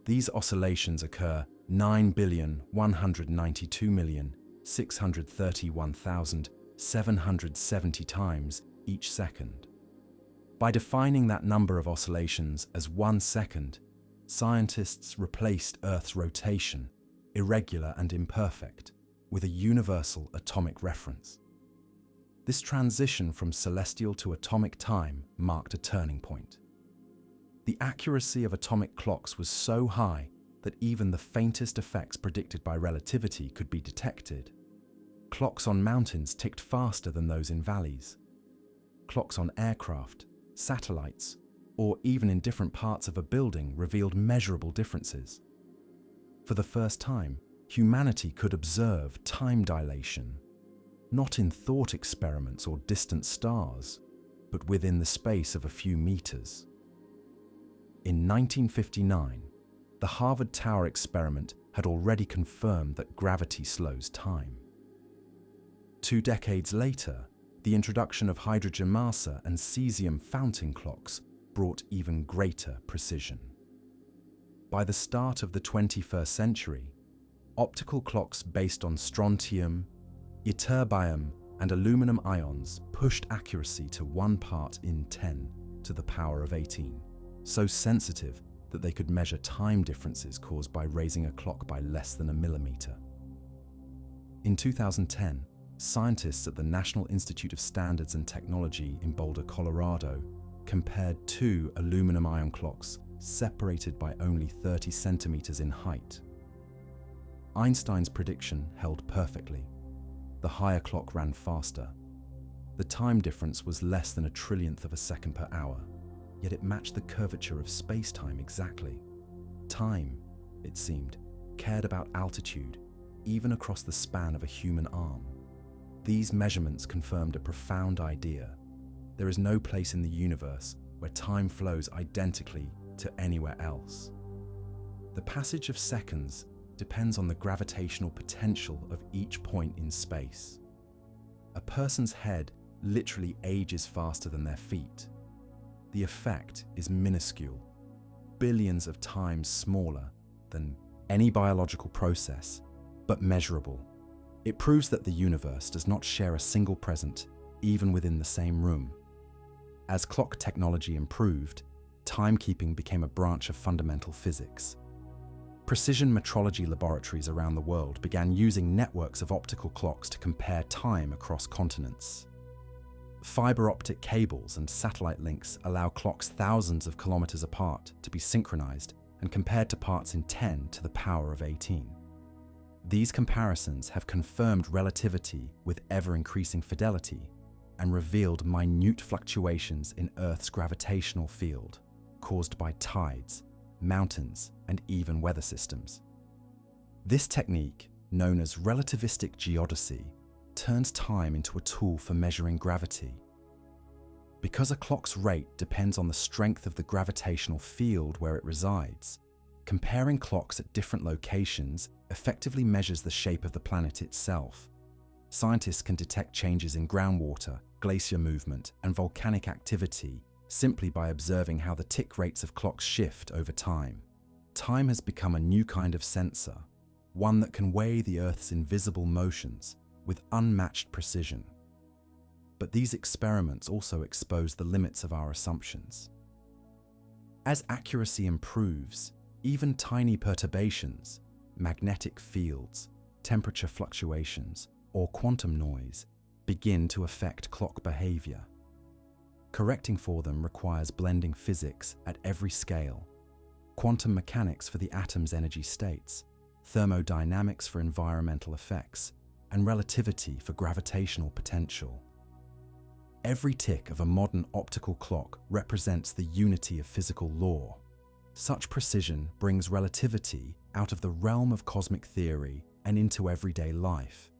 These oscillations occur 9,192,631,770 times each second. By defining that number of oscillations as 1 second, scientists replaced Earth's rotation, irregular and imperfect, with a universal atomic reference. This transition from celestial to atomic time marked a turning point. The accuracy of atomic clocks was so high that even the faintest effects predicted by relativity could be detected. Clocks on mountains ticked faster than those in valleys. Clocks on aircraft, satellites, or even in different parts of a building revealed measurable differences. For the first time, humanity could observe time dilation, not in thought experiments or distant stars, but within the space of a few meters. In 1959, the Harvard Tower experiment had already confirmed that gravity slows time. 2 decades later, the introduction of hydrogen maser and cesium fountain clocks brought even greater precision. By the start of the 21st century, optical clocks based on strontium, ytterbium, and aluminum ions pushed accuracy to 1 part in 10 to the power of 18, so sensitive that they could measure time differences caused by raising a clock by less than a millimeter. In 2010, scientists at the National Institute of Standards and Technology in Boulder, Colorado, compared 2 aluminum ion clocks separated by only 30 centimeters in height. Einstein's prediction held perfectly. The higher clock ran faster. The time difference was less than a trillionth of a second per hour, yet it matched the curvature of space-time exactly. Time, it seemed, cared about altitude, even across the span of a human arm. These measurements confirmed a profound idea. There is no place in the universe where time flows identically to anywhere else. The passage of seconds depends on the gravitational potential of each point in space. A person's head literally ages faster than their feet. The effect is minuscule, billions of times smaller than any biological process, but measurable. It proves that the universe does not share a single present, even within the same room. As clock technology improved, timekeeping became a branch of fundamental physics. Precision metrology laboratories around the world began using networks of optical clocks to compare time across continents. Fiber optic cables and satellite links allow clocks thousands of kilometers apart to be synchronized and compared to parts in 10 to the power of 18. These comparisons have confirmed relativity with ever-increasing fidelity and revealed minute fluctuations in Earth's gravitational field caused by tides, mountains, and even weather systems. This technique, known as relativistic geodesy, turns time into a tool for measuring gravity. Because a clock's rate depends on the strength of the gravitational field where it resides, comparing clocks at different locations effectively measures the shape of the planet itself. Scientists can detect changes in groundwater, glacier movement, and volcanic activity simply by observing how the tick rates of clocks shift over time. Time has become a new kind of sensor, one that can weigh the Earth's invisible motions with unmatched precision. But these experiments also expose the limits of our assumptions. As accuracy improves, even tiny perturbations, magnetic fields, temperature fluctuations, or quantum noise begin to affect clock behavior. Correcting for them requires blending physics at every scale: quantum mechanics for the atom's energy states, thermodynamics for environmental effects, and relativity for gravitational potential. Every tick of a modern optical clock represents the unity of physical law. Such precision brings relativity out of the realm of cosmic theory and into everyday life.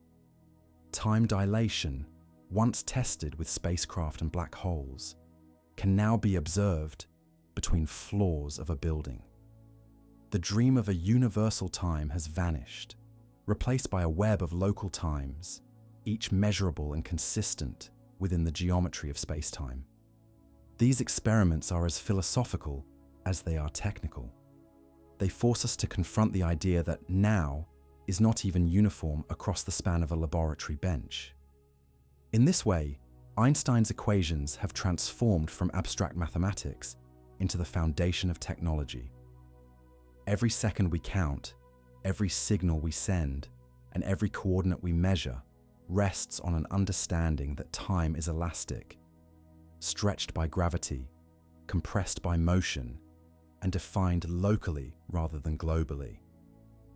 Time dilation, once tested with spacecraft and black holes, can now be observed between floors of a building. The dream of a universal time has vanished, replaced by a web of local times, each measurable and consistent within the geometry of spacetime. These experiments are as philosophical as they are technical. They force us to confront the idea that now is not even uniform across the span of a laboratory bench. In this way, Einstein's equations have transformed from abstract mathematics into the foundation of technology. Every second we count, every signal we send, and every coordinate we measure rests on an understanding that time is elastic, stretched by gravity, compressed by motion, and defined locally rather than globally.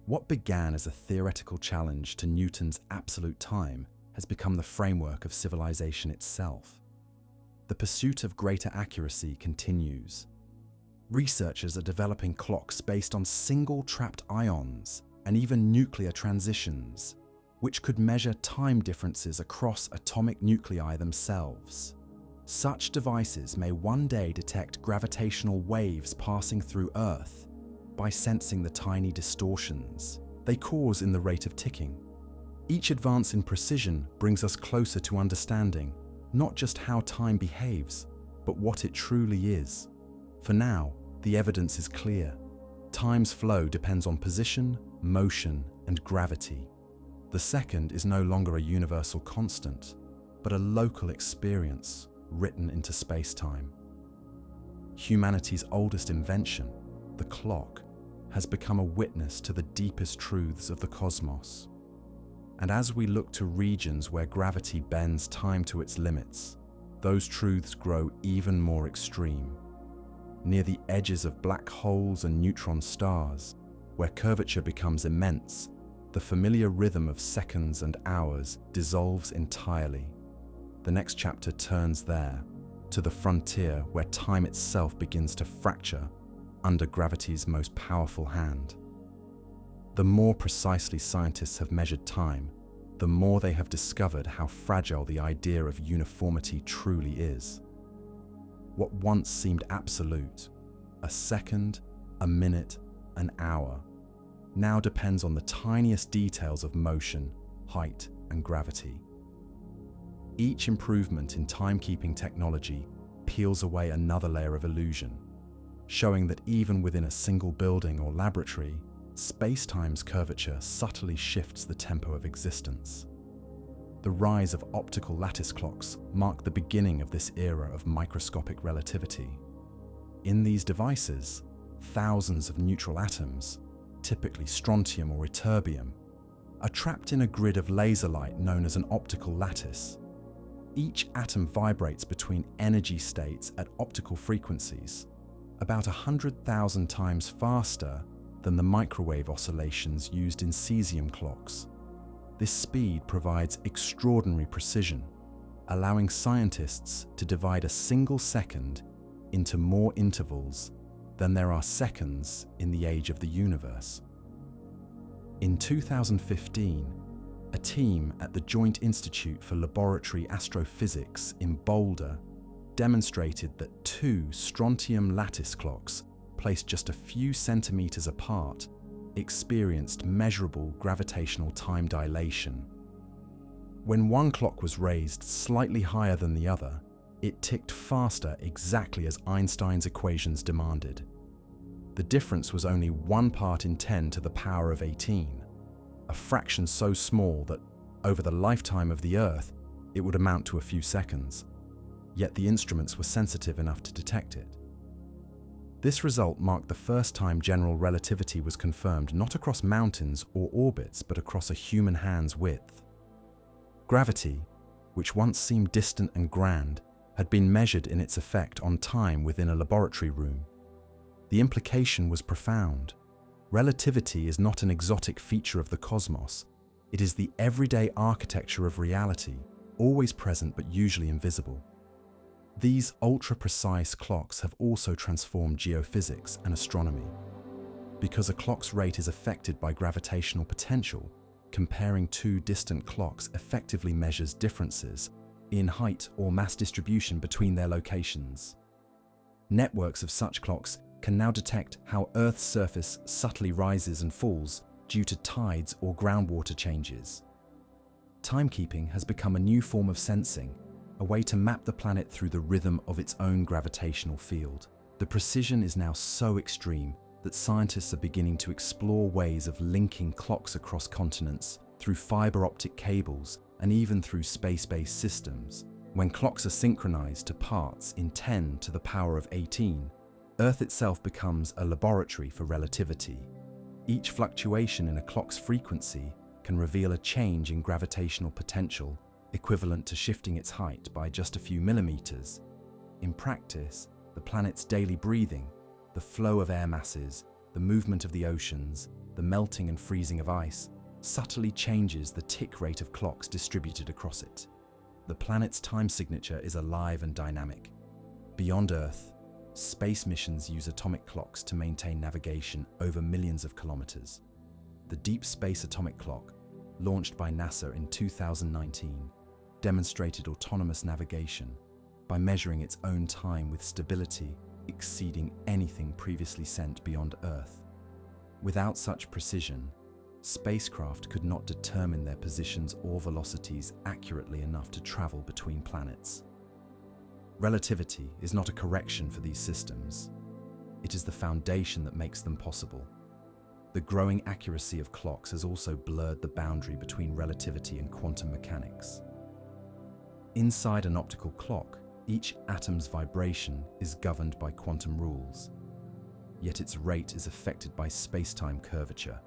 What began as a theoretical challenge to Newton's absolute time has become the framework of civilization itself. The pursuit of greater accuracy continues. Researchers are developing clocks based on single trapped ions and even nuclear transitions, which could measure time differences across atomic nuclei themselves. Such devices may one day detect gravitational waves passing through Earth by sensing the tiny distortions they cause in the rate of ticking. Each advance in precision brings us closer to understanding not just how time behaves, but what it truly is. For now, the evidence is clear. Time's flow depends on position, motion, and gravity. The second is no longer a universal constant, but a local experience written into space-time. Humanity's oldest invention, the clock, has become a witness to the deepest truths of the cosmos. And as we look to regions where gravity bends time to its limits, those truths grow even more extreme. Near the edges of black holes and neutron stars, where curvature becomes immense, the familiar rhythm of seconds and hours dissolves entirely. The next chapter turns there, to the frontier where time itself begins to fracture under gravity's most powerful hand. The more precisely scientists have measured time, the more they have discovered how fragile the idea of uniformity truly is. What once seemed absolute, a second, a minute, an hour, now depends on the tiniest details of motion, height, and gravity. Each improvement in timekeeping technology peels away another layer of illusion, showing that even within a single building or laboratory, space-time's curvature subtly shifts the tempo of existence. The rise of optical lattice clocks marked the beginning of this era of microscopic relativity. In these devices, thousands of neutral atoms, typically strontium or ytterbium, are trapped in a grid of laser light known as an optical lattice. Each atom vibrates between energy states at optical frequencies, about 100,000 times faster than the microwave oscillations used in cesium clocks. This speed provides extraordinary precision, allowing scientists to divide a single second into more intervals than there are seconds in the age of the universe. In 2015, a team at the Joint Institute for Laboratory Astrophysics in Boulder demonstrated that two strontium lattice clocks placed just a few centimeters apart experienced measurable gravitational time dilation. When one clock was raised slightly higher than the other, it ticked faster exactly as Einstein's equations demanded. The difference was only 1 part in 10 to the power of 18, a fraction so small that, over the lifetime of the Earth, it would amount to a few seconds. Yet the instruments were sensitive enough to detect it. This result marked the first time general relativity was confirmed not across mountains or orbits, but across a human hand's width. Gravity, which once seemed distant and grand, had been measured in its effect on time within a laboratory room. The implication was profound. Relativity is not an exotic feature of the cosmos. It is the everyday architecture of reality, always present but usually invisible. These ultra-precise clocks have also transformed geophysics and astronomy. Because a clock's rate is affected by gravitational potential, comparing two distant clocks effectively measures differences in height or mass distribution between their locations. Networks of such clocks can now detect how Earth's surface subtly rises and falls due to tides or groundwater changes. Timekeeping has become a new form of sensing, a way to map the planet through the rhythm of its own gravitational field. The precision is now so extreme that scientists are beginning to explore ways of linking clocks across continents through fiber optic cables and even through space-based systems. When clocks are synchronized to parts in 10 to the power of 18, Earth itself becomes a laboratory for relativity. Each fluctuation in a clock's frequency can reveal a change in gravitational potential equivalent to shifting its height by just a few millimeters. In practice, the planet's daily breathing, the flow of air masses, the movement of the oceans, the melting and freezing of ice, subtly changes the tick rate of clocks distributed across it. The planet's time signature is alive and dynamic. Beyond Earth, space missions use atomic clocks to maintain navigation over millions of kilometers. The Deep Space Atomic Clock, launched by NASA in 2019, demonstrated autonomous navigation by measuring its own time with stability exceeding anything previously sent beyond Earth. Without such precision, spacecraft could not determine their positions or velocities accurately enough to travel between planets. Relativity is not a correction for these systems. It is the foundation that makes them possible. The growing accuracy of clocks has also blurred the boundary between relativity and quantum mechanics. Inside an optical clock, each atom's vibration is governed by quantum rules, yet its rate is affected by spacetime curvature.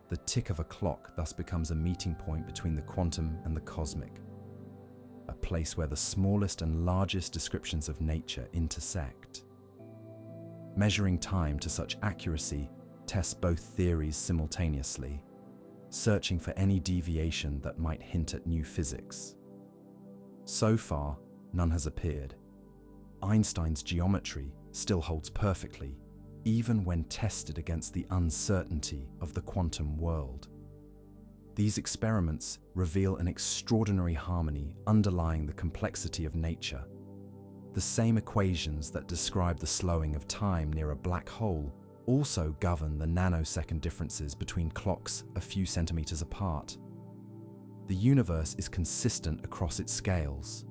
The tick of a clock thus becomes a meeting point between the quantum and the cosmic, a place where the smallest and largest descriptions of nature intersect. Measuring time to such accuracy tests both theories simultaneously, searching for any deviation that might hint at new physics. So far, none has appeared. Einstein's geometry still holds perfectly, even when tested against the uncertainty of the quantum world. These experiments reveal an extraordinary harmony underlying the complexity of nature. The same equations that describe the slowing of time near a black hole also govern the nanosecond differences between clocks a few centimeters apart. The universe is consistent across its scales.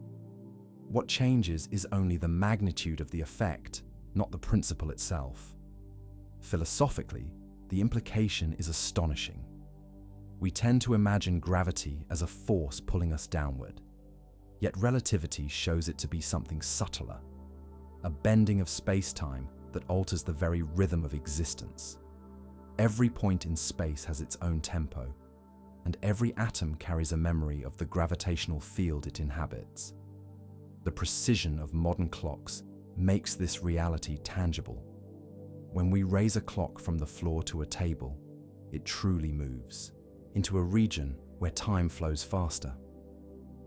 What changes is only the magnitude of the effect, not the principle itself. Philosophically, the implication is astonishing. We tend to imagine gravity as a force pulling us downward, yet relativity shows it to be something subtler, a bending of space-time that alters the very rhythm of existence. Every point in space has its own tempo, and every atom carries a memory of the gravitational field it inhabits. The precision of modern clocks makes this reality tangible. When we raise a clock from the floor to a table, it truly moves into a region where time flows faster.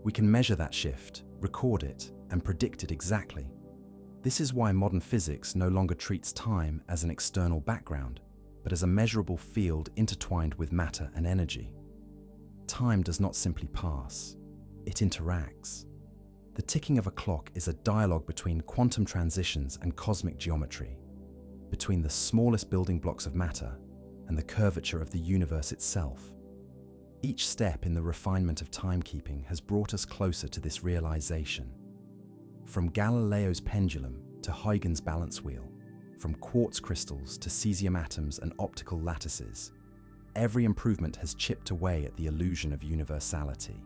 We can measure that shift, record it, and predict it exactly. This is why modern physics no longer treats time as an external background, but as a measurable field intertwined with matter and energy. Time does not simply pass, it interacts. The ticking of a clock is a dialogue between quantum transitions and cosmic geometry, between the smallest building blocks of matter and the curvature of the universe itself. Each step in the refinement of timekeeping has brought us closer to this realization. From Galileo's pendulum to Huygens' balance wheel, from quartz crystals to cesium atoms and optical lattices, every improvement has chipped away at the illusion of universality.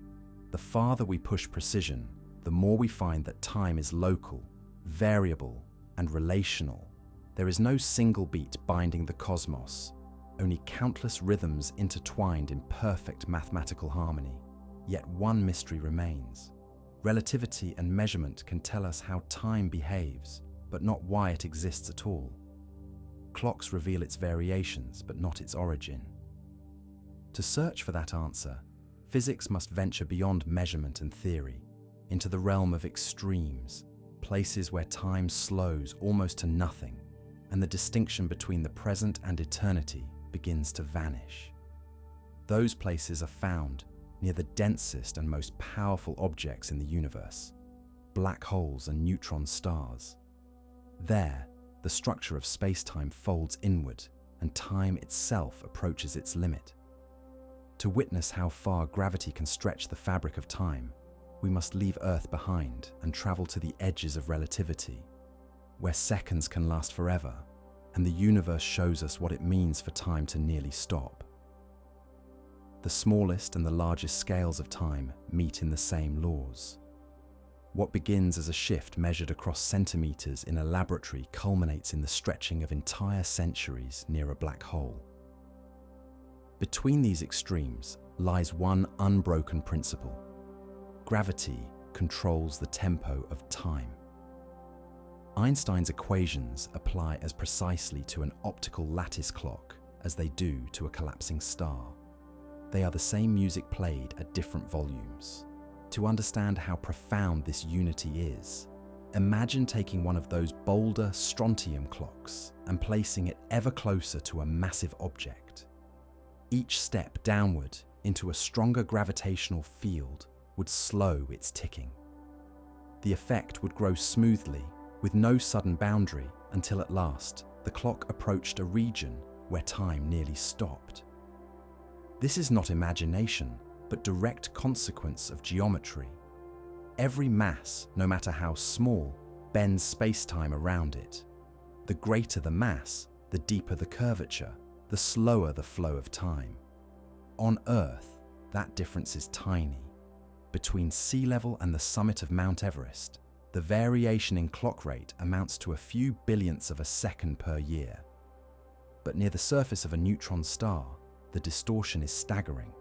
The farther we push precision, the more we find that time is local, variable, and relational. There is no single beat binding the cosmos, only countless rhythms intertwined in perfect mathematical harmony. Yet one mystery remains. Relativity and measurement can tell us how time behaves, but not why it exists at all. Clocks reveal its variations, but not its origin. To search for that answer, physics must venture beyond measurement and theory, into the realm of extremes, places where time slows almost to nothing, and the distinction between the present and eternity begins to vanish. Those places are found near the densest and most powerful objects in the universe, black holes and neutron stars. There, the structure of space-time folds inward, and time itself approaches its limit. To witness how far gravity can stretch the fabric of time, we must leave Earth behind and travel to the edges of relativity, where seconds can last forever, and the universe shows us what it means for time to nearly stop. The smallest and the largest scales of time meet in the same laws. What begins as a shift measured across centimeters in a laboratory culminates in the stretching of entire centuries near a black hole. Between these extremes lies one unbroken principle. Gravity controls the tempo of time. Einstein's equations apply as precisely to an optical lattice clock as they do to a collapsing star. They are the same music played at different volumes. To understand how profound this unity is, imagine taking one of those bolder strontium clocks and placing it ever closer to a massive object. Each step downward into a stronger gravitational field would slow its ticking. The effect would grow smoothly, with no sudden boundary, until at last the clock approached a region where time nearly stopped. This is not imagination, but direct consequence of geometry. Every mass, no matter how small, bends space-time around it. The greater the mass, the deeper the curvature, the slower the flow of time. On Earth, that difference is tiny. Between sea level and the summit of Mount Everest, the variation in clock rate amounts to a few billionths of a second per year. But near the surface of a neutron star, the distortion is staggering.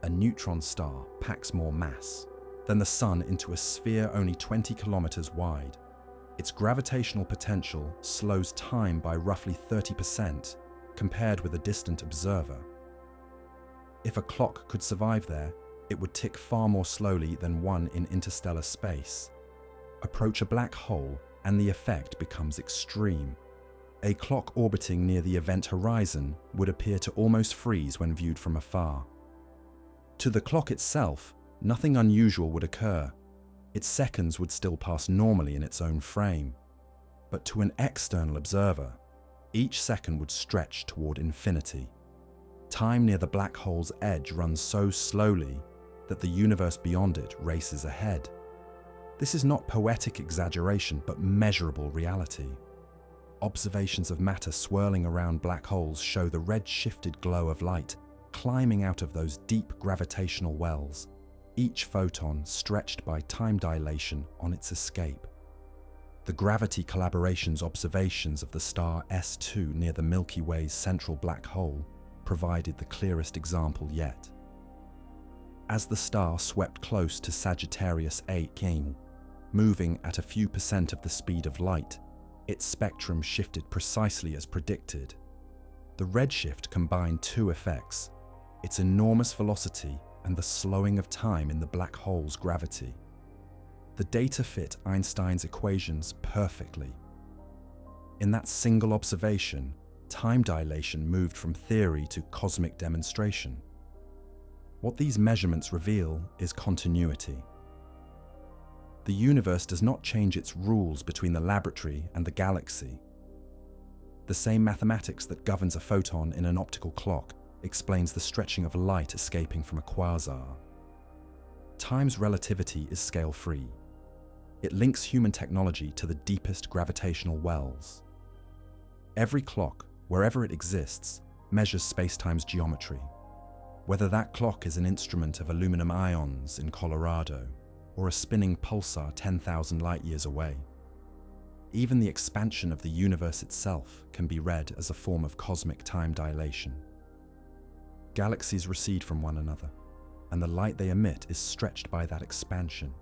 A neutron star packs more mass than the Sun into a sphere only 20 kilometers wide. Its gravitational potential slows time by roughly 30% compared with a distant observer. If a clock could survive there, it would tick far more slowly than one in interstellar space. Approach a black hole and the effect becomes extreme. A clock orbiting near the event horizon would appear to almost freeze when viewed from afar. To the clock itself, nothing unusual would occur. Its seconds would still pass normally in its own frame. But to an external observer, each second would stretch toward infinity. Time near the black hole's edge runs so slowly that the universe beyond it races ahead. This is not poetic exaggeration, but measurable reality. Observations of matter swirling around black holes show the red-shifted glow of light climbing out of those deep gravitational wells, each photon stretched by time dilation on its escape. The Gravity Collaboration's observations of the star S2 near the Milky Way's central black hole provided the clearest example yet. As the star swept close to Sagittarius A King, moving at a few percent of the speed of light, its spectrum shifted precisely as predicted. The redshift combined two effects: its enormous velocity and the slowing of time in the black hole's gravity. The data fit Einstein's equations perfectly. In that single observation, time dilation moved from theory to cosmic demonstration. What these measurements reveal is continuity. The universe does not change its rules between the laboratory and the galaxy. The same mathematics that governs a photon in an optical clock explains the stretching of light escaping from a quasar. Time's relativity is scale-free. It links human technology to the deepest gravitational wells. Every clock, wherever it exists, measures spacetime's geometry. Whether that clock is an instrument of aluminum ions in Colorado or a spinning pulsar 10,000 light-years away. Even the expansion of the universe itself can be read as a form of cosmic time dilation. Galaxies recede from one another, and the light they emit is stretched by that expansion,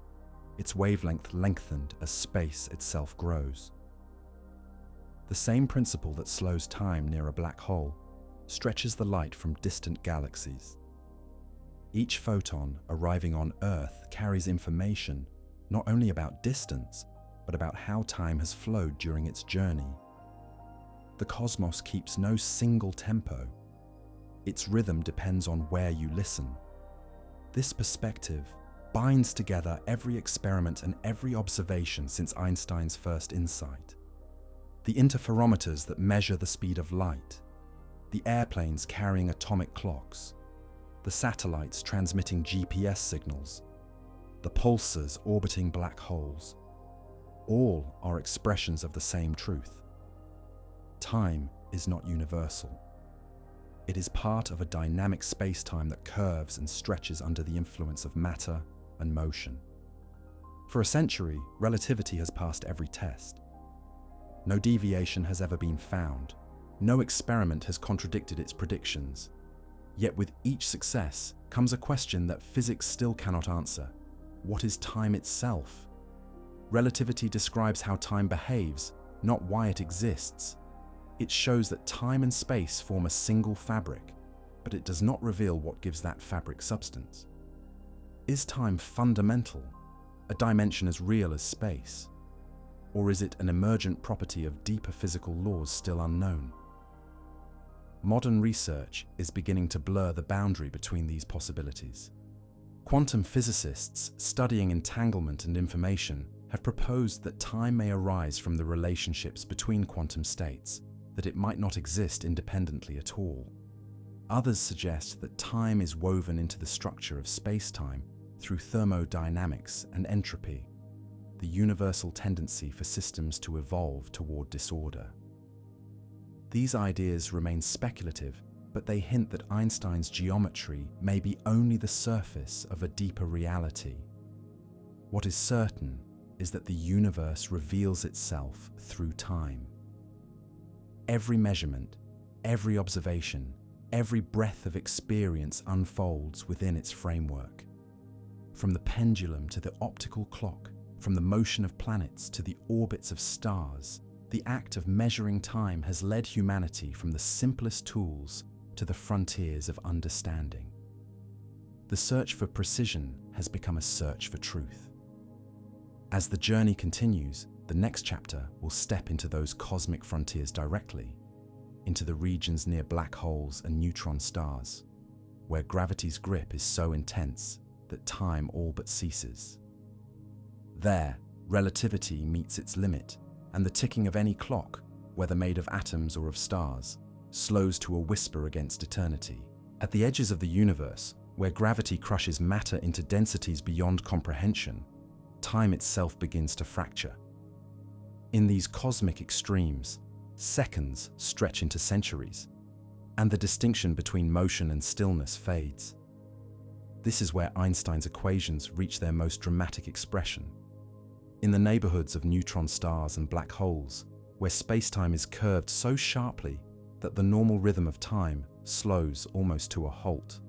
its wavelength lengthened as space itself grows. The same principle that slows time near a black hole stretches the light from distant galaxies. Each photon arriving on Earth carries information not only about distance, but about how time has flowed during its journey. The cosmos keeps no single tempo. Its rhythm depends on where you listen. This perspective binds together every experiment and every observation since Einstein's first insight. The interferometers that measure the speed of light, the airplanes carrying atomic clocks, the satellites transmitting GPS signals, the pulsars orbiting black holes, all are expressions of the same truth. Time is not universal. It is part of a dynamic space-time that curves and stretches under the influence of matter and motion. For a century, relativity has passed every test. No deviation has ever been found. No experiment has contradicted its predictions. Yet with each success comes a question that physics still cannot answer. What is time itself? Relativity describes how time behaves, not why it exists. It shows that time and space form a single fabric, but it does not reveal what gives that fabric substance. Is time fundamental, a dimension as real as space? Or is it an emergent property of deeper physical laws still unknown? Modern research is beginning to blur the boundary between these possibilities. Quantum physicists studying entanglement and information have proposed that time may arise from the relationships between quantum states, that it might not exist independently at all. Others suggest that time is woven into the structure of space-time through thermodynamics and entropy, the universal tendency for systems to evolve toward disorder. These ideas remain speculative, but they hint that Einstein's geometry may be only the surface of a deeper reality. What is certain is that the universe reveals itself through time. Every measurement, every observation, every breath of experience unfolds within its framework. From the pendulum to the optical clock, from the motion of planets to the orbits of stars, the act of measuring time has led humanity from the simplest tools to the frontiers of understanding. The search for precision has become a search for truth. As the journey continues, the next chapter will step into those cosmic frontiers directly, into the regions near black holes and neutron stars, where gravity's grip is so intense that time all but ceases. There, relativity meets its limit, and the ticking of any clock, whether made of atoms or of stars, slows to a whisper against eternity. At the edges of the universe, where gravity crushes matter into densities beyond comprehension, time itself begins to fracture. In these cosmic extremes, seconds stretch into centuries, and the distinction between motion and stillness fades. This is where Einstein's equations reach their most dramatic expression. In the neighborhoods of neutron stars and black holes, where space-time is curved so sharply that the normal rhythm of time slows almost to a halt.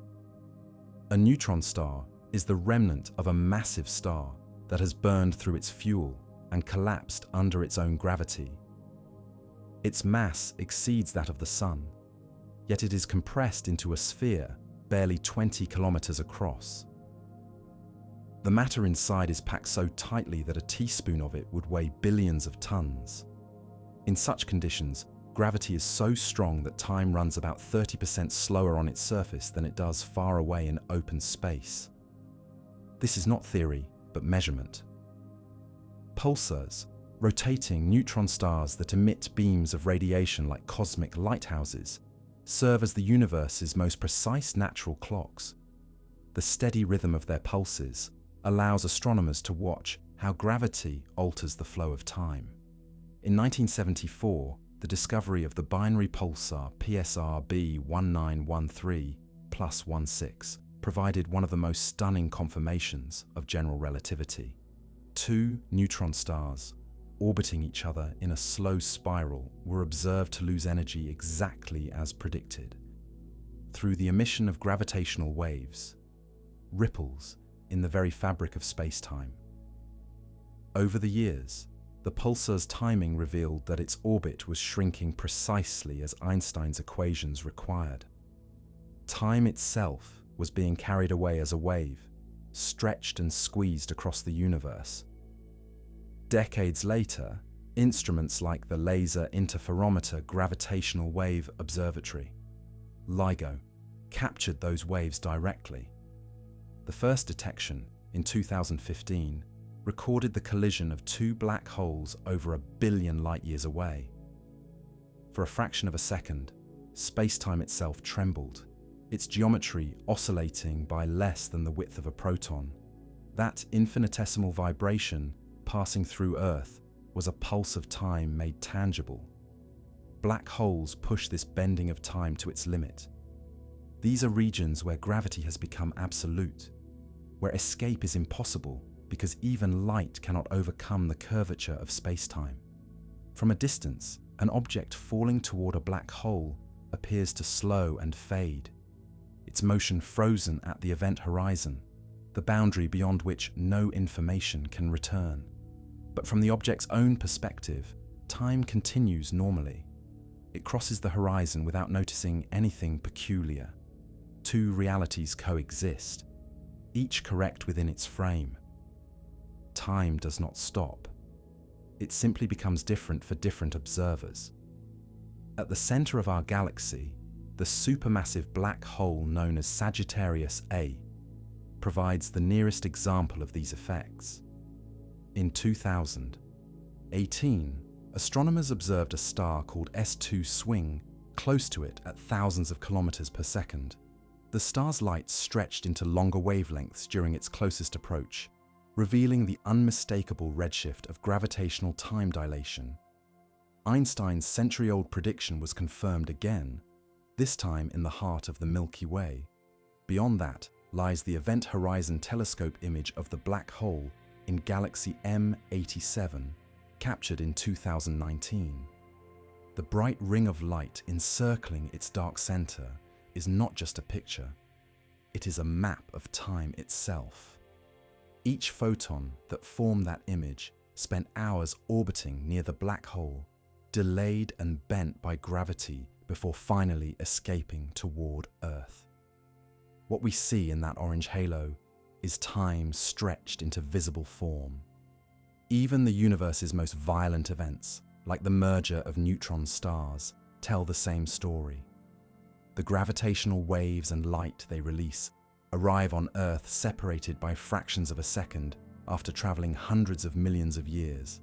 A neutron star is the remnant of a massive star that has burned through its fuel and collapsed under its own gravity. Its mass exceeds that of the Sun, yet it is compressed into a sphere barely 20 kilometers across. The matter inside is packed so tightly that a teaspoon of it would weigh billions of tons. In such conditions, gravity is so strong that time runs about 30% slower on its surface than it does far away in open space. This is not theory, but measurement. Pulsars, rotating neutron stars that emit beams of radiation like cosmic lighthouses, serve as the universe's most precise natural clocks. The steady rhythm of their pulses allows astronomers to watch how gravity alters the flow of time. In 1974, the discovery of the binary pulsar PSR B1913+16 provided one of the most stunning confirmations of general relativity. Two neutron stars, orbiting each other in a slow spiral, were observed to lose energy exactly as predicted. Through the emission of gravitational waves, ripples in the very fabric of space-time. Over the years, the pulsar's timing revealed that its orbit was shrinking precisely as Einstein's equations required. Time itself was being carried away as a wave, stretched and squeezed across the universe. Decades later, instruments like the Laser Interferometer Gravitational Wave Observatory, LIGO, captured those waves directly. The first detection, in 2015, recorded the collision of two black holes over 1 billion light-years away. For a fraction of a second, spacetime itself trembled, its geometry oscillating by less than the width of a proton. That infinitesimal vibration passing through Earth was a pulse of time made tangible. Black holes push this bending of time to its limit. These are regions where gravity has become absolute, where escape is impossible because even light cannot overcome the curvature of spacetime. From a distance, an object falling toward a black hole appears to slow and fade, its motion frozen at the event horizon, the boundary beyond which no information can return. But from the object's own perspective, time continues normally. It crosses the horizon without noticing anything peculiar. Two realities coexist, each correct within its frame. Time does not stop. It simply becomes different for different observers. At the center of our galaxy, the supermassive black hole known as Sagittarius A provides the nearest example of these effects. In 2018, astronomers observed a star called S2 Swing close to it at thousands of kilometers per second. The star's light stretched into longer wavelengths during its closest approach, revealing the unmistakable redshift of gravitational time dilation. Einstein's century-old prediction was confirmed again, this time in the heart of the Milky Way. Beyond that lies the Event Horizon Telescope image of the black hole in galaxy M87, captured in 2019. The bright ring of light encircling its dark center is not just a picture, it is a map of time itself. Each photon that formed that image spent hours orbiting near the black hole, delayed and bent by gravity before finally escaping toward Earth. What we see in that orange halo is time stretched into visible form. Even the universe's most violent events, like the merger of neutron stars, tell the same story. The gravitational waves and light they release arrive on Earth separated by fractions of a second after traveling hundreds of millions of years.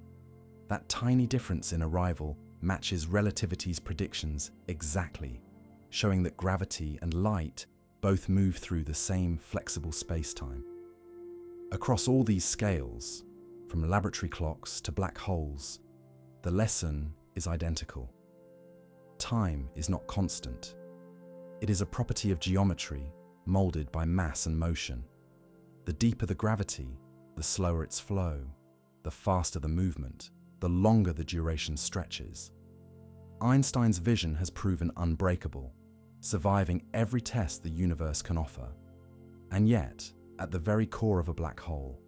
That tiny difference in arrival matches relativity's predictions exactly, showing that gravity and light both move through the same flexible spacetime. Across all these scales, from laboratory clocks to black holes, the lesson is identical. Time is not constant. It is a property of geometry, molded by mass and motion. The deeper the gravity, the slower its flow, the faster the movement, the longer the duration stretches. Einstein's vision has proven unbreakable, surviving every test the universe can offer. And yet, at the very core of a black hole,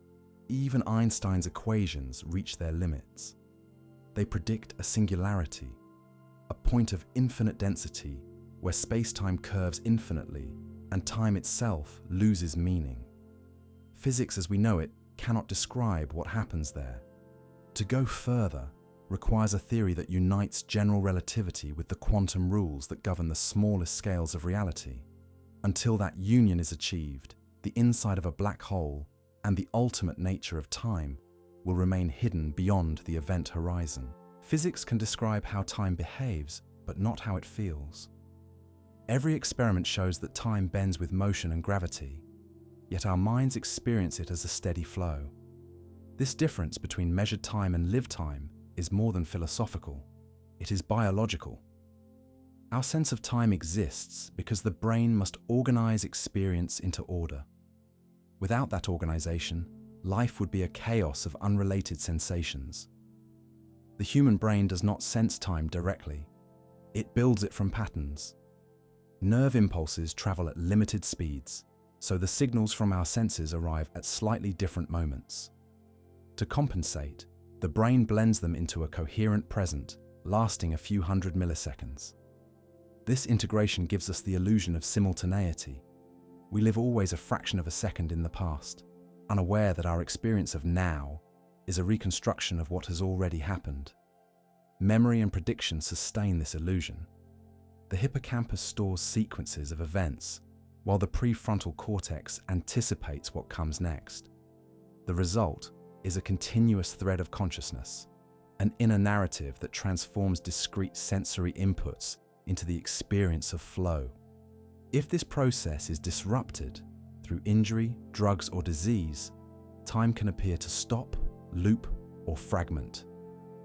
even Einstein's equations reach their limits. They predict a singularity, a point of infinite density where space-time curves infinitely and time itself loses meaning. Physics as we know it cannot describe what happens there. To go further requires a theory that unites general relativity with the quantum rules that govern the smallest scales of reality. Until that union is achieved, the inside of a black hole and the ultimate nature of time will remain hidden beyond the event horizon. Physics can describe how time behaves, but not how it feels. Every experiment shows that time bends with motion and gravity, yet our minds experience it as a steady flow. This difference between measured time and lived time is more than philosophical, it is biological. Our sense of time exists because the brain must organize experience into order. Without that organization, life would be a chaos of unrelated sensations. The human brain does not sense time directly. It builds it from patterns. Nerve impulses travel at limited speeds, so the signals from our senses arrive at slightly different moments. To compensate, the brain blends them into a coherent present, lasting a few hundred milliseconds. This integration gives us the illusion of simultaneity. We live always a fraction of a second in the past, unaware that our experience of now is a reconstruction of what has already happened. Memory and prediction sustain this illusion. The hippocampus stores sequences of events, while the prefrontal cortex anticipates what comes next. The result is a continuous thread of consciousness, an inner narrative that transforms discrete sensory inputs into the experience of flow. If this process is disrupted through injury, drugs, or disease, time can appear to stop, loop, or fragment.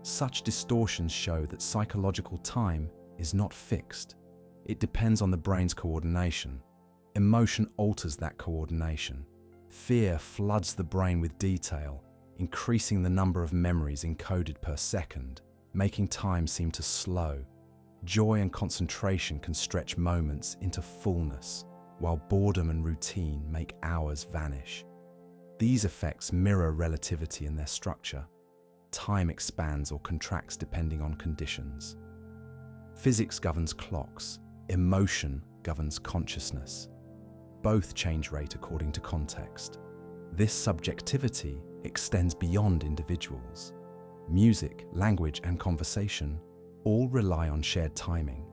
Such distortions show that psychological time is not fixed. It depends on the brain's coordination. Emotion alters that coordination. Fear floods the brain with detail, increasing the number of memories encoded per second, making time seem to slow. Joy and concentration can stretch moments into fullness, while boredom and routine make hours vanish. These effects mirror relativity in their structure. Time expands or contracts depending on conditions. Physics governs clocks. Emotion governs consciousness. Both change rate according to context. This subjectivity extends beyond individuals. Music, language, and conversation all rely on shared timing,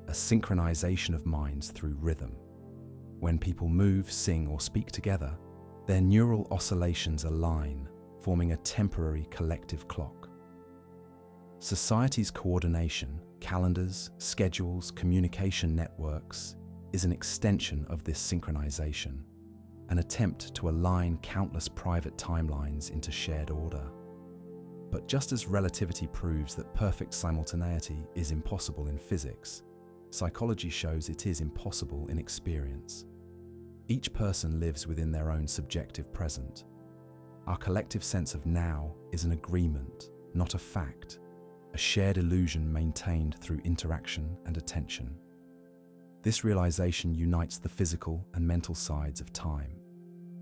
a synchronization of minds through rhythm. When people move, sing, or speak together, their neural oscillations align, forming a temporary collective clock. Society's coordination, calendars, schedules, communication networks, is an extension of this synchronization, an attempt to align countless private timelines into shared order. But just as relativity proves that perfect simultaneity is impossible in physics, psychology shows it is impossible in experience. Each person lives within their own subjective present. Our collective sense of now is an agreement, not a fact, a shared illusion maintained through interaction and attention. This realization unites the physical and mental sides of time.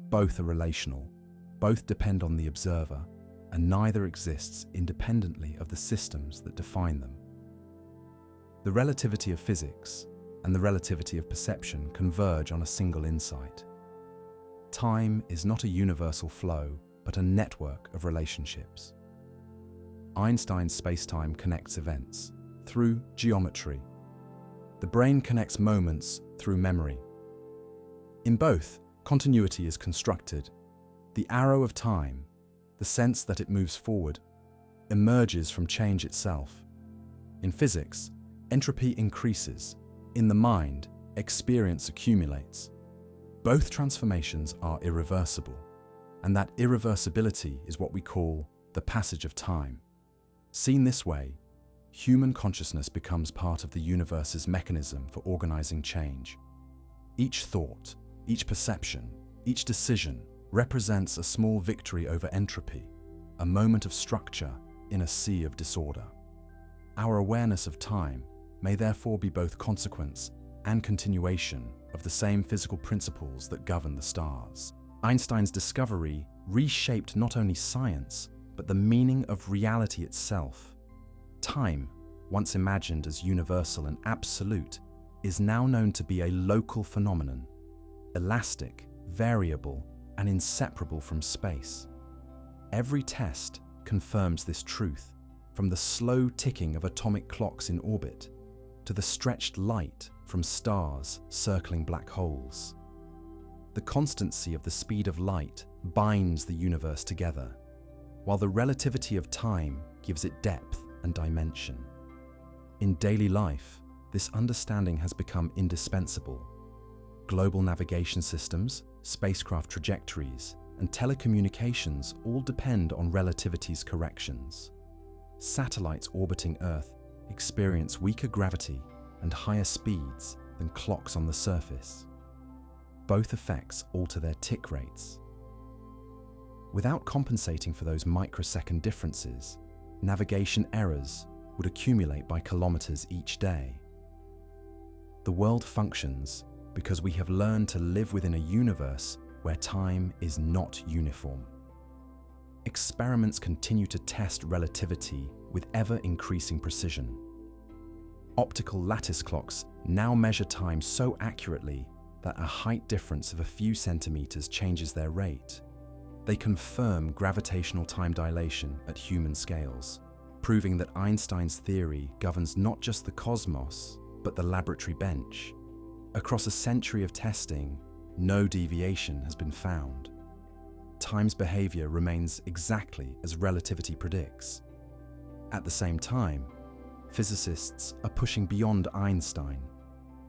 Both are relational, both depend on the observer, and neither exists independently of the systems that define them. The relativity of physics and the relativity of perception converge on a single insight. Time is not a universal flow, but a network of relationships. Einstein's spacetime connects events through geometry. The brain connects moments through memory. In both, continuity is constructed. The arrow of time, the sense that it moves forward, emerges from change itself. In physics, entropy increases. In the mind, experience accumulates. Both transformations are irreversible, and that irreversibility is what we call the passage of time. Seen this way, human consciousness becomes part of the universe's mechanism for organizing change. Each thought, each perception, each decision represents a small victory over entropy, a moment of structure in a sea of disorder. Our awareness of time may therefore be both consequence and continuation of the same physical principles that govern the stars. Einstein's discovery reshaped not only science, but the meaning of reality itself. Time, once imagined as universal and absolute, is now known to be a local phenomenon, elastic, variable, and inseparable from space. Every test confirms this truth, from the slow ticking of atomic clocks in orbit to the stretched light from stars circling black holes. The constancy of the speed of light binds the universe together, while the relativity of time gives it depth and dimension. In daily life, this understanding has become indispensable. Global navigation systems, spacecraft trajectories, and telecommunications all depend on relativity's corrections. Satellites orbiting Earth experience weaker gravity and higher speeds than clocks on the surface. Both effects alter their tick rates. Without compensating for those microsecond differences, navigation errors would accumulate by kilometers each day. The world functions because we have learned to live within a universe where time is not uniform. experiments continue to test relativity with ever-increasing precision. Optical lattice clocks now measure time so accurately that a height difference of a few centimeters changes their rate. They confirm gravitational time dilation at human scales, proving that Einstein's theory governs not just the cosmos, but the laboratory bench. Across a century of testing, no deviation has been found. Time's behavior remains exactly as relativity predicts. At the same time, physicists are pushing beyond Einstein,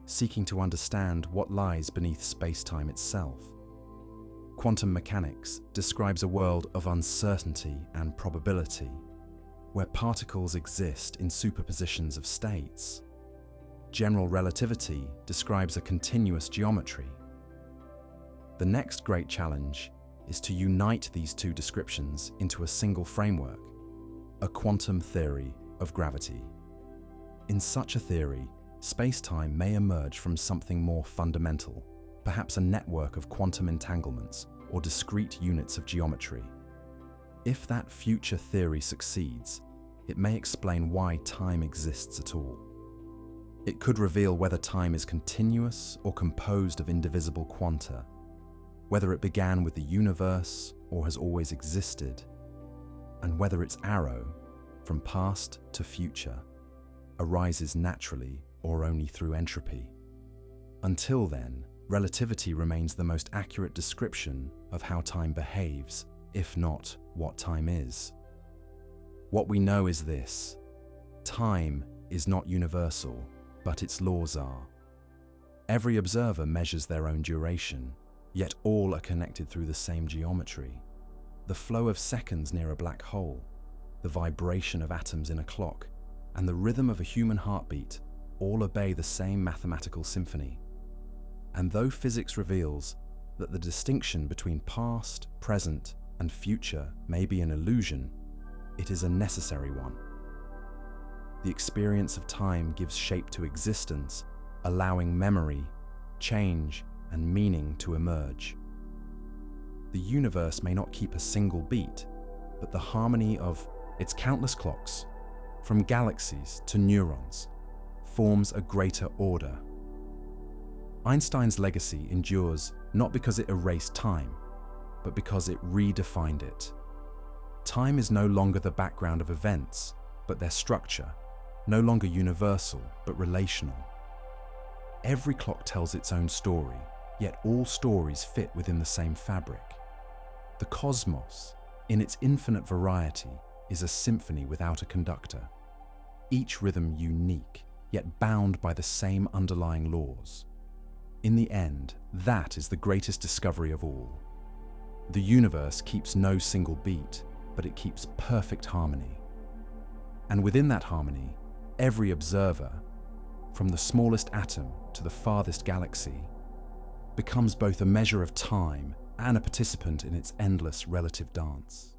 seeking to understand what lies beneath spacetime itself. Quantum mechanics describes a world of uncertainty and probability, where particles exist in superpositions of states. General relativity describes a continuous geometry. The next great challenge is to unite these two descriptions into a single framework, a quantum theory of gravity. In such a theory, spacetime may emerge from something more fundamental, perhaps a network of quantum entanglements or discrete units of geometry. If that future theory succeeds, it may explain why time exists at all. It could reveal whether time is continuous or composed of indivisible quanta, whether it began with the universe or has always existed, and whether its arrow, from past to future, arises naturally or only through entropy. Until then, relativity remains the most accurate description of how time behaves, if not what time is. What we know is this: time is not universal, but its laws are. Every observer measures their own duration, yet all are connected through the same geometry. The flow of seconds near a black hole, the vibration of atoms in a clock, and the rhythm of a human heartbeat all obey the same mathematical symphony. And though physics reveals that the distinction between past, present, and future may be an illusion, it is a necessary one. The experience of time gives shape to existence, allowing memory, change, and meaning to emerge. The universe may not keep a single beat, but the harmony of its countless clocks, from galaxies to neurons, forms a greater order. Einstein's legacy endures not because it erased time, but because it redefined it. Time is no longer the background of events, but their structure, no longer universal, but relational. Every clock tells its own story, yet all stories fit within the same fabric. The cosmos, in its infinite variety, is a symphony without a conductor, each rhythm unique, yet bound by the same underlying laws. In the end, that is the greatest discovery of all. The universe keeps no single beat, but it keeps perfect harmony. And within that harmony, every observer, from the smallest atom to the farthest galaxy, becomes both a measure of time and a participant in its endless relative dance.